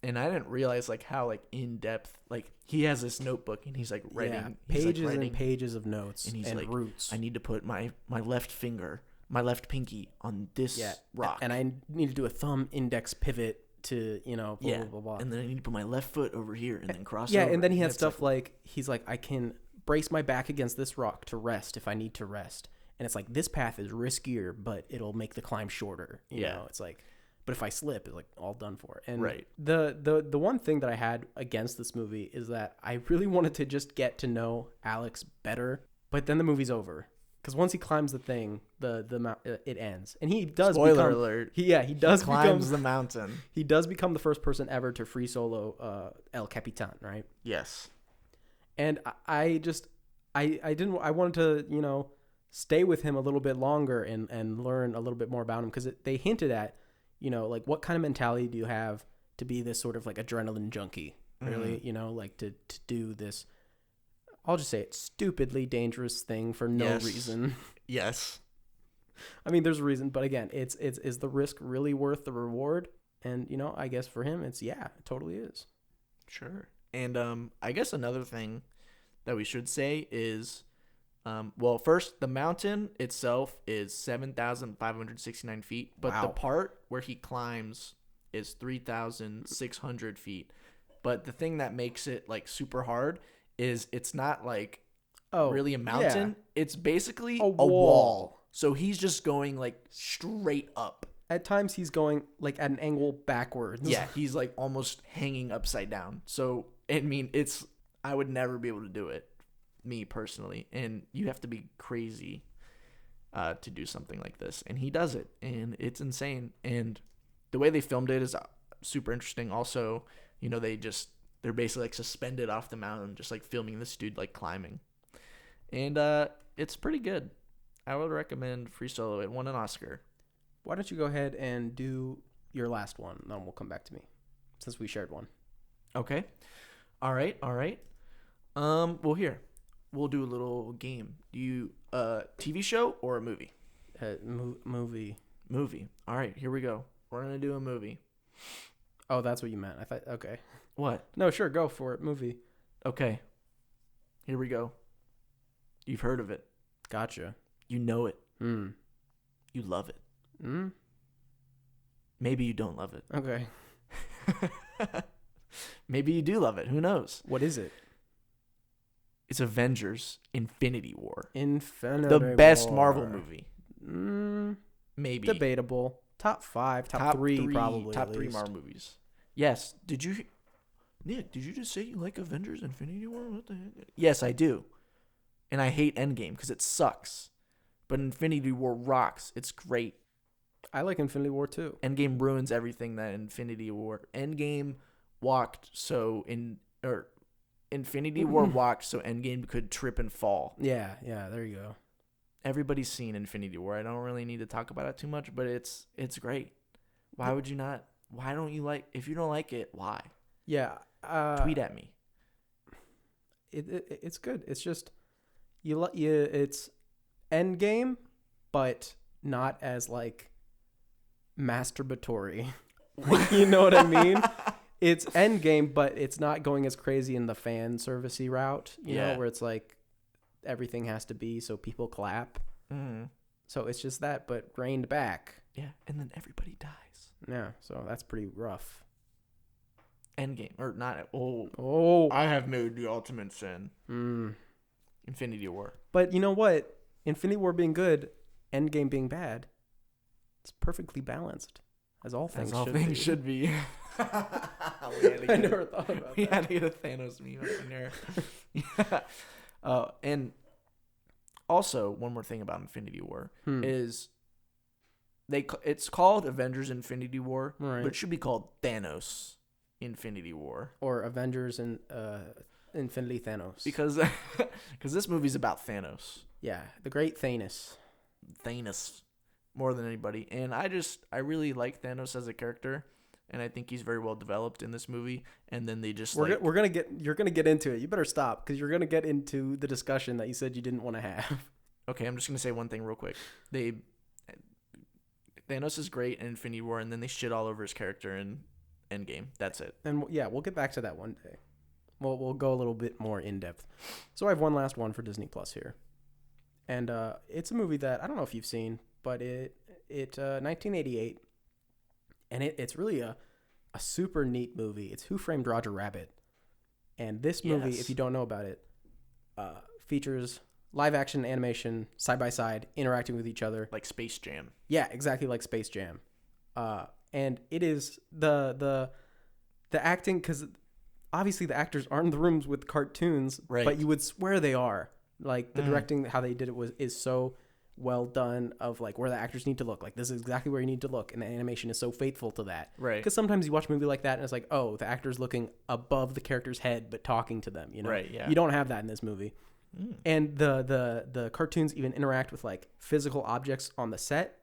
And I didn't realize like how like in depth, like he has this notebook and he's like writing pages and pages of notes and he's and like, roots. I need to put my left finger, my left pinky on this rock, and I need to do a thumb index pivot to blah, blah, blah, blah. And then I need to put my left foot over here and then cross. Yeah, over. And then he had stuff like he's like, I can brace my back against this rock to rest if I need to rest, and it's like this path is riskier, but it'll make the climb shorter. You know, it's like. But if I slip, it's like all done for. And the one thing that I had against this movie is that I really wanted to just get to know Alex better. But then the movie's over because once he climbs the thing, it ends, and he does. Spoiler alert! He does climbs the mountain. He does become the first person ever to free solo El Capitan, right? Yes. And I wanted to stay with him a little bit longer and learn a little bit more about him because they hinted at. Like what kind of mentality do you have to be this sort of like adrenaline junkie, really, like to do this, I'll just say it, stupidly dangerous thing for no reason. Yes. I mean, there's a reason, but again, is the risk really worth the reward? And, I guess for him, it totally is. Sure. And I guess another thing that we should say is, well, first, the mountain itself is 7,569 feet, but the part where he climbs is 3,600 feet. But the thing that makes it like super hard is it's not like really a mountain. Yeah. It's basically a wall. So he's just going like straight up. At times he's going like at an angle backwards. Yeah, he's like almost hanging upside down. So, I mean, I would never be able to do it. Me personally, and you have to be crazy to do something like this, and he does it, and it's insane. And the way they filmed it is super interesting. Also, they just They're basically like suspended off the mountain, just like filming this dude like climbing. And it's pretty good. I would recommend Free Solo. It won an Oscar. Why don't you go ahead and do your last one, and then we'll come back to me, since we shared one. Okay. All right. Well, here we'll do a little game. Do you TV show or a movie? Movie. Movie. All right. Here we go. We're gonna do a movie. Oh, that's what you meant. I thought. Okay. What? No, sure, go for it. Movie. Okay. Here we go. You've heard of it. Gotcha. You know it. Hmm. You love it. Hmm. Maybe you don't love it. Okay. Maybe you do love it. Who knows? What is it? It's Avengers: Infinity War. Infinity The best War. Marvel movie. Maybe. Debatable. Top 5, top 3 probably. Top 3 Marvel movies. Yes. Nick, did you just say you like Avengers: Infinity War? What the heck? Yes, I do. And I hate Endgame because it sucks. But Infinity War rocks. It's great. I like Infinity War too. Endgame ruins everything that Infinity War. Endgame walked Infinity War walked so Endgame could trip and fall. Yeah, there you go. Everybody's seen Infinity War. I don't really need to talk about it too much, but it's great. Why would you not? Why don't you like? If you don't like it, why? Yeah. Tweet at me. It's good. It's just it's Endgame, but not as like masturbatory. You know what I mean? It's Endgame, but it's not going as crazy in the fan servicey route. You know, where it's like everything has to be so people clap. Mm-hmm. So it's just that, but reined back. Yeah, and then everybody dies. Yeah, so that's pretty rough. Endgame, or not? Oh, I have made the ultimate sin. Mm. Infinity War. But you know what? Infinity War being good, Endgame being bad, it's perfectly balanced, as all things should be. I never thought about that. We had to get a Thanos meme up in there. Yeah. And also, one more thing about Infinity War is it's called Avengers Infinity War, right, but it should be called Thanos Infinity War. Or Avengers and Infinity Thanos. Because this movie's about Thanos. Yeah, the great Thanos. Thanos. More than anybody. And I really like Thanos as a character. And I think he's very well developed in this movie. And then they just you're gonna get into it. You better stop because you're gonna get into the discussion that you said you didn't want to have. Okay, I'm just gonna say one thing real quick. Thanos is great in Infinity War, and then they shit all over his character in Endgame. That's it. And yeah, we'll get back to that one day. We'll go a little bit more in depth. So I have one last one for Disney Plus here, and it's a movie that I don't know if you've seen, but it 1988. And it's really a super neat movie. It's Who Framed Roger Rabbit. And this movie, if you don't know about it, features live action animation, side by side, interacting with each other. Like Space Jam. Yeah, exactly like Space Jam. And it is the acting, because obviously the actors aren't in the rooms with cartoons, right, but you would swear they are. Like the directing, how they did it is so well done, of like where the actors need to look. Like this is exactly where you need to look, and the animation is so faithful to that. Right. Because sometimes you watch a movie like that and it's like, oh, the actor's looking above the character's head but talking to them. You know. Right. Yeah. You don't have that in this movie. And the cartoons even interact with like physical objects on the set,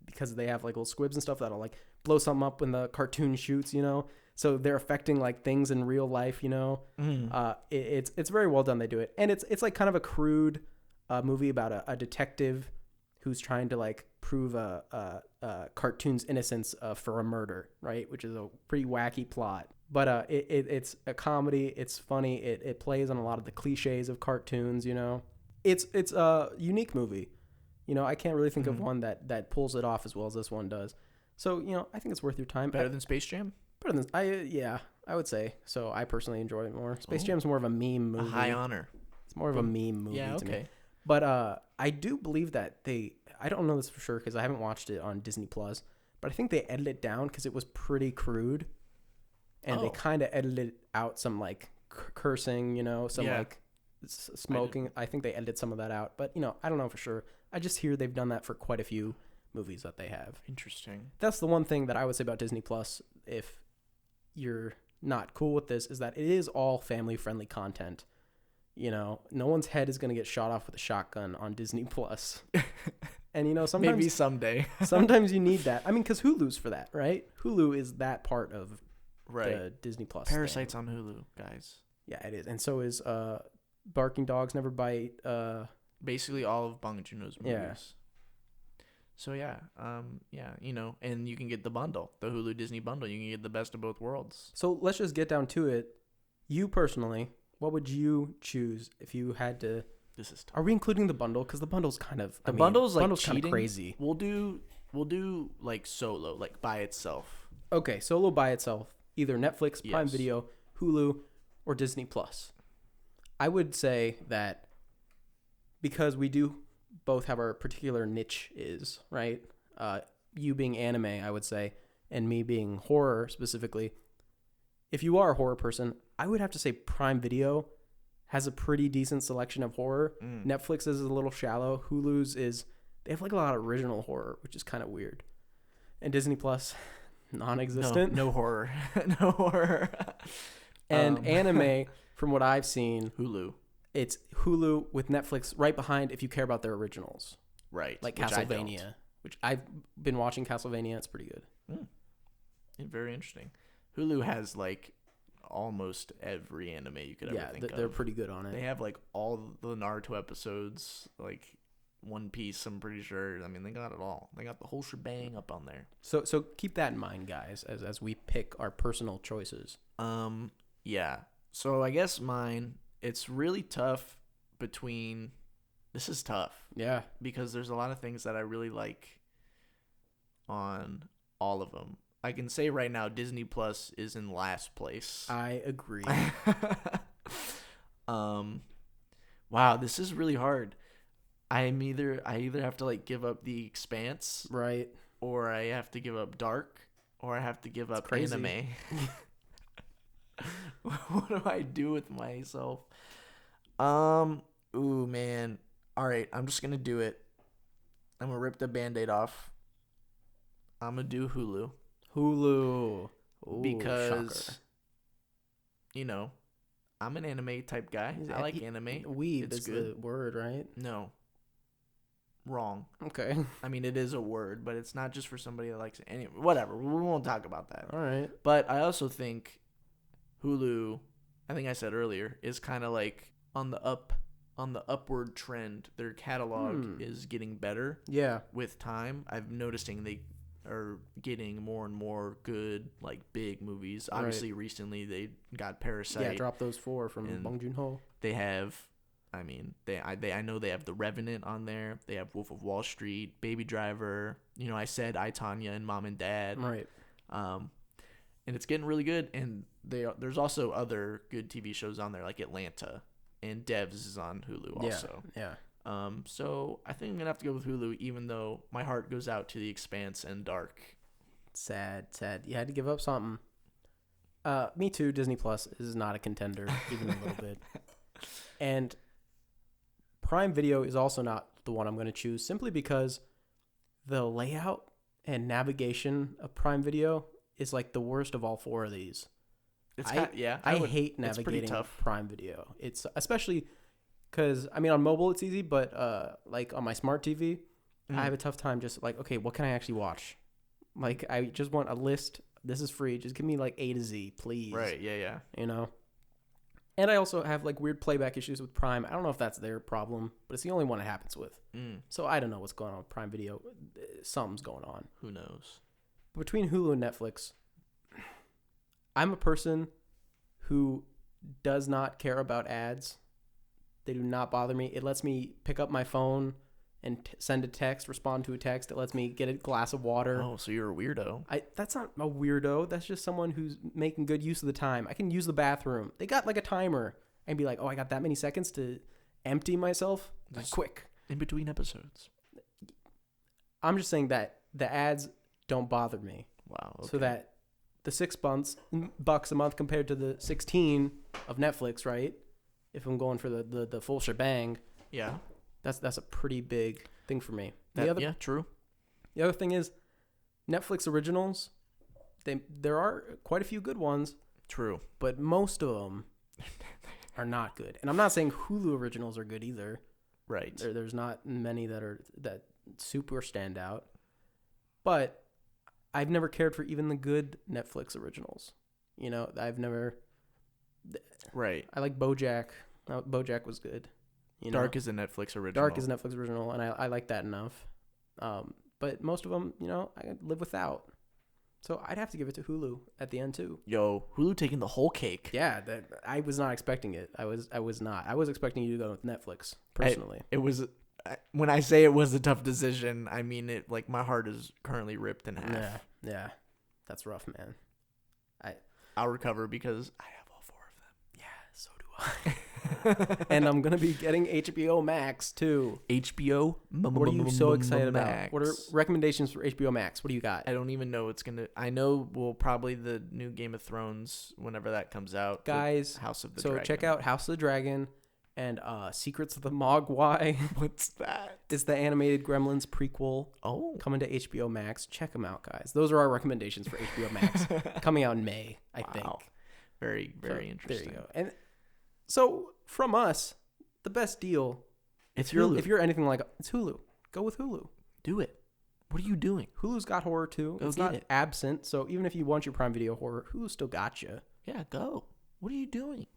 because they have like little squibs and stuff that'll like blow something up when the cartoon shoots. You know. So they're affecting like things in real life. You know. It's very well done. They do it, and it's like kind of a crude movie about a detective who's trying to like prove a cartoon's innocence for a murder, right? Which is a pretty wacky plot. But it's a comedy. It's funny. It plays on a lot of the cliches of cartoons. You know, it's a unique movie. You know, I can't really think of one that pulls it off as well as this one does. So you know, I think it's worth your time. Better than Space Jam. Better than I would say so. I personally enjoy it more. Space Jam's more of a meme movie. A high honor. It's more of a meme movie to me. Okay. But I do believe that I don't know this for sure because I haven't watched it on Disney Plus, but I think they edited it down because it was pretty crude, and they kind of edited out some like cursing, you know, some like smoking. I think they edited some of that out, but you know, I don't know for sure. I just hear they've done that for quite a few movies that they have. Interesting. That's the one thing that I would say about Disney Plus. If you're not cool with this is that it is all family-friendly content. You know, no one's head is going to get shot off with a shotgun on Disney Plus. And, you know, sometimes... Maybe someday. sometimes you need that. I mean, because Hulu's for that, right? Hulu is that part of the Disney Plus Parasite's thing. on Hulu, guys. Yeah, it is. And so is Barking Dogs Never Bite. Basically all of Bong Joon-ho's movies. Yeah. So, yeah. You know, and you can get the bundle, the Hulu Disney bundle. You can get the best of both worlds. So let's just get down to it. You personally, what would you choose if you had to... This is tough. Are we including the bundle? Because the bundle's kind of... Bundle's like kind of crazy. We'll do like Solo, like by itself. Okay, Solo by itself. Either Netflix, Prime Yes. Video, Hulu, or Disney Plus. I would say that because we do both have our particular niche is, right? You being anime, I would say, and me being horror specifically. If you are a horror person, I would have to say Prime Video has a pretty decent selection of horror. Netflix is a little shallow. Hulu's is, they have like a lot of original horror, which is kind of weird. And Disney Plus, non-existent. No horror. No horror. And anime, from what I've seen, Hulu. it's Hulu with Netflix right behind if you care about their originals. Right. Like which I Castlevania, don't. which I've been watching Castlevania. It's pretty good. Very interesting. Hulu has like almost every anime you could ever think of. They're pretty good on it. They have like all the Naruto episodes, like One Piece, I'm pretty sure. I mean, they got it all. They got the whole shebang up on there. So keep that in mind, guys, as we pick our personal choices. Yeah. So I guess mine, it's really tough between... This is tough. Yeah. Because there's a lot of things that I really like on all of them. I can say right now Disney Plus is in last place. I agree. Wow, this is really hard. I either have to like give up The Expanse, right, or I have to give up Dark, or I have to give up crazy. anime. What do I do with myself? Ooh, man. All right, I'm just gonna do it. I'm gonna rip the Band-Aid off. I'm gonna do Hulu. Hulu. Ooh, Because, shocker. you know, I'm an anime type guy. I like anime. Weeb It's is good. the word, right? No. Wrong. Okay. I mean, it is a word, but it's not just for somebody that likes it. Anyway, whatever. We won't talk about that. All right. But I also think Hulu, I think I said earlier, is kind of like on the upward trend. Their catalog is getting better. Yeah. With time. I'm noticing they are getting more and more good, like, big movies. Obviously, recently they got Parasite. Yeah, drop those 4 from Bong Joon-ho. They have, I mean, I know they have The Revenant on there. They have Wolf of Wall Street, Baby Driver. You know, I said I, Tonya, and Mom and Dad. Right. And it's getting really good. And there's also other good TV shows on there, like Atlanta. And Devs is on Hulu also. Yeah. So I think I'm going to have to go with Hulu, even though my heart goes out to The Expanse and Dark. Sad. You had to give up something. Me too. Disney Plus is not a contender, even a little bit. And Prime Video is also not the one I'm going to choose, simply because the layout and navigation of Prime Video is like the worst of all 4 of these. I hate navigating Prime Video. It's especially because, I mean, on mobile it's easy, but like on my smart TV, I have a tough time just like, okay, what can I actually watch? Like, I just want a list. This is free. Just give me like A to Z, please. Right, yeah. You know? And I also have like weird playback issues with Prime. I don't know if that's their problem, but it's the only one it happens with. So I don't know what's going on with Prime Video. Something's going on. Who knows? Between Hulu and Netflix, I'm a person who does not care about ads. They do not bother me. It lets me pick up my phone and send a text, respond to a text. It lets me get a glass of water. Oh, so you're a weirdo. That's not a weirdo. That's just someone who's making good use of the time. I can use the bathroom. They got like a timer and be like, oh, I got that many seconds to empty myself. Like, quick. In between episodes. I'm just saying that the ads don't bother me. Wow. Okay. So that the $6 a month compared to the 16 of Netflix, right? If I'm going for the full shebang, yeah, that's a pretty big thing for me. Yeah, true. The other thing is Netflix originals. There are quite a few good ones. True. but most of them are not good. And I'm not saying Hulu originals are good either. Right. There's not many that super stand out. But I've never cared for even the good Netflix originals. You know, I've never. Right. I like BoJack. BoJack was good. You know? Dark is a Netflix original. Dark is a Netflix original, and I like that enough. But most of them, you know, I live without. So I'd have to give it to Hulu at the end too. Yo, Hulu taking the whole cake. Yeah, I was not expecting it. I was not. I was expecting you to go with Netflix personally. It was when I say it was a tough decision, I mean it. Like my heart is currently ripped in half. Yeah, that's rough, man. I'll recover because I have all 4 of them. Yeah, so do I. And I'm gonna be getting HBO Max too. HBO. What are you so excited about? What are recommendations for HBO Max? What do you got? I don't even know what's gonna. I know probably the new Game of Thrones whenever that comes out. Guys, House of the Dragon. So check out House of the Dragon and Secrets of the Mogwai. What's that? It's the animated Gremlins prequel. Oh, coming to HBO Max. Check them out, guys. Those are our recommendations for HBO Max. Coming out in May, I think. Very, very interesting. There you go. And so from us, the best deal. It's Hulu. If you're anything like it's Hulu, go with Hulu. Do it. What are you doing? Hulu's got horror too. Go it's get not it. absent. So even if you want your Prime Video horror, Hulu still got you. Yeah, go. What are you doing?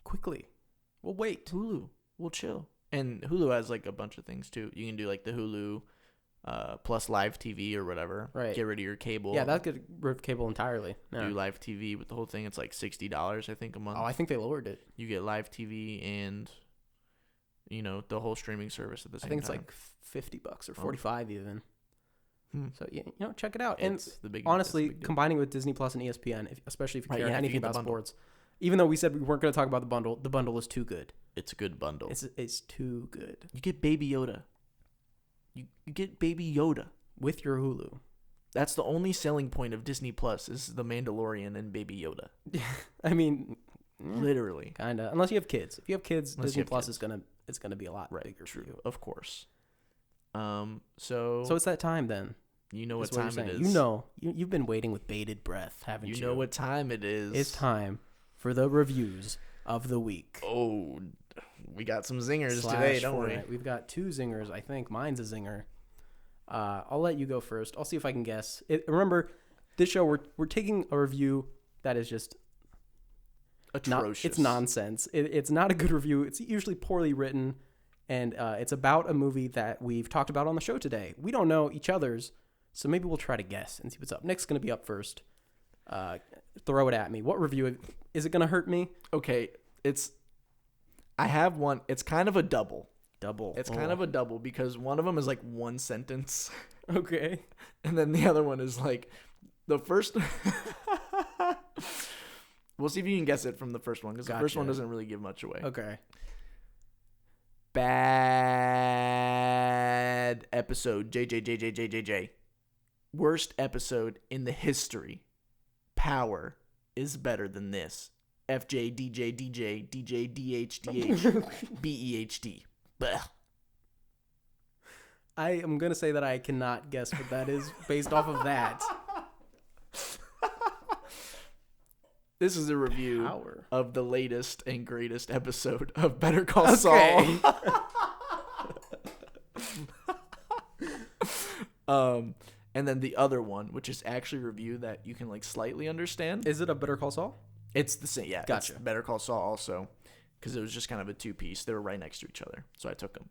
Quickly. We'll wait. Hulu. We'll chill. And Hulu has like a bunch of things too. You can do like the Hulu plus live TV or whatever. Right. Get rid of your cable. Yeah, that could rid of cable entirely. Yeah. Do live TV with the whole thing. It's like $60, I think, a month. Oh, I think they lowered it. You get live TV and, you know, the whole streaming service at the same time. I think it's like $50 or $45 even. So yeah, you know, check it out. It's and the big, honestly, combining with Disney Plus and ESPN, especially if you care anything about bundle. sports, even though we said we weren't going to talk about the bundle is too good. It's a good bundle. It's too good. You get Baby Yoda. You get Baby Yoda with your Hulu. That's the only selling point of Disney Plus is the Mandalorian and Baby Yoda. I mean, literally, kind of. Unless you have kids. If you have kids, Disney Plus is gonna be a lot bigger for you. Of course. So it's that time then. You know what time it is. You know, you've been waiting with bated breath, haven't you? You know what time it is. It's time for the reviews of the week. Oh, we got some zingers today, don't we? We've got 2 zingers, I think. Mine's a zinger. I'll let you go first. I'll see if I can guess. Remember, this show we're taking a review that is just atrocious. It's nonsense. It's not a good review. It's usually poorly written, and it's about a movie that we've talked about on the show today. We don't know each other's, so maybe we'll try to guess and see what's up. Nick's going to be up first. Throw it at me. What review? Is it going to hurt me? Okay, I have one. It's kind of a double. It's kind of a double because one of them is like one sentence. Okay. And then the other one is like the first. We'll see if you can guess it from the first one because the first one doesn't really give much away. Okay. Bad episode. JJJJJJJ. Worst episode in the history. Power is better than this. FJ DJ DJ DJ DH DH BEHD. Blech. I am going to say that I cannot guess what that is based off of that. This is a review of the latest and greatest episode of Better Call Saul. And then the other one, which is actually a review that you can like slightly understand. Is it a Better Call Saul? It's the same. Yeah, gotcha. It's Better Call Saul also, because it was just kind of a 2-piece. They were right next to each other, so I took them.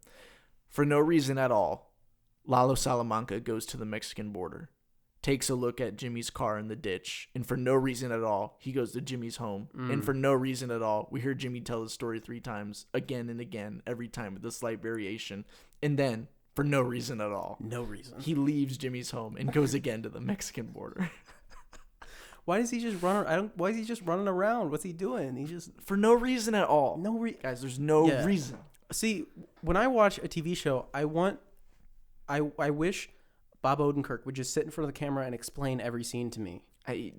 For no reason at all, Lalo Salamanca goes to the Mexican border, takes a look at Jimmy's car in the ditch, and for no reason at all, he goes to Jimmy's home. And for no reason at all, we hear Jimmy tell his story 3 times, again and again, every time with a slight variation. And then, for no reason at all, he leaves Jimmy's home and goes again to the Mexican border. Why does he just run? Why is he just running around? What's he doing? He just for no reason at all. Guys, there's no reason. See, when I watch a TV show, I wish Bob Odenkirk would just sit in front of the camera and explain every scene to me. I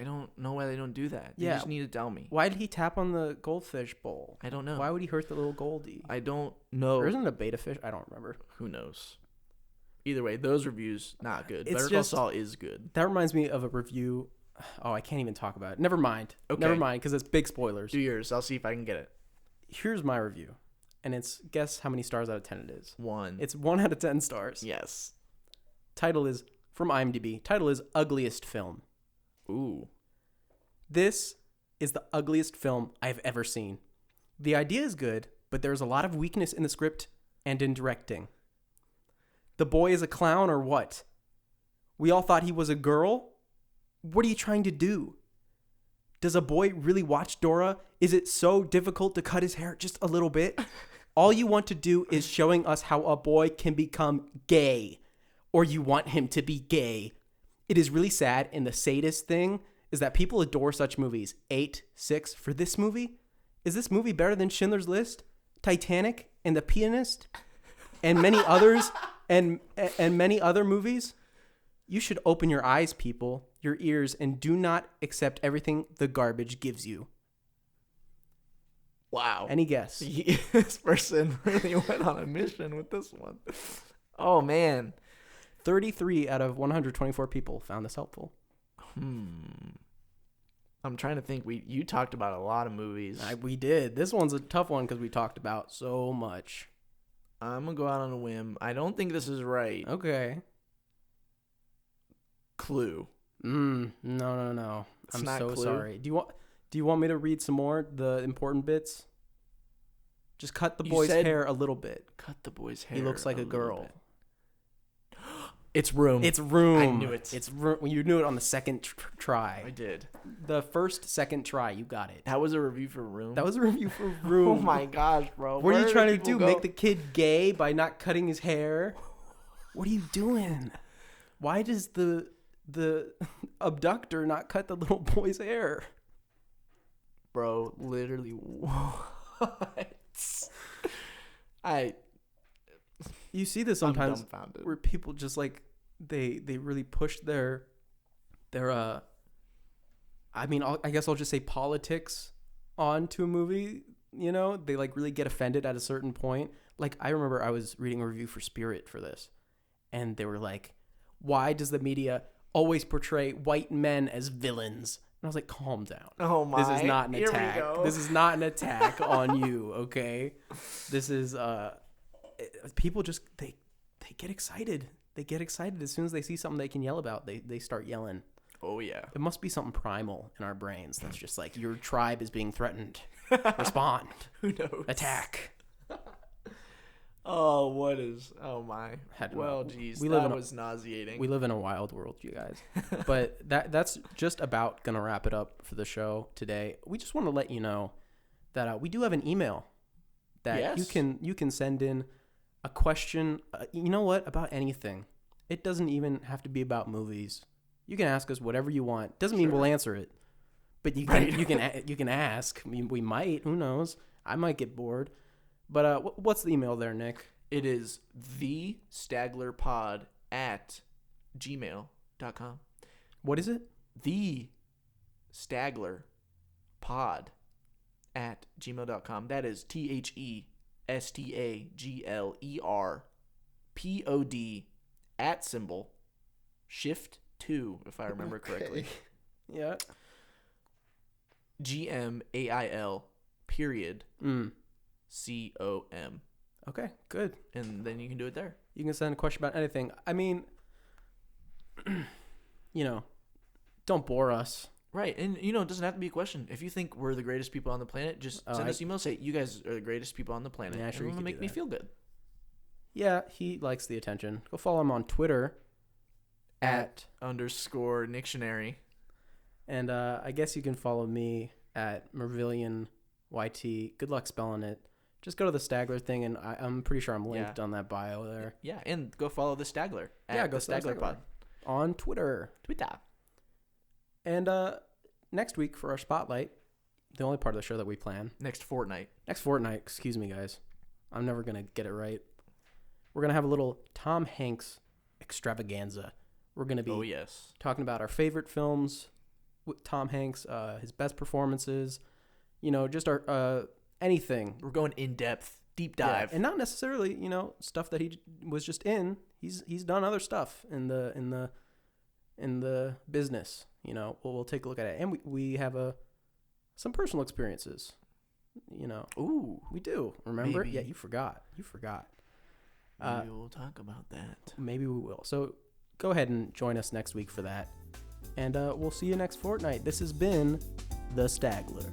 don't know why they don't do that. They just need to tell me. Why did he tap on the goldfish bowl? I don't know. Why would he hurt the little goldie? I don't know. Or isn't it a beta fish? I don't remember. Who knows? Either way, those reviews, not good. Better Call Saul is good. That reminds me of a review Oh, I can't even talk about it. Never mind. Okay. Never mind, because it's big spoilers. Do yours. I'll see if I can get it. Here's my review. And it's, guess how many stars out of 10 it is. 1. It's 1 out of 10 stars. Yes. Title is, from IMDb, title is Ugliest Film. Ooh. This is the ugliest film I've ever seen. The idea is good, but there's a lot of weakness in the script and in directing. The boy is a clown or what? We all thought he was a girl? What are you trying to do? Does a boy really watch Dora? Is it so difficult to cut his hair just a little bit? All you want to do is showing us how a boy can become gay. Or you want him to be gay. It is really sad, and the sadist thing is that people adore such movies. 8, 6 for this movie? Is this movie better than Schindler's List, Titanic, and The Pianist, and many others, and many other movies? You should open your eyes, people, your ears, and do not accept everything the garbage gives you. Wow. Any guess? This person really went on a mission with this one. Oh, man. 33 out of 124 people found this helpful. I'm trying to think. You talked about a lot of movies. We did. This one's a tough one because we talked about so much. I'm going to go out on a whim. I don't think this is right. Okay. Clue. No. It's I'm not so Clue? sorry. Do you want me to read some more, the important bits? Just cut the You boy's said- hair a little bit. Cut the boy's hair. He looks like a little girl. bit. It's Room. It's Room. I knew it. It's Room. You knew it on the second I try. did. The second try, you got it. That was a review for Room. That was a review for Room. Oh my gosh, bro. What are you Where trying to people do? go? Make the kid gay by not cutting his hair? What are you doing? Why does the abductor not cut the little boy's hair? Bro, literally what? You see this I'm sometimes dumbfounded. where people just like they really push their I guess I'll just say politics onto a movie, you know? They like really get offended at a certain point. Like I remember I was reading a review for Spirit for this, and they were like, "Why does the media always portray white men as villains?" And I was like, "Calm down. Oh my. This is not an Here we attack. go. This is not an attack on you, okay? This is people just they get excited. They get excited as soon as they see something they can yell about. They start yelling. Oh yeah. It must be something primal in our brains that's just like your tribe is being threatened. Respond. Who knows? Attack. Oh, what is? Oh my. Had to Well, know. geez, We live that in a- was nauseating. We live in a wild world, you guys. But that's just about gonna wrap it up for the show today. We just want to let you know that we do have an email that Yes. you can send in a question. You know what, about anything. It doesn't even have to be about movies. You can ask us whatever you want. Doesn't mean Sure. we'll answer it, but you can you can ask. I mean, we might. Who knows? I might get bored. But what's the email there, Nick? It is thestaglerpod@gmail.com. What is it? thestaglerpod@gmail.com. That is THESTAGLERPOD @ shift 2, if I remember correctly. Yeah. GMAIL period Mm. COM. Okay. Good. And then you can do it there. You can send a question about anything. I mean, don't bore us. Right. And, it doesn't have to be a question. If you think we're the greatest people on the planet, just send us email. Say, you guys are the greatest people on the planet. Yeah, sure, you and it'll could make do me that. feel good. Yeah, he likes the attention. Go follow him on Twitter at @_Nictionary. and I guess you can follow me at Mervillion YT. Good luck spelling it. Just go to the Stagler thing, and I'm pretty sure I'm linked on that bio there. Yeah, and go follow the Stagler. Yeah, go go follow Stagler Pod. On Twitter. Twitter. And next week for our spotlight, the only part of the show that we plan. Next fortnight. Next fortnight, excuse me, guys. I'm never going to get it right. We're going to have a little Tom Hanks extravaganza. We're going to be Oh, yes. talking about our favorite films with Tom Hanks, his best performances, just our anything. We're going in depth, deep Yeah, dive. and not necessarily, stuff that he was just in. He's done other stuff in the in the business. You know, we'll take a look at it, and we have some personal experiences. You know, Ooh, we do. Remember? maybe. Yeah, you forgot. Maybe we'll talk about that. Maybe we will. So go ahead and join us next week for that, and we'll see you next fortnight. This has been The Stagler.